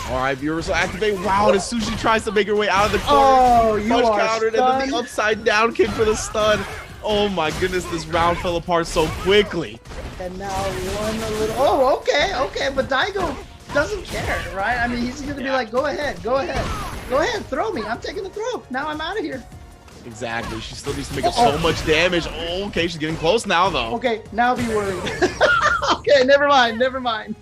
All right, viewers, so activate. Wow, and as soon as she tries to make her way out of the corner, oh, you are countered, and then the upside down kick for the stun. Oh my goodness, this round fell apart so quickly. And now one little. Oh, okay, but Daigo doesn't care, right? I mean, he's gonna be like, go ahead, throw me. I'm taking the throw. Now I'm out of here. Exactly. She still needs to make so much damage. Oh, okay, she's getting close now, though. Okay, now be worried. Okay, never mind.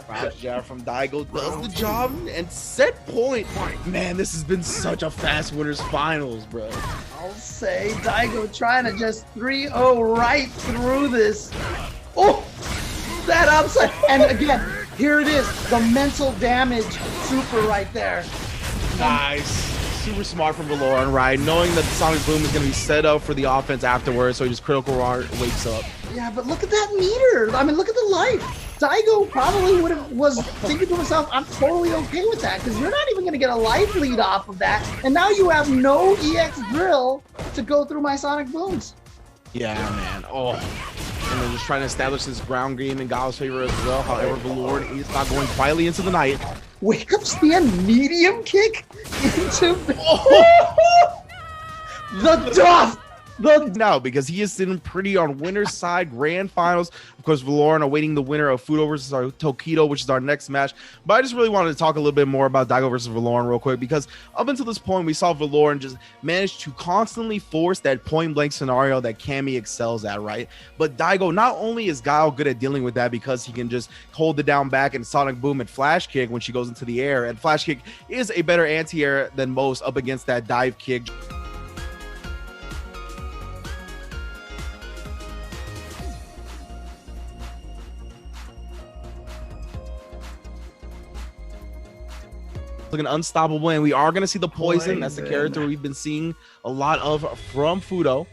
Crouch jab from Daigo does the job and set point. Man, this has been such a fast winners finals, bro. I'll say Daigo trying to just 3-0 right through this. Oh, that upside. And again, here it is, the mental damage super right there. Nice. Super smart from Valoran, right? Knowing that the Sonic Boom is going to be set up for the offense afterwards, so he just critical wakes up. Yeah, but look at that meter. I mean, look at the life. Daigo probably was thinking to himself, I'm totally okay with that, because you're not even going to get a life lead off of that. And now you have no EX drill to go through my Sonic Booms. Yeah, man. Oh. And then just trying to establish this ground game in Guile's favor as well. However, Valoran is not going quietly into the night. Wake up stand medium kick into the duff. No, because he is sitting pretty on winner's side, grand finals. Of course, Valoran awaiting the winner of Fudo versus our Tokido, which is our next match. But I just really wanted to talk a little bit more about Daigo versus Valoran real quick, because up until this point, we saw Valoran just manage to constantly force that point-blank scenario that Cammy excels at, right? But Daigo, not only is Guile good at dealing with that because he can just hold the down back and Sonic Boom and Flash Kick when she goes into the air, and Flash Kick is a better anti-air than most up against that dive kick. Like an unstoppable, and we are going to see the poison. That's the character we've been seeing a lot of from Fudo.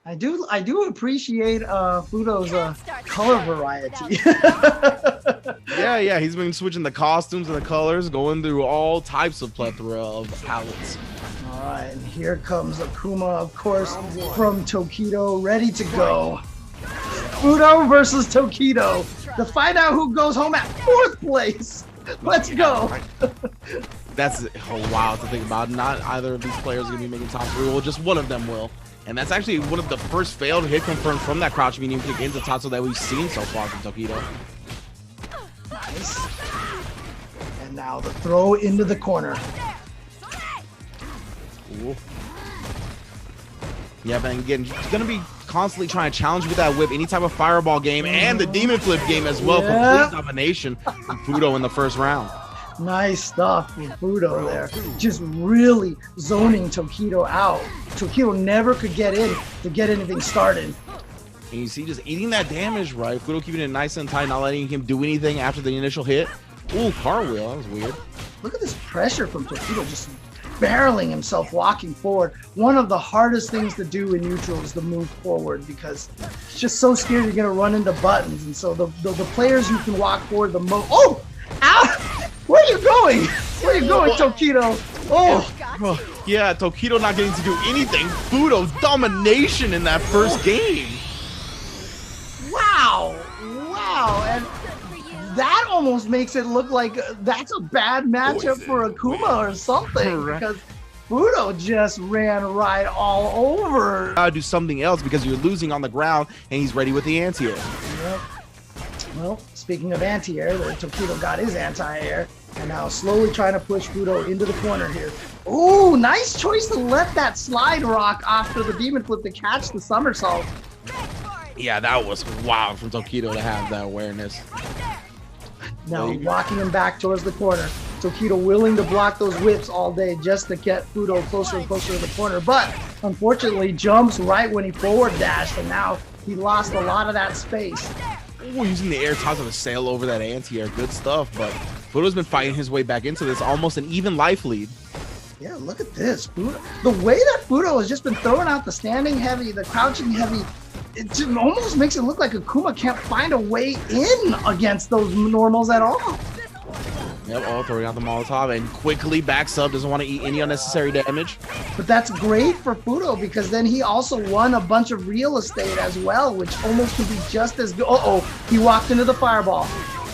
I do appreciate Fudo's color variety. yeah, he's been switching the costumes and the colors, going through all types of plethora of palettes. All right, and here comes Akuma, of course, from Tokido, ready to go. Fudo versus Tokido to find out who goes home at 4th place. Let's go. That's wild to think about. Not either of these players are going to be making top 3. Well, just one of them will. And that's actually one of the first failed hit confirmed from that crouch medium kick into Tatsu that we've seen so far from Tokido. Nice. And now the throw into the corner. Ooh. Yeah, but again, he's going to be constantly trying to challenge with that whip, any type of fireball game, and the demon flip game as well. Complete domination from Fudo in the first round. Nice stuff from Fudo there. Just really zoning Tokido out. Tokido never could get in to get anything started. And you see, just eating that damage, right? Fudo keeping it nice and tight, not letting him do anything after the initial hit. Ooh, cartwheel. That was weird. Look at this pressure from Tokido, just barreling himself, walking forward. One of the hardest things to do in neutral is to move forward, because it's just so scared you're going to run into buttons. And so the players who can walk forward the most... Oh! Ow! are you going? Where are you going, Tokido? Oh, Oh, yeah, Tokido not getting to do anything. Fudo domination in that first game. wow. Wow. And that almost makes it look like that's a bad matchup for Akuma or something. Correct. Because Fudo just ran right all over. Gotta do something else because you're losing on the ground, and he's ready with the anti-air. Yep. Well, speaking of anti-air, Tokido got his anti-air, and now slowly trying to push Fudo into the corner here. Ooh, nice choice to let that slide rock after the demon flip to catch the somersault. Yeah, that was wild from Tokido to have that awareness. Now walking him back towards the corner. Tokido willing to block those whips all day just to get Fudo closer and closer to the corner, but unfortunately jumps right when he forward dashed, and now he lost a lot of that space. Ooh, using the air toss to sail over that anti-air. Good stuff, but Fudo's been fighting his way back into this, almost an even life lead. Yeah, look at this. Fudo, the way that Fudo has just been throwing out the standing heavy, the crouching heavy, it just almost makes it look like Akuma can't find a way in against those normals at all. Yep, throwing out the Molotov and quickly backs up, doesn't want to eat any unnecessary damage. But that's great for Fudo because then he also won a bunch of real estate as well, which almost could be just as good. Uh-oh, he walked into the fireball.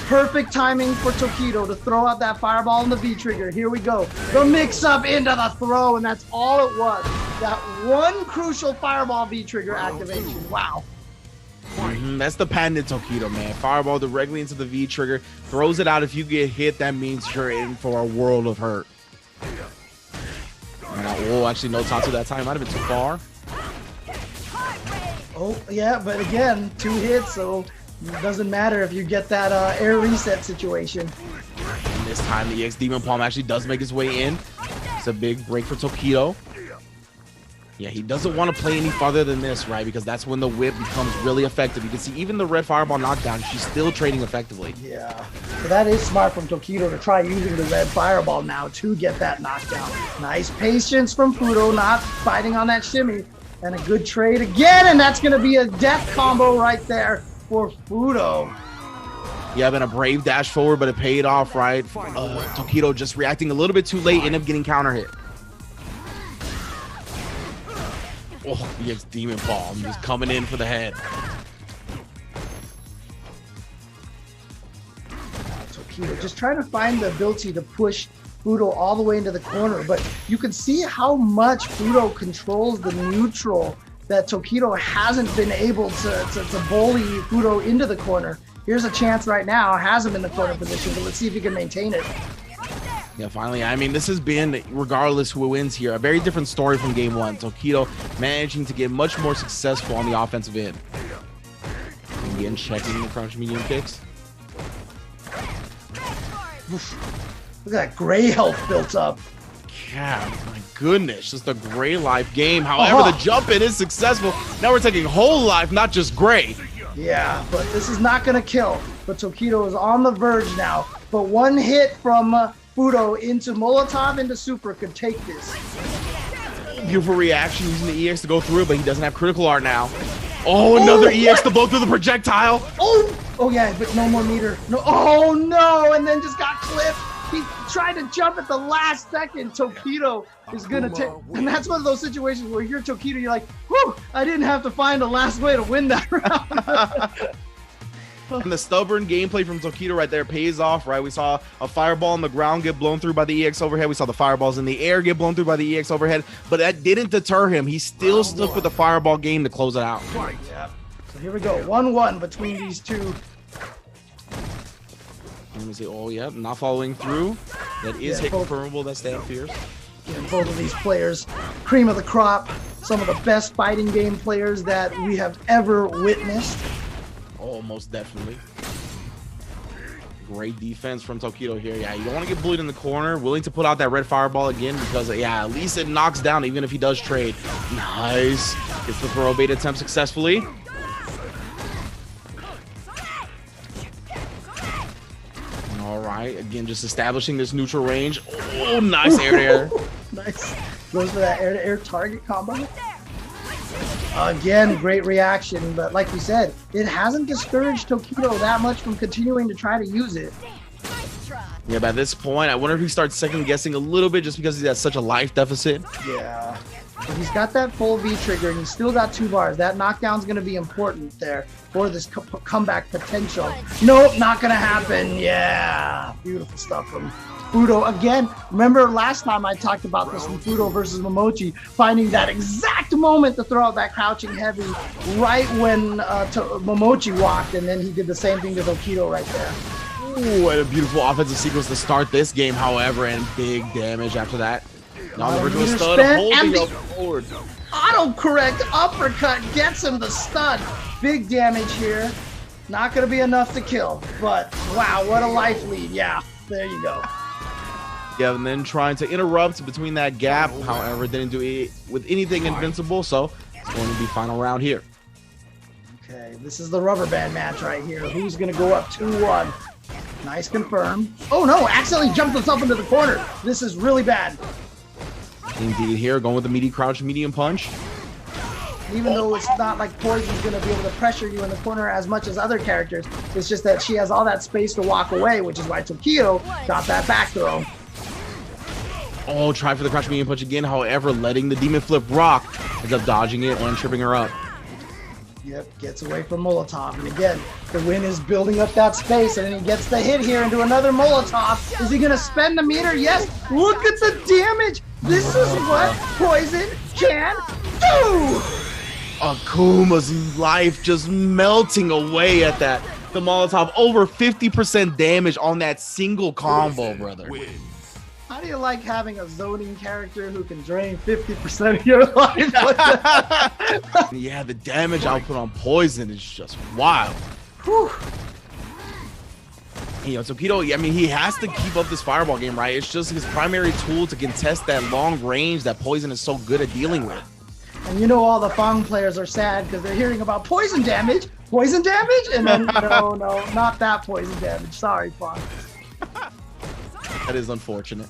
Perfect timing for Tokido to throw out that fireball in the V-trigger. Here we go. The mix-up into the throw, and that's all it was. That one crucial fireball V-trigger activation. Wow. That's the patented Tokido, man. Fireball directly into the V-trigger, throws it out. If you get hit, that means you're in for a world of hurt. Oh, actually, no Tatsu that time. Might have been too far. Oh, yeah, but again, 2 hits, so it doesn't matter if you get that air reset situation. And this time, the EX Demon Palm actually does make his way in. It's a big break for Tokido. Yeah, he doesn't want to play any farther than this, right? Because that's when the whip becomes really effective. You can see even the red fireball knockdown, she's still trading effectively. Yeah, so that is smart from Tokido to try using the red fireball now to get that knockdown. Nice patience from Fudo, not fighting on that shimmy. And a good trade again, and that's going to be a death combo right there for Fudo. Yeah, been a brave dash forward, but it paid off, right? Tokido just reacting a little bit too late, ended up getting counter hit. Oh, he gets Demon Palm, just coming in for the head. Tokido just trying to find the ability to push Fudo all the way into the corner, but you can see how much Fudo controls the neutral that Tokido hasn't been able to bully Fudo into the corner. Here's a chance right now, has him in the corner position, but let's see if he can maintain it. Yeah, finally, I mean, this has been, regardless who wins here, a very different story from game 1. Tokido managing to get much more successful on the offensive end. Again, checking the crouch medium kicks. Look at that gray health built up. Yeah, my goodness, just a gray life game. However, the jump in is successful. Now we're taking whole life, not just gray. Yeah, but this is not going to kill. But Tokido is on the verge now. But one hit from Fudo into Molotov into Super could take this. Beautiful reaction using the EX to go through, but he doesn't have critical art now. Oh, another EX to blow through the projectile. Oh yeah, but no more meter. No, oh no, and then just got clipped. He tried to jump at the last second. Tokido is gonna take, and that's one of those situations where you're Tokido, you're like, whew, I didn't have to find the last way to win that round. And the stubborn gameplay from Tokido right there pays off, right? We saw a fireball on the ground get blown through by the EX overhead. We saw the fireballs in the air get blown through by the EX overhead, but that didn't deter him. He still stuck with the fireball game to close it out. Yeah. So here we go, 1-1 between these two. Let me see. Oh, yeah, not following through. That is hit confirmable. That's damn fierce. Yeah, both of these players, cream of the crop, some of the best fighting game players that we have ever witnessed. Oh, most definitely. Great defense from Tokido here. Yeah, you don't want to get bullied in the corner. Willing to put out that red fireball again because, yeah, at least it knocks down even if he does trade. Nice. Gets the throw bait attempt successfully. All right, again, just establishing this neutral range. Oh, nice air-to-air. Nice. Goes for that air-to-air target combo. Again, great reaction, but like we said, it hasn't discouraged Tokido that much from continuing to try to use it. Yeah, by this point, I wonder if he starts second guessing a little bit just because he has such a life deficit. Yeah. But he's got that full V trigger and he's still got 2 bars. That knockdown's going to be important there for this comeback potential. Nope, not going to happen. Yeah. Beautiful stuff from Fudo. Again, remember last time I talked about this from Fudo versus Momochi, finding that exact moment to throw out that crouching heavy right when Momochi walked, and then he did the same thing to Tokido right there. Ooh, and a beautiful offensive sequence to start this game, however, and big damage after that. On the virtual stun, holding up forward. Autocorrect uppercut gets him the stun. Big damage here. Not going to be enough to kill, but wow, what a life lead. Yeah, there you go. Yeah, and then trying to interrupt between that gap, however, didn't do it with anything invincible, so it's going to be final round here. Okay, this is the rubber band match right here. Who's going to go up 2-1? Nice confirm. Oh no, accidentally jumped himself into the corner. This is really bad. Indeed here, going with the meaty crouch, medium punch. Even though it's not like Poison's going to be able to pressure you in the corner as much as other characters, it's just that she has all that space to walk away, which is why Tokido got that back throw. Oh, try for the crouch medium punch again, however, letting the demon flip rock, ends up dodging it and tripping her up. Yep, gets away from Molotov. And again, the win is building up that space, and then he gets the hit here into another Molotov. Is he going to spend the meter? Yes. Look at the damage. This is what Poison can do. Akuma's life just melting away at that. The Molotov, over 50% damage on that single combo, brother. How do you like having a zoning character who can drain 50% of your life? Yeah, the damage output on Poison is just wild. Whew. You know, Tokido, I mean, he has to keep up this fireball game, right? It's just his primary tool to contest that long range that Poison is so good at dealing with. And you know all the Fang players are sad because they're hearing about poison damage, and then no, not that poison damage. Sorry, Fang. That is unfortunate.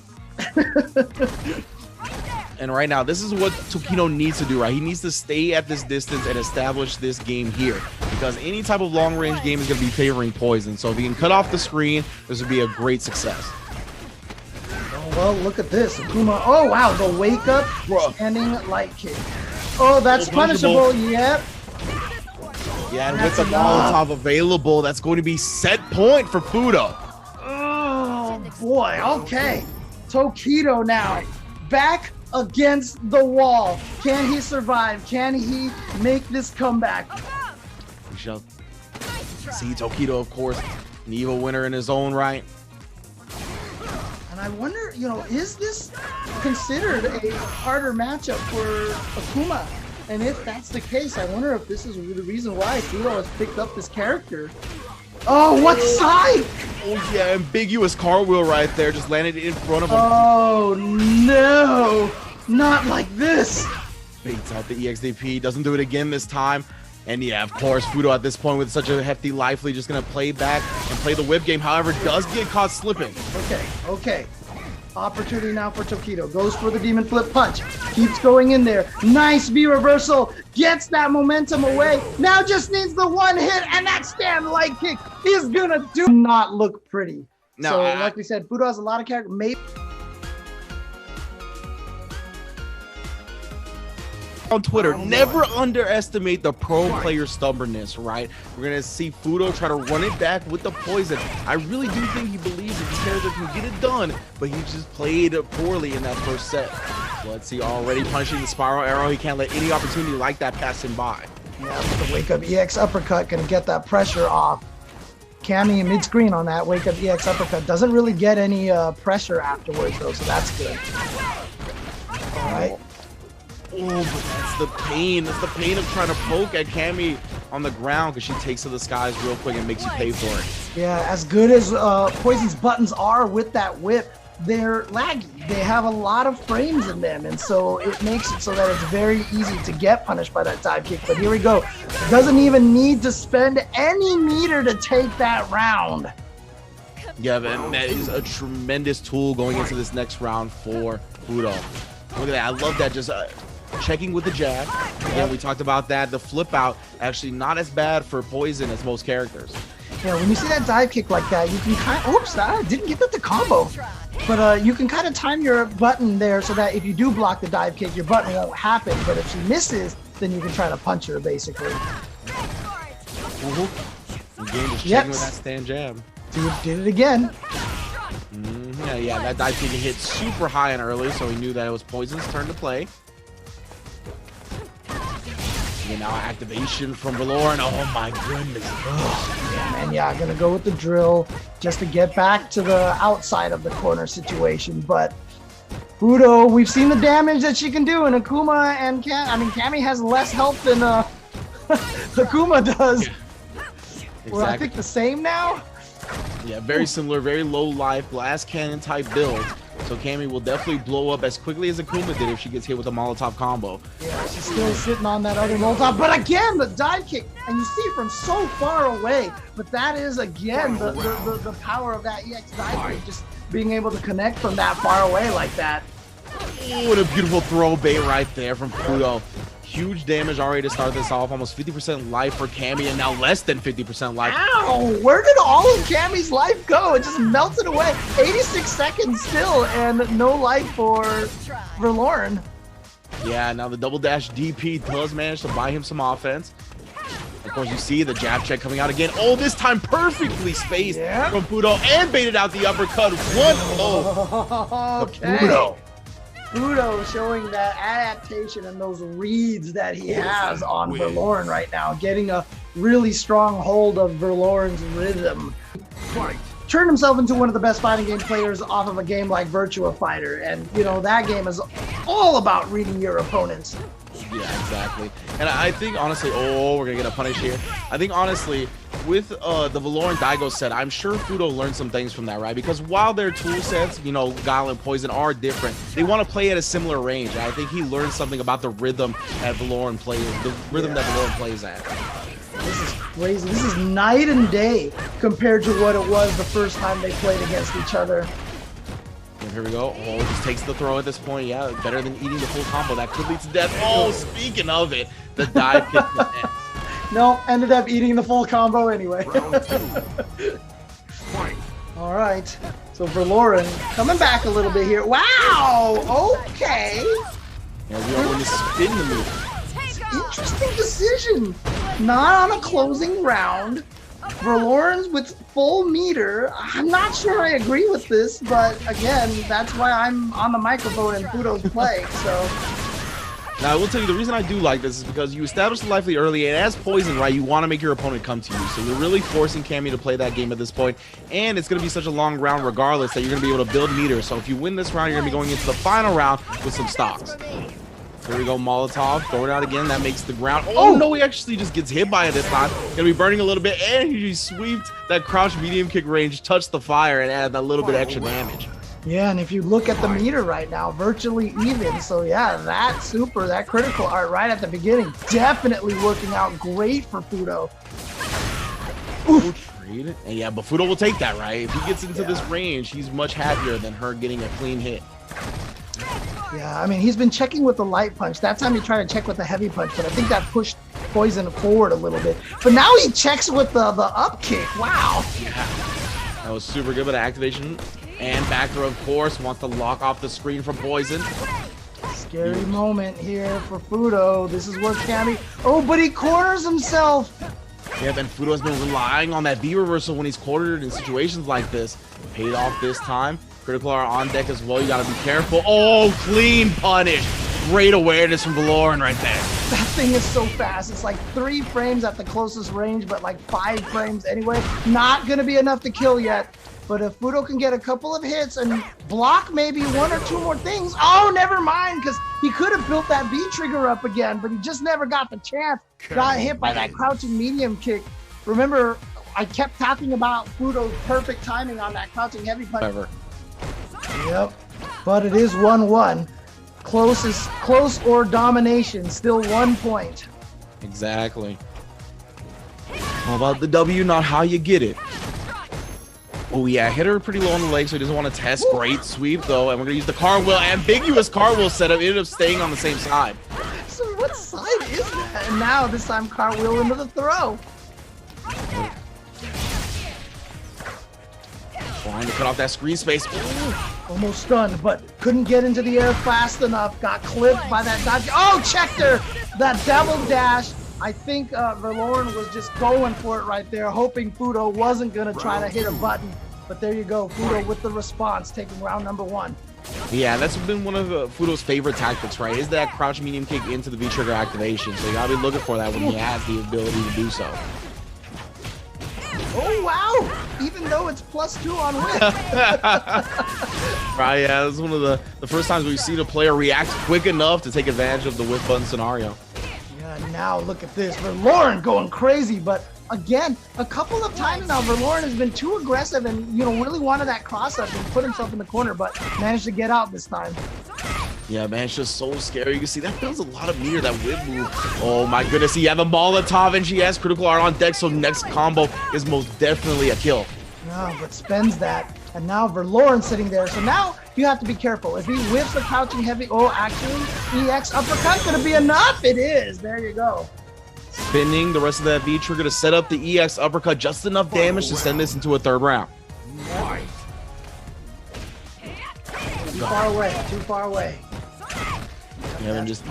And right now, this is what Tokido needs to do, right? He needs to stay at this distance and establish this game here, because any type of long-range game is going to be favoring Poison. So if he can cut off the screen, this would be a great success. Oh, well, look at this. Akuma. Oh, wow. The wake-up standing light kick. Oh, that's punishable. Yep. Yeah, and with the Molotov available, that's going to be set point for Fudo. Oh, boy. Okay. Tokido now. Back against the wall. Can he survive? Can he make this comeback? We shall see. Tokido, of course, an evil winner in his own right. And I wonder, you know, is this considered a harder matchup for Akuma? And if that's the case, I wonder if this is the reason why Fudo has picked up this character. Oh, what side? Oh, yeah, ambiguous cartwheel right there. Just landed in front of him. Oh, no. Not like this. Baits out the EXDP. Doesn't do it again this time. And yeah, of course, Fudo at this point with such a hefty life lead, just going to play back and play the whip game. However, does get caught slipping. Okay. Opportunity now for Tokido. Goes for the demon flip punch. Keeps going in there. Nice V reversal. Gets that momentum away. Now just needs the one hit, and that stand light kick is going to do not look pretty. No, so, like we said, Fudo has a lot of character. Maybe on Twitter, never underestimate the pro player stubbornness, right? We're gonna see Fudo try to run it back with the poison. I really do think he believes that this character can get it done, but he just played poorly in that first set. So let's see, already punishing the spiral arrow. He can't let any opportunity like that pass him by. Yeah, with the wake up EX uppercut, gonna get that pressure off. Cammy mid-screen on that wake up EX uppercut. Doesn't really get any pressure afterwards though, so that's good. All right. Oh, but that's the pain. That's the pain of trying to poke at Cammy on the ground, because she takes to the skies real quick and makes you pay for it. Yeah, as good as Poison's buttons are with that whip, they're laggy. They have a lot of frames in them, and so it makes it so that it's very easy to get punished by that dive kick. But here we go. Doesn't even need to spend any meter to take that round. Yeah, man, that is a tremendous tool going into this next round for Fudo. Look at that. I love that. Just checking with the jab. Again, we talked about that. The flip out, actually not as bad for Poison as most characters. Yeah, when you see that dive kick like that, you can kind of, oops, I didn't get that to combo. But you can kind of time your button there so that if you do block the dive kick, your button won't happen. But if she misses, then you can try to punch her, basically. Again, just checking with that stand jab. Dude did it again. Yeah, that dive kick hit super high and early, so he knew that it was Poison's turn to play. And now activation from Valorn. Oh my goodness. Yeah, man, yeah, gonna go with the drill just to get back to the outside of the corner situation. But Fudo, we've seen the damage that she can do, and Akuma and Cammy has less health than Akuma does. Yeah. Exactly. Well, I think the same now. Yeah, very similar, very low life, glass cannon type build. So Cammy will definitely blow up as quickly as Akuma did if she gets hit with a Molotov combo. Yeah, she's still sitting on that other Molotov. But again, the dive kick, and you see from so far away. But that is, again, the power of that EX dive kick, just being able to connect from that far away like that. Oh, what a beautiful throw bait right there from Fudo. Huge damage already to start this off. Almost 50% life for Cammy, and now less than 50% life. Ow! Where did all of Cammy's life go? It just melted away. 86 seconds still, and no life for Valorn. Yeah, now the double dash DP does manage to buy him some offense. Of course, you see the jab check coming out again. Oh, this time perfectly spaced from Fudo and baited out the uppercut. 1-0. Okay. Fudo. Fudo showing that adaptation and those reads that he has on Valorn right now, getting a really strong hold of Valorn's rhythm. Turned himself into one of the best fighting game players off of a game like Virtua Fighter, and you know that game is all about reading your opponents. Yeah, exactly. And I think honestly, oh, we're gonna get a punish here. I think honestly, with the Valorn Daigo set, I'm sure Fudo learned some things from that, right? Because while their tool sets, you know, Guile and Poison are different, they want to play at a similar range. And I think he learned something about the rhythm that Valorn plays, the rhythm that Valorn plays at. This is crazy. This is night and day compared to what it was the first time they played against each other. And here we go. Oh, just takes the throw at this point. Yeah, better than eating the full combo. That could lead to death. Oh, speaking of it, the dive kick. No, ended up eating the full combo anyway. All right, so Valorn coming back a little bit here. Wow, okay. Yeah, we are going to spin the move. Interesting decision. Not on a closing round. Valorn's with full meter. I'm not sure I agree with this, but again, that's why I'm on the microphone and Fudo's playing, so. Now, I will tell you, the reason I do like this is because you establish the lively early, and as Poison, right, you want to make your opponent come to you. So you're really forcing Cammy to play that game at this point, and it's going to be such a long round regardless that you're going to be able to build meter. So if you win this round, you're going to be going into the final round with some stocks. Here we go, Molotov, throw it out again. That makes the ground. Oh, no, he actually just gets hit by it this time. Gonna be burning a little bit, and he sweeped that crouch medium kick range, touched the fire, and added a little bit extra damage. Yeah, and if you look at the meter right now, virtually even. So yeah, that critical art right at the beginning, definitely working out great for Fudo. Oof. And yeah, but Fudo will take that, right? If he gets into this range, he's much happier than her getting a clean hit. Yeah, I mean, he's been checking with the light punch. That time he tried to check with the heavy punch, but I think that pushed Poison forward a little bit. But now he checks with the up kick. Wow. Yeah, that was super good with the activation. And back throw, of course, wants to lock off the screen from Poison. Scary moment here for Fudo. This is where Cammy... Oh, but he corners himself. Yeah, and Fudo has been relying on that V reversal when he's cornered in situations like this. Paid off this time. Critical are on deck as well. You gotta be careful. Oh, clean punish. Great awareness from Valorn right there. That thing is so fast. It's like 3 frames at the closest range, but like 5 frames anyway. Not gonna be enough to kill yet. But if Fudo can get a couple of hits and block maybe 1 or 2 more things. Oh, never mind, because he could have built that V trigger up again, but he just never got the chance. Got hit by that crouching medium kick. Remember, I kept talking about Fudo's perfect timing on that crouching heavy punch. Ever. Yep, but it is 1-1. Close or domination, still 1 point. Exactly. All about the W, not how you get it. Oh yeah, hit her pretty low on the leg, so he doesn't want to test. Great sweep though, and we're gonna use the cartwheel. Ambiguous cartwheel setup. Ended up staying on the same side. So what side is that? And now this time cartwheel into the throw. Trying to cut off that screen space. Ooh. Almost stunned, but couldn't get into the air fast enough. Got clipped by that dodge. Oh, checked her! That double dash. I think Verloren was just going for it right there, hoping Fudo wasn't going to try to hit a button. But there you go, Fudo with the response, taking round number 1. Yeah, that's been one of Fudo's favorite tactics, right? Is that crouch medium kick into the V-trigger activation. So you gotta be looking for that when he has the ability to do so. Oh, wow! Even though it's +2 on whip. Right, yeah, this is one of the first times we've seen a player react quick enough to take advantage of the whip button scenario. Yeah, now look at this. Verloren going crazy, but again, a couple of times now, Verloren has been too aggressive and, you know, really wanted that cross-up and put himself in the corner, but managed to get out this time. Yeah, man, it's just so scary. You can see that builds a lot of meter, that whip move. Oh my goodness, he had the Molotov and she has critical art on deck, so next combo is most definitely a kill. No, but spends that, and now Verloren sitting there, so now you have to be careful. If he whips the crouching heavy, oh, actually, EX uppercut gonna be enough? It is, there you go. Spinning the rest of that V-trigger to set up the EX uppercut, just enough damage to send this into a 3rd round. Too far away, too far away. Yeah, and just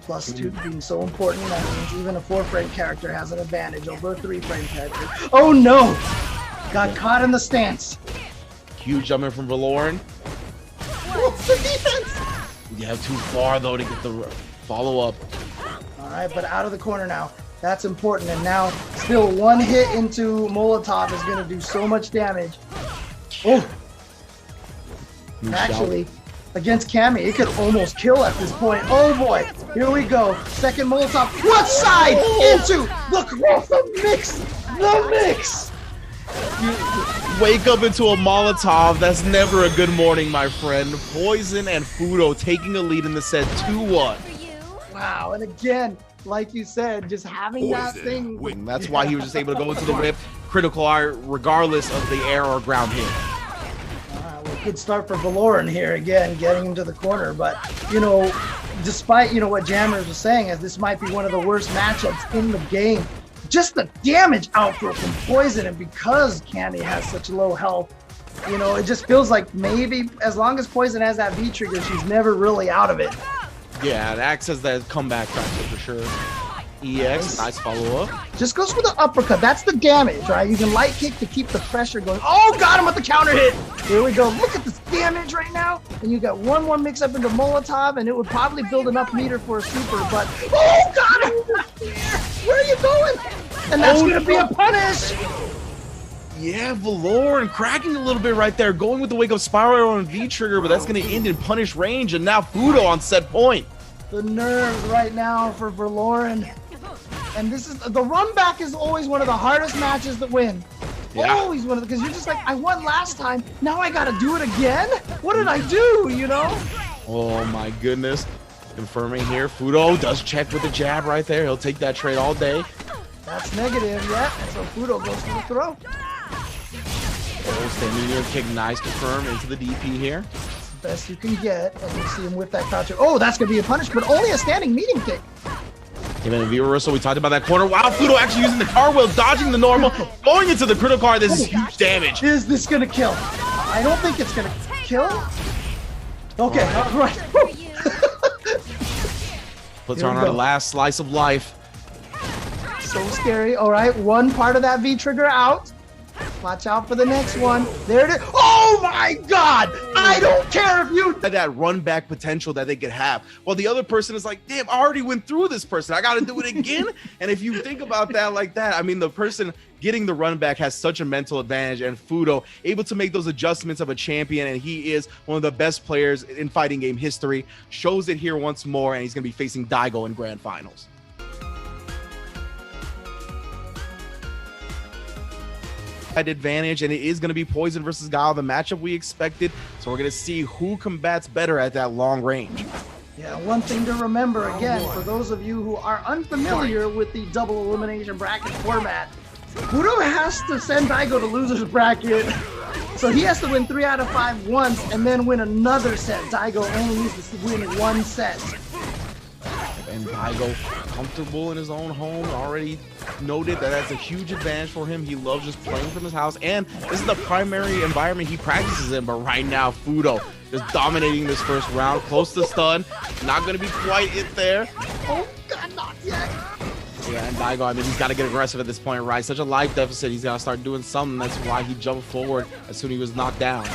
+2 being so important, that means even a 4-frame character has an advantage over a 3-frame character. Oh no! Got caught in the stance. huge jumping from Verloren. Yeah, too far though to get the follow-up. All right, but out of the corner now. That's important. And now still one hit into Molotov is going to do so much damage. Oh, actually, against Cammy, it could almost kill at this point. Oh boy, here we go. Second Molotov, left side into the mix. The mix. You wake up into a Molotov. That's never a good morning, my friend. Poison and Fudo taking a lead in the set 2-1. Wow, and again, like you said, just having that thing. That's why he was just able to go into the whip, critical art, regardless of the air or ground hit. Well, good start for Verloren here again, getting him to the corner. But, you know, despite, you know, what Jammers was saying, as this might be one of the worst matchups in the game, just the damage output from Poison, and because Candy has such low health, you know, it just feels like maybe as long as Poison has that V trigger, she's never really out of it. Yeah, it acts as that comeback factor for sure. EX, nice follow-up. Just goes for the uppercut. That's the damage, right? You can light kick to keep the pressure going. Oh, got him with the counter hit. Here we go. Look at this damage right now. And you got one more mix-up into Molotov, and it would probably build enough meter for a super, but... Oh, got him! Where are you going? And that's going to be a punish. Yeah, Verloren cracking a little bit right there, going with the wake-up spiral on V-trigger, but that's going to end in punish range, and now Fudo on set point. The nerves right now for Verloren. And this is the run back is always one of the hardest matches to win. Yeah. Always one of the, because you're just like, I won last time, now I gotta do it again? What did I do, you know? Oh my goodness. Confirming here, Fudo does check with the jab right there. He'll take that trade all day. That's negative, yeah. And so Fudo goes for the throw. Oh, standing near kick, nice confirm into the DP here. Best you can get, and you see him with that crouch. Oh, that's gonna be a punish, but only a standing medium kick. Even in viewer, so we talked about that corner. Wow, Fudo actually using the car wheel, dodging the normal, going into the critical car. This is huge damage. Is this gonna kill? I don't think it's gonna kill. Okay, all right. Puts her on our last slice of life. So scary. All right, one part of that V trigger out. Watch out for the next one. There it is. Oh my God! I don't care if you... That run back potential that they could have. Well, the other person is like, damn, I already went through this person. I got to do it again. And if you think about that like that, I mean, the person getting the run back has such a mental advantage, and Fudo able to make those adjustments of a champion, and he is one of the best players in fighting game history. Shows it here once more, and he's going to be facing Daigo in grand finals. Advantage, and it is going to be Poison versus Guile, the matchup we expected, so we're going to see who combats better at that long range. Yeah, one thing to remember again, for those of you who are unfamiliar with the double elimination bracket format, Fudo has to send Daigo to loser's bracket, so he has to win 3 out of 5 once and then win another set. Daigo only needs to win 1 set. And Daigo, comfortable in his own home, already noted that that's a huge advantage for him. He loves just playing from his house, and this is the primary environment he practices in. But right now, Fudo just dominating this first round, close to stun, not going to be quite it there. Oh God, not yet. Yeah, and Daigo, I mean, he's got to get aggressive at this point, right? Such a life deficit, he's got to start doing something. That's why he jumped forward as soon as he was knocked down.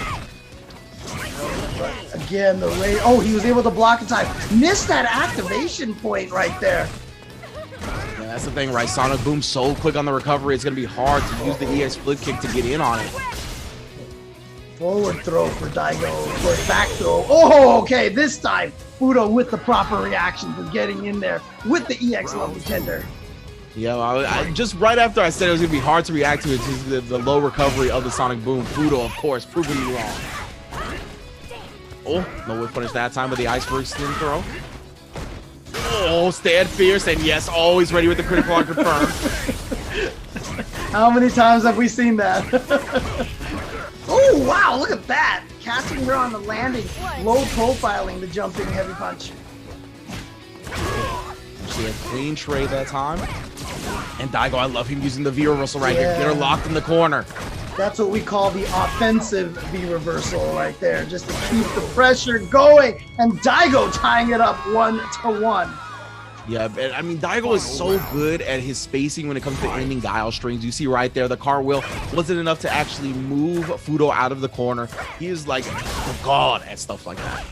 Again, the rate. Oh, he was able to block in time. Missed that activation point right there. Yeah, that's the thing, right? Sonic Boom so quick on the recovery, it's going to be hard to use the EX split kick to get in on it. Forward throw for Daigo, for back throw. Oh, okay, this time Fudo with the proper reaction for getting in there with the EX level tender. Yeah, I just right after I said it was going to be hard to react to it, just the low recovery of the Sonic Boom. Fudo, of course, proving me wrong. Oh, no whip punish that time with the iceberg slim throw. Oh, stand fierce, and yes, always ready with the critical art confirmed. How many times have we seen that? Oh, wow, look at that. Catching her on the landing, low profiling the jumping heavy punch. Actually a clean trade that time. And Daigo, I love him using the V reversal right here. Get her locked in the corner. That's what we call the offensive V reversal right there, just to keep the pressure going. And Daigo tying it up 1-1. Yeah, I mean, Daigo is so good at his spacing when it comes to ending guile strings. You see right there, the cartwheel wasn't enough to actually move Fudo out of the corner. He is like a god at stuff like that.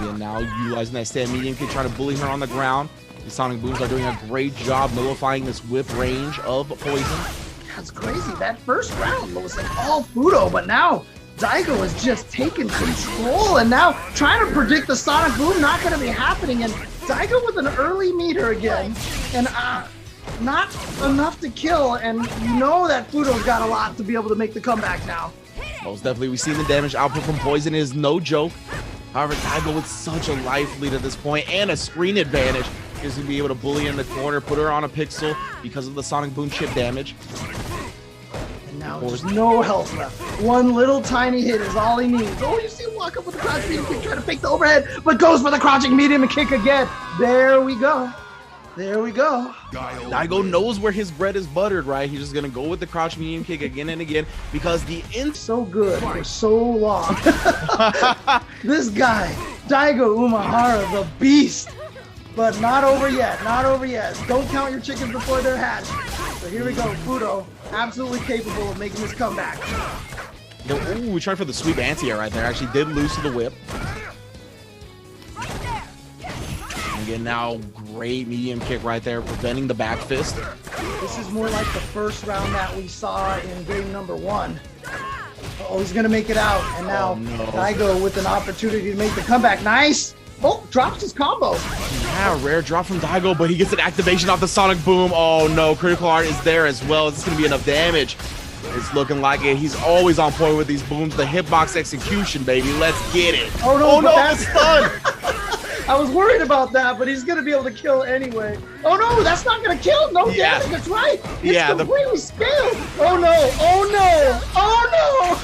Again, now utilizing that stand medium kick, trying to bully her on the ground. The Sonic Booms are doing a great job nullifying this whip range of poison. That's crazy. That first round was like all Fudo, but now Daigo is just taking control, and now trying to predict the Sonic Boom, not going to be happening. And Daigo with an early meter again, and not enough to kill. And you know that Fudo's got a lot to be able to make the comeback now. Most definitely, we've seen the damage output from poison is no joke. However, Daigo with such a life lead at this point and a screen advantage is going to be able to bully in the corner, put her on a pixel because of the Sonic Boom chip damage. And now there's no health left. One little tiny hit is all he needs. Oh, you see him walk up with the crouching medium kick, trying to fake the overhead, but goes for the crouching medium and kick again. There we go. There we go. Daigo knows where his bread is buttered, right? He's just going to go with the crouch medium kick again and again because the so good for so long. This guy, Daigo Umehara, the beast. But not over yet, not over yet. Don't count your chickens before they're hatched. So here we go, Fudo, absolutely capable of making this comeback. Ooh, we tried for the sweep anti-air right there. Actually did lose to the whip. Again, now great medium kick right there, preventing the back fist. This is more like the first round that we saw in game number 1. Oh, he's gonna make it out, and now Daigo with an opportunity to make the comeback. Nice. Oh, drops his combo. Yeah, rare drop from Daigo, but he gets an activation off the Sonic Boom. Oh no, critical art is there as well. Is this gonna be enough damage? It's looking like it. He's always on point with these booms. The hitbox execution, baby. Let's get it. Oh no, that's stun. I was worried about that, but he's gonna be able to kill anyway. Oh no, that's not gonna kill. No damage. That's right. It's completely scaled. Oh no. Oh no. Oh no.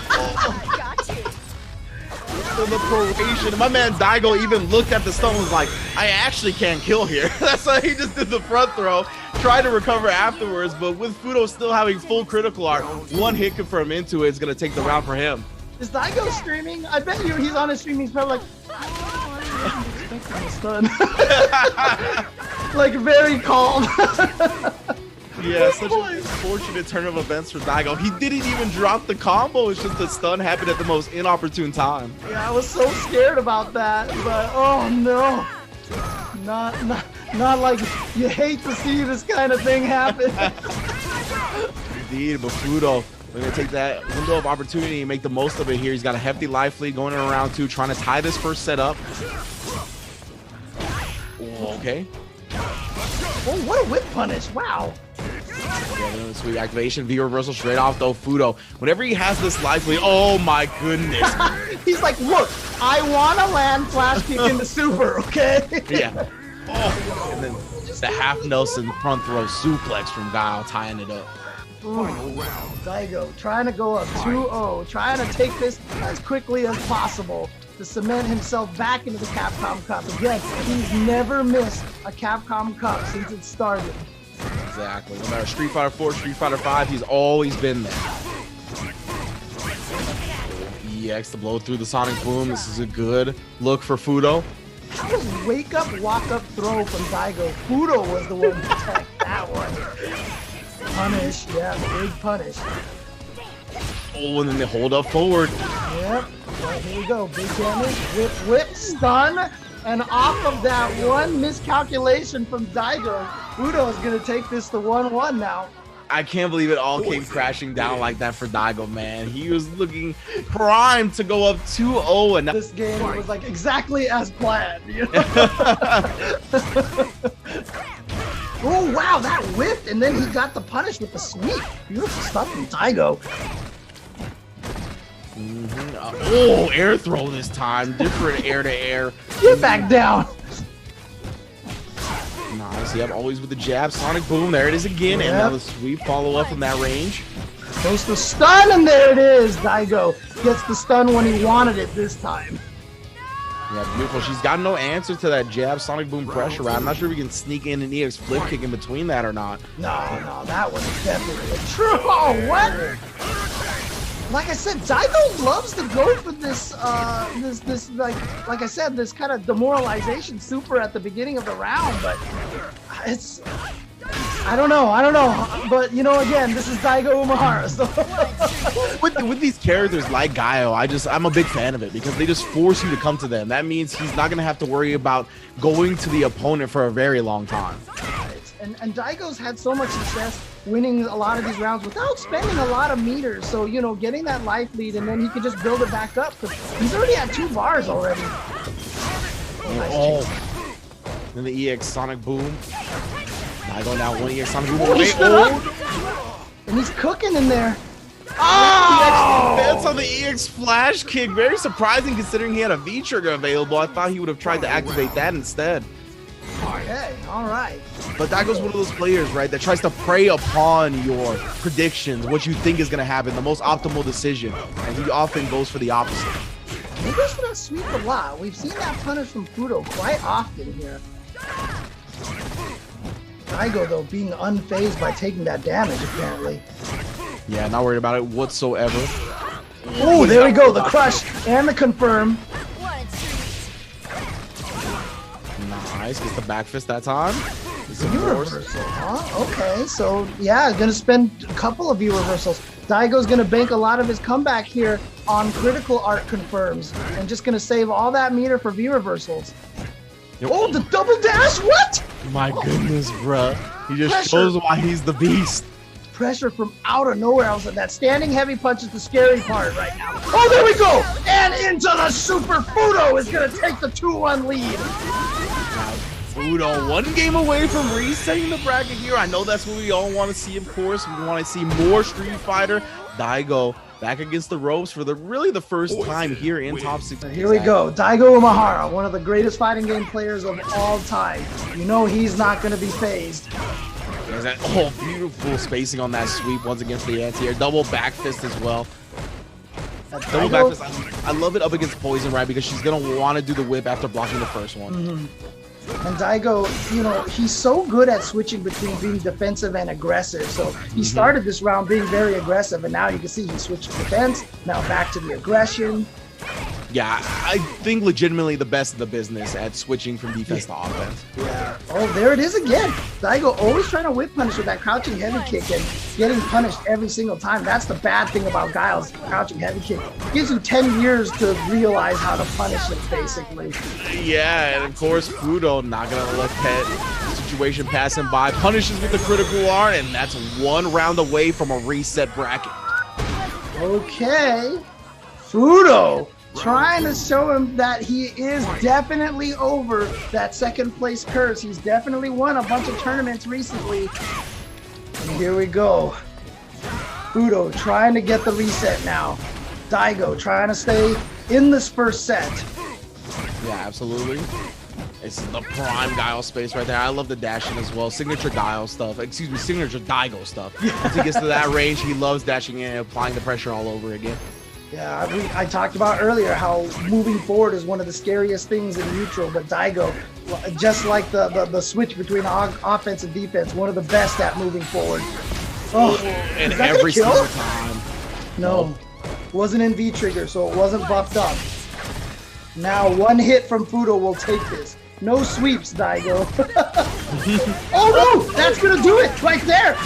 The probation. My man Daigo even looked at the stun and was like, I actually can't kill here. That's why he just did the front throw, tried to recover afterwards, but with Fudo still having full critical art, one hit confirm into it is going to take the round for him. Is Daigo streaming? I bet you he's on his stream, he's probably like, oh, I wasn't expecting a stun. Like very calm. Yeah, such an unfortunate turn of events for Daigo. He didn't even drop the combo. It's just the stun happened at the most inopportune time. Yeah, I was so scared about that, but oh no. Not like you hate to see this kind of thing happen. Indeed, but Fudo, we're going to take that window of opportunity and make the most of it here. He's got a hefty life lead going in round 2, trying to tie this first set up. Okay. Oh, what a whip punish. Wow. Yeah, sweet activation, V reversal straight off though. Fudo, whenever he has this life lead, oh my goodness. He's like, look, I want to land flash kick into super, okay? Yeah. Oh, and then the half Nelson front throw suplex from Guile tying it up. Daigo trying to go up 2-0, trying to take this as quickly as possible. to cement himself back into the Capcom Cup. Again, he's never missed a Capcom Cup since it started. Exactly. No matter Street Fighter 4, Street Fighter 5, he's always been there. EX to blow through the Sonic Boom. This is a good look for Fudo. That was wake up, walk up, throw from Daigo. Fudo was the one to protect that one. Punish, yeah, big punish. Oh, and then they hold up forward. Yep, right, here we go. Big damage, whip, whip, stun. And off of that one miscalculation from Daigo, Fudo is going to take this to 1-1 now. I can't believe it all came crashing down like that for Daigo, man. He was looking primed to go up 2-0, and this game was like exactly as planned. You know? Oh wow, that whipped, and then he got the punish with the sweep. Beautiful stuff from Daigo. Oh, air throw this time. Different air to air. Get back down. Nice. Yep, always with the jab. Sonic Boom. There it is again. Yep. And now the sweep follow up from that range. Goes the stun, and there it is. Daigo gets the stun when he wanted it this time. Yeah, beautiful. She's got no answer to that jab Sonic Boom pressure round. I'm not sure if we can sneak in an EX flip kick in between that or not. No, that was definitely true. Oh, what? Like I said, Daigo loves to go for this, like I said, this kind of demoralization super at the beginning of the round, but it's, I don't know, but you know, again, this is Daigo Umehara, so. with these characters like Gaio, I'm a big fan of it because they just force you to come to them. That means he's not gonna have to worry about going to the opponent for a very long time. And Daigo's had so much success winning a lot of these rounds without spending a lot of meters. So, you know, getting that life lead and then he can just build it back up because he's already at 2 bars already. Oh. Then the EX Sonic Boom. Daigo now 1 EX Sonic Boom. And he's cooking in there. Oh! That's on the EX Flash Kick. Very surprising considering he had a V trigger available. I thought he would have tried to activate that instead. Okay, all right. But Daigo's one of those players, right, that tries to prey upon your predictions, what you think is going to happen, the most optimal decision. And he often goes for the opposite. He goes for that sweep a lot. We've seen that punish from Fudo quite often here. Daigo, though, being unfazed by taking that damage, apparently. Yeah, not worried about it whatsoever. Oh, there we go. The crush and the confirm. Nice. Gets the back fist that time. V-reversal, huh? Okay, so yeah, gonna spend a couple of V-reversals. Daigo's gonna bank a lot of his comeback here on critical art confirms and just gonna save all that meter for V-reversals. Yep. Oh, the double dash, what? My goodness, bruh. He just shows why he's the beast. Pressure from out of nowhere. I was like, that standing heavy punch is the scary part right now. Oh, there we go! And into the super Fudo is gonna take the 2-1 lead. Fudo 1 game away from resetting the bracket here. I know that's what we all want to see, of course. We want to see more Street Fighter. Daigo back against the ropes for really the first time here in Top 16. Here we go. Daigo Umehara, one of the greatest fighting game players of all time. You know he's not going to be phased. There's that beautiful spacing on that sweep once against the anti-air. Double back fist as well. Double back fist. I love it up against Poison, right? Because she's going to want to do the whip after blocking the first one. Mm-hmm. And Daigo, you know, he's so good at switching between being defensive and aggressive. So he started this round being very aggressive, and now you can see he switched to defense, now back to the aggression. Yeah, I think legitimately the best of the business at switching from defense to offense. Yeah. Oh, there it is again. Daigo always trying to whip punish with that crouching heavy kick and getting punished every single time. That's the bad thing about Guile's crouching heavy kick. It gives you 10 years to realize how to punish it, basically. Yeah, and of course, Fudo not going to let that situation pass him by. Punishes with the critical art, and that's 1 round away from a reset bracket. Okay. Fudo trying to show him that he is definitely over that second place curse. He's definitely won a bunch of tournaments recently. And here we go. Fudo trying to get the reset now. Daigo trying to stay in this first set. Yeah, absolutely. It's the prime Guile space right there. I love the dashing as well. Signature Guile stuff. Excuse me, signature Daigo stuff. Once he gets to that range, he loves dashing in and applying the pressure all over again. Yeah, I talked about earlier how moving forward is one of the scariest things in neutral, but Daigo, just like the switch between offense and defense, one of the best at moving forward. Oh, and every single time. No, wasn't in V trigger, so it wasn't buffed up. Now one hit from Fudo will take this. No sweeps, Daigo. Oh no, that's gonna do it right there.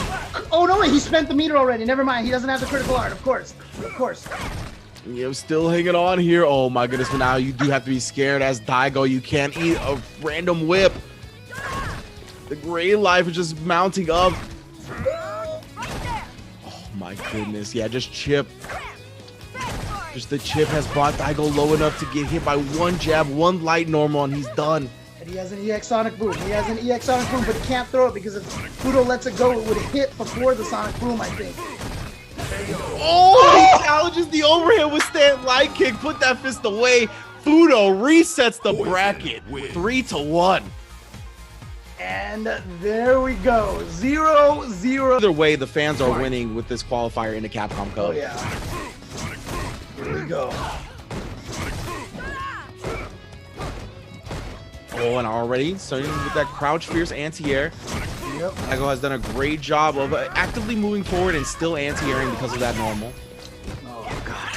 Oh no, he spent the meter already. Never mind, he doesn't have the critical art, of course. You're still hanging on here. Oh my goodness, but now you do have to be scared as Daigo. You can't eat a random whip. The gray life is just mounting up. Oh my goodness, yeah, just chip. Just the chip has brought Daigo low enough to get hit by one jab, one light normal, and he's done. And he has an EX Sonic Boom. He has an EX Sonic Boom, but he can't throw it because if Fudo lets it go, it would hit before the Sonic Boom, I think. Oh, he challenges the overhead with stand light kick. Put that fist away. Fudo resets the bracket 3-1. And there we go. 0-0. Either way, the fans are winning with this qualifier in the Capcom Cup. Oh, yeah. Here we go. Oh, and already starting with that crouch fierce anti-air. Yep. Daigo has done a great job of actively moving forward and still anti-airing because of that normal. Oh, God.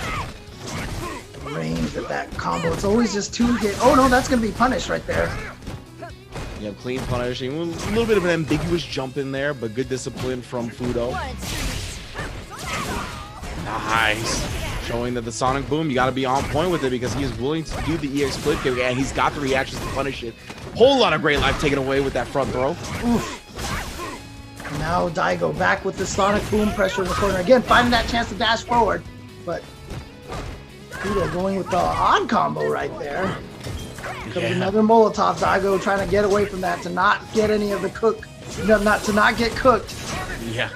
The range of that combo. It's always just 2 hit. Oh, no, that's going to be punished right there. You have clean punishing. A little bit of an ambiguous jump in there, but good discipline from Fudo. Nice. Showing that the Sonic Boom, you got to be on point with it because he is willing to do the EX split kick, and he's got the reactions to punish it. Whole lot of great life taken away with that front throw. Oof. Now Daigo back with the Sonic Boom pressure in the corner. Again, finding that chance to dash forward, but Fudo going with the on combo right there. Comes another Molotov. Daigo trying to get away from that to not get any of the not get cooked. Yeah.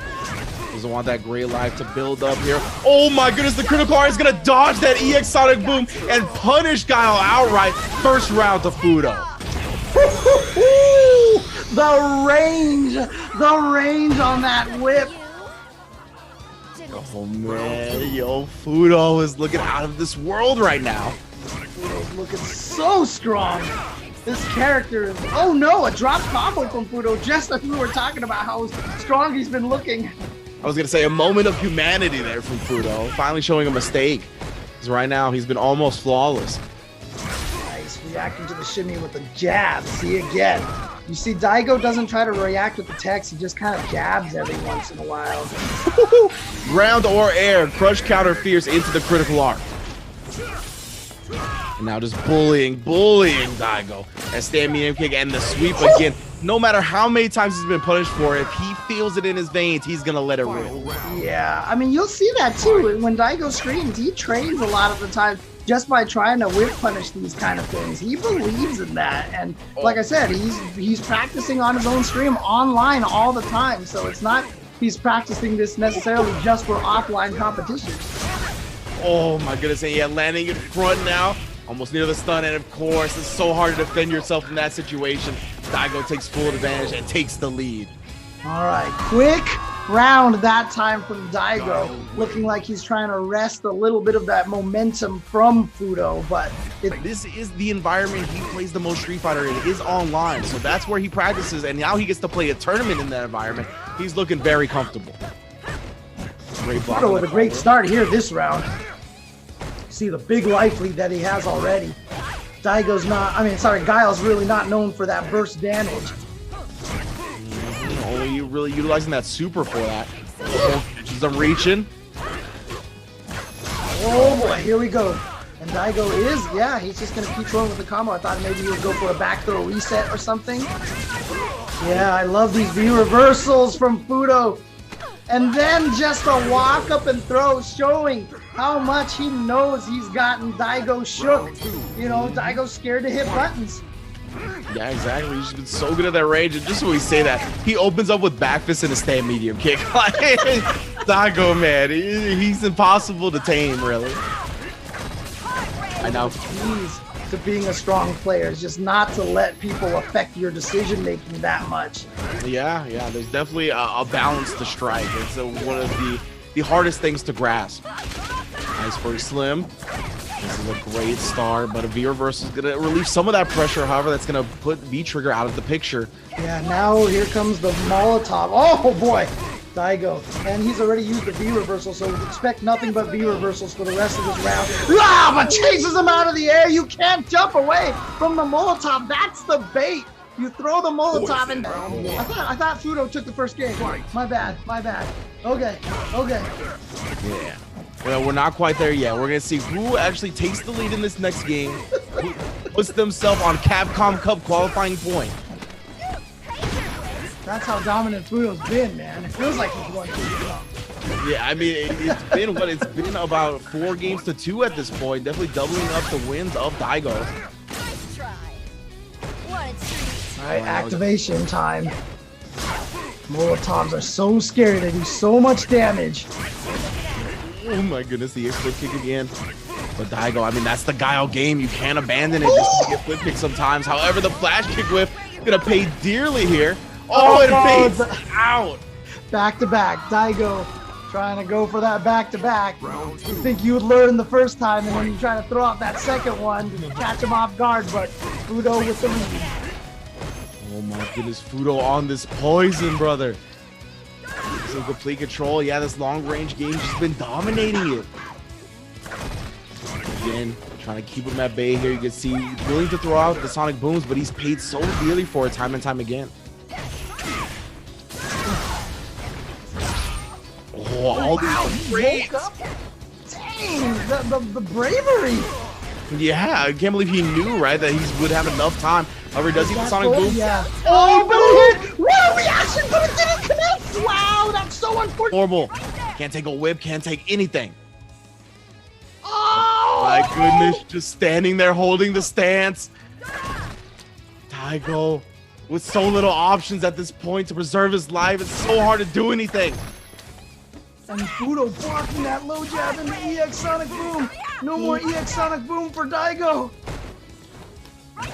Doesn't want that gray life to build up here. Oh my goodness, the critical art is gonna dodge that EX Sonic Boom and punish Guile outright. First round to Fudo. The range on that whip. Oh man, yo, Fudo is looking out of this world right now. Fudo's looking so strong. This character is, oh no, a drop combo from Fudo just as we were talking about how strong he's been looking. I was gonna say a moment of humanity there from Fudo, finally showing a mistake. Because right now he's been almost flawless. Nice, reacting to the shimmy with a jab. See again. You see, Daigo doesn't try to react with the text, he just kind of jabs every once in a while. Ground or air, crush counter fierce into the critical arc. And now just bullying Daigo. That stand medium kick and the sweep again. No matter how many times he's been punished for it, if he feels it in his veins, he's gonna let it rip. Yeah, I mean, you'll see that too. When Daigo streams, he trains a lot of the time just by trying to whip punish these kind of things. He believes in that. And like I said, he's practicing on his own stream online all the time. So it's not he's practicing this necessarily just for offline competitions. Oh my goodness, and yeah, landing in front now. Almost near the stun, and of course, it's so hard to defend yourself in that situation. Daigo takes full advantage and takes the lead. All right, quick round that time from Daigo. Looking like he's trying to wrest a little bit of that momentum from Fudo, but this is the environment he plays the most Street Fighter in. It is online, so that's where he practices, and now he gets to play a tournament in that environment. He's looking very comfortable. Great block Fudo with a great start here this round. See the big life lead that he has already. Guile's really not known for that burst damage. Only really utilizing that super for that. Just a reaching. Oh boy, here we go. And Daigo is, he's just gonna keep going with the combo. I thought maybe he would go for a back throw reset or something. Yeah, I love these V reversals from Fudo. And then just a walk up and throw, showing how much he knows he's gotten Daigo shook. You know, Daigo's scared to hit buttons. Yeah, exactly. He's been so good at that range. And just when we say that, he opens up with back fist and a stand medium kick. Like, Daigo, man, he's impossible to tame, really. I know. Keys to being a strong player is just not to let people affect your decision making that much. Yeah, there's definitely a balance to strike. It's one of the hardest things to grasp. Nice for Slim. This is a great start, but a V reversal is gonna relieve some of that pressure. However, that's gonna put V trigger out of the picture. Yeah, now here comes the Molotov. Oh boy, Daigo. And he's already used the V reversal, so expect nothing but V reversals for the rest of this round. Ah, but chases him out of the air. You can't jump away from the Molotov. That's the bait. You throw the Molotov and I thought Fudo took the first game. My bad. Okay. Yeah. Well, we're not quite there yet. We're gonna see who actually takes the lead in this next game, who puts themselves on Capcom Cup qualifying point. That's how dominant Fudo's been, man. It feels like he's won 2 games. Yeah, I mean, it's been what? It's been about 4 games to 2 at this point. Definitely doubling up the wins of Daigo. All right, activation time. Molotovs are so scary. They do so much damage. Oh my goodness, the flip kick again. But Daigo, I mean, that's the Guile game. You can't abandon it just to get flip kick sometimes. However, the flash kick whip is gonna pay dearly here. Oh, it fades out. Back to back. Daigo trying to go for that back to back. You think you would learn the first time, and then you try to throw out that second one to catch him off guard, but Fudo with the lead. Oh my goodness, Fudo on this poison, brother. Some complete control. Yeah, this long range game just been dominating it. Again, trying to keep him at bay here. You can see he's willing to throw out the sonic booms, but he's paid so dearly for it time and time again. Oh, all these great. Dang, the bravery. Yeah, I can't believe he knew, right, that he would have enough time. However, does he get the sonic boom? Yeah. Oh, but it hit! What a reaction, but it didn't connect! Wow, that's so unfortunate. Normal. Can't take a whip, can't take anything. Oh! My goodness, just standing there holding the stance. Daigo, with so little options at this point to preserve his life, it's so hard to do anything. And Fudo blocking that low jab and the EX Sonic Boom. No more EX Sonic Boom for Daigo.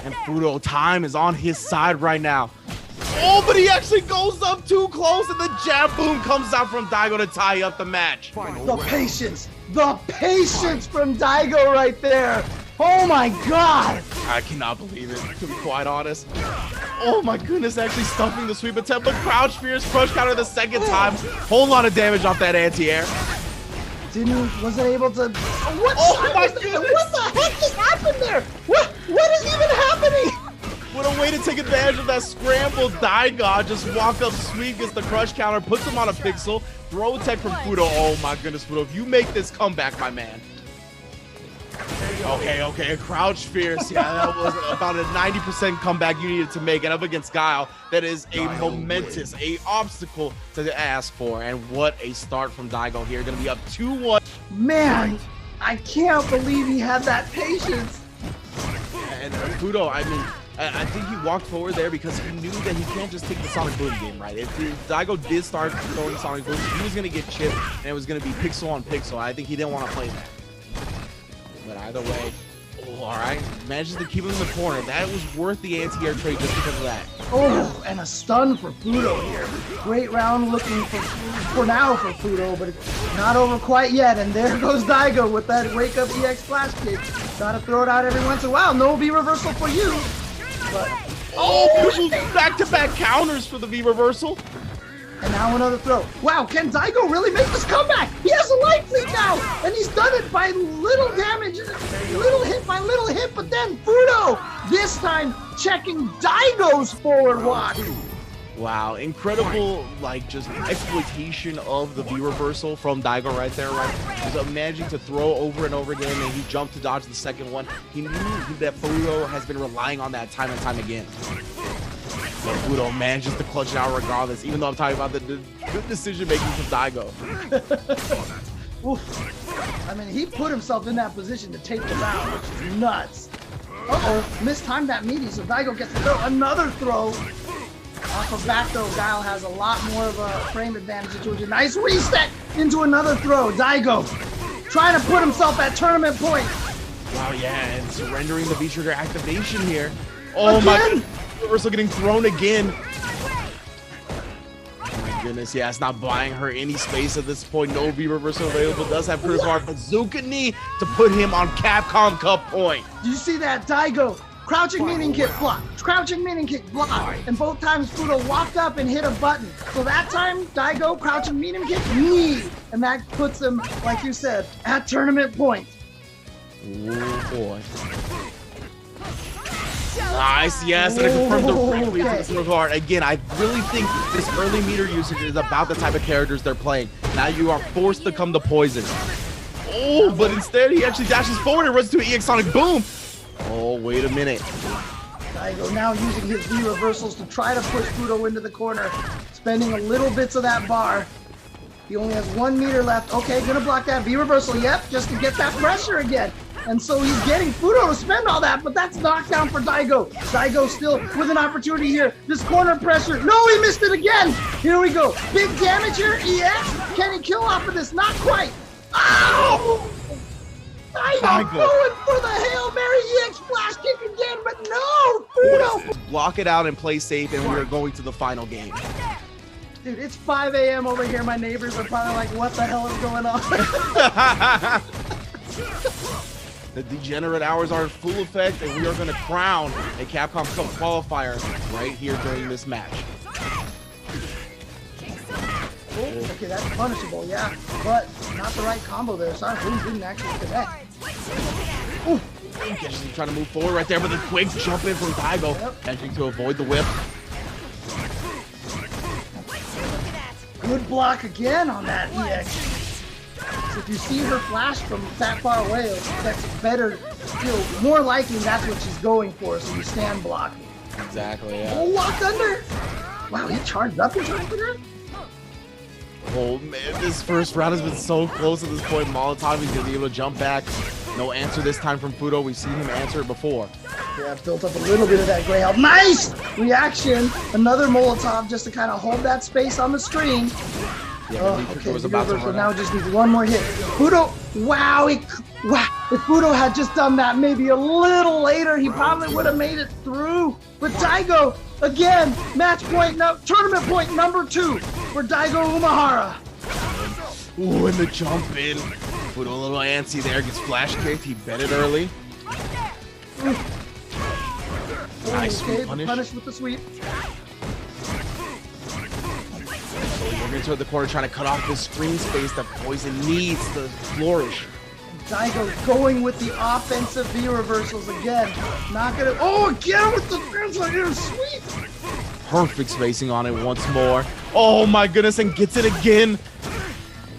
And Fudo, time is on his side right now. Oh, but he actually goes up too close and the jab boom comes out from Daigo to tie up the match. The patience from Daigo right there. Oh my god. I cannot believe it, to be quite honest. Oh my goodness, actually stuffing the sweep attempt, but crouch fierce crush counter the second time. Whole lot of damage off that anti-air. Wasn't able to. Oh my goodness! What the heck just happened there? What is even happening? What a way to take advantage of that scrambled Daigo. Just walk up sweep, gets the crush counter, puts him on a pixel, throw tech from Fudo. Oh my goodness, Fudo, if you make this comeback, my man. Okay, crouch fierce. Yeah, that was about a 90% comeback you needed to make. And up against Guile, that is a momentous, a obstacle to ask for. And what a start from Daigo here. Gonna be up 2-1. Man, I can't believe he had that patience. And Fudo, I mean, I think he walked forward there because he knew that he can't just take the Sonic Boom game, right? If Daigo did start throwing Sonic Boom, he was gonna get chipped, and it was gonna be pixel on pixel. I think he didn't want to play that. But either way, all right, manages to keep him in the corner. That was worth the anti-air trade just because of that. Oh, and a stun for Fudo here. Great round looking for now for Fudo, but it's not over quite yet. And there goes Daigo with that wake up EX flash kick. Gotta throw it out every once in a while. No V reversal for you. But beautiful back-to-back counters for the V reversal. And now another throw. Wow, can Daigo really make this comeback? He has a life lead now, and he's done it by little damage, little hit by little hit, but then Fudo, this time checking Daigo's forward walk. Wow, incredible, like, just exploitation of the V reversal from Daigo right there, right? Just managing to throw over and over again, and he jumped to dodge the second one. He knew that Fudo has been relying on that time and time again. But Fudo manages to clutch it out regardless, even though I'm talking about the good decision-making from Daigo. Oof. I mean, he put himself in that position to take the round, which is nuts. Uh-oh, mistimed that meaty, so Daigo gets to throw another throw. Off of that, though, Guile has a lot more of a frame advantage situation. Nice reset into another throw. Daigo trying to put himself at tournament point. Wow, yeah, and surrendering the V-Trigger activation here. Oh, again? My God. Reversal getting thrown again. Oh my goodness, yeah, it's not buying her any space at this point. No V reversal available. Does have critical art bazooka knee to put him on Capcom Cup point. Do you see that? Daigo, crouching meaning kick block, crouching meaning kick block, and both times Fudo walked up and hit a button. So that time, Daigo, crouching meaning kick, knee, and that puts him, like you said, at tournament point. Oh boy. Nice, yes, and it confirmed directly into the critical art. Again, I really think this early meter usage is about the type of characters they're playing. Now you are forced to come to poison. Oh, but instead he actually dashes forward and runs to an EX Sonic Boom. Oh, wait a minute. Daigo now using his V reversals to try to push Fudo into the corner, spending a little bits of that bar. He only has 1 meter left. Okay, gonna block that V reversal, yep, just to get that pressure again. And so he's getting Fudo to spend all that, but that's knockdown for Daigo. Daigo still with an opportunity here. This corner pressure. No, he missed it again. Here we go. Big damage here. EX. Can he kill off of this? Not quite. Oh! Daigo going for the Hail Mary EX flash kick again, but no! Fudo! Block it out and play safe, and we are going to the final game. Dude, it's 5 a.m. over here. My neighbors are probably like, what the hell is going on? The degenerate hours are in full effect, and we are going to crown a Capcom Cup qualifier right here during this match. Oh, okay, that's punishable, yeah, but not the right combo there. Sorry, didn't actually connect. Ooh, he's trying to move forward right there, but the quick jump in from Daigo, attempting to avoid the whip. Good block again on that EX. So if you see her flash from that far away, that's better, more likely that's what she's going for, so you stand block. Exactly, yeah. Oh, lock under! Wow, he charged up in time for that? Oh man, this first round has been so close at this point. Molotov, he's gonna be able to jump back. No answer this time from Fudo. We've seen him answer it before. Yeah, built up a little bit of that gray health. Nice! Reaction! Another Molotov just to kind of hold that space on the screen. Yeah, okay, was about to run now just needs one more hit. Fudo, wow, wow. If Fudo had just done that maybe a little later, he probably would have made it through. But Daigo, again, match point, tournament point number 2 for Daigo Umehara. Ooh, and the jump in. Fudo a little antsy there, gets flash kicked. He bet it early. Nice okay, punish. Punish with the sweep. We're into the corner trying to cut off this screen space that Poison needs to flourish. Daigo going with the offensive V reversals again. Not gonna. Oh, again with the translator sweep. Perfect spacing on it once more. Oh my goodness, and gets it again.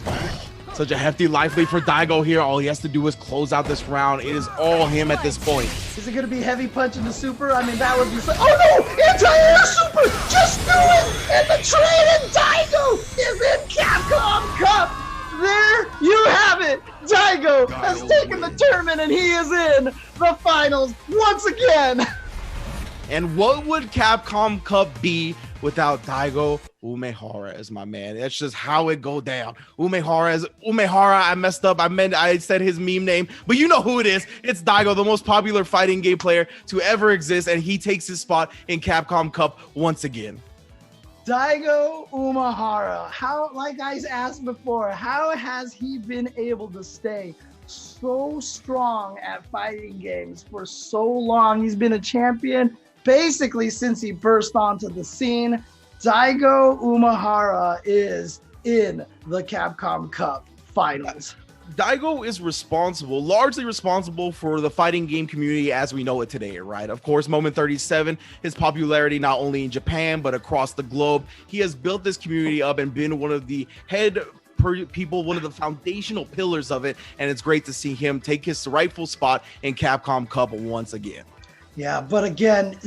Oh, such a hefty life lead for Daigo here. All he has to do is close out this round. It is all him at this point. Is it gonna be heavy punch in the super? I mean, that would be so. Oh no! Anti-air super! Just do it! And the train and Daigo is in Capcom Cup! There you have it! Daigo has taken the tournament and he is in the finals once again! And what would Capcom Cup be without Daigo Umehara as my man? That's just how it go down. Umehara, I messed up. I said his meme name, but you know who it is. It's Daigo, the most popular fighting game player to ever exist, and he takes his spot in Capcom Cup once again. Daigo Umehara, how, like I asked before, how has he been able to stay so strong at fighting games for so long? He's been a champion basically since he burst onto the scene. Daigo Umehara is in the Capcom Cup finals. Daigo is largely responsible for the fighting game community as we know it today, right? Of course, Moment 37, his popularity not only in Japan, but across the globe. He has built this community up and been one of the people, one of the foundational pillars of it. And it's great to see him take his rightful spot in Capcom Cup once again. Yeah, but again,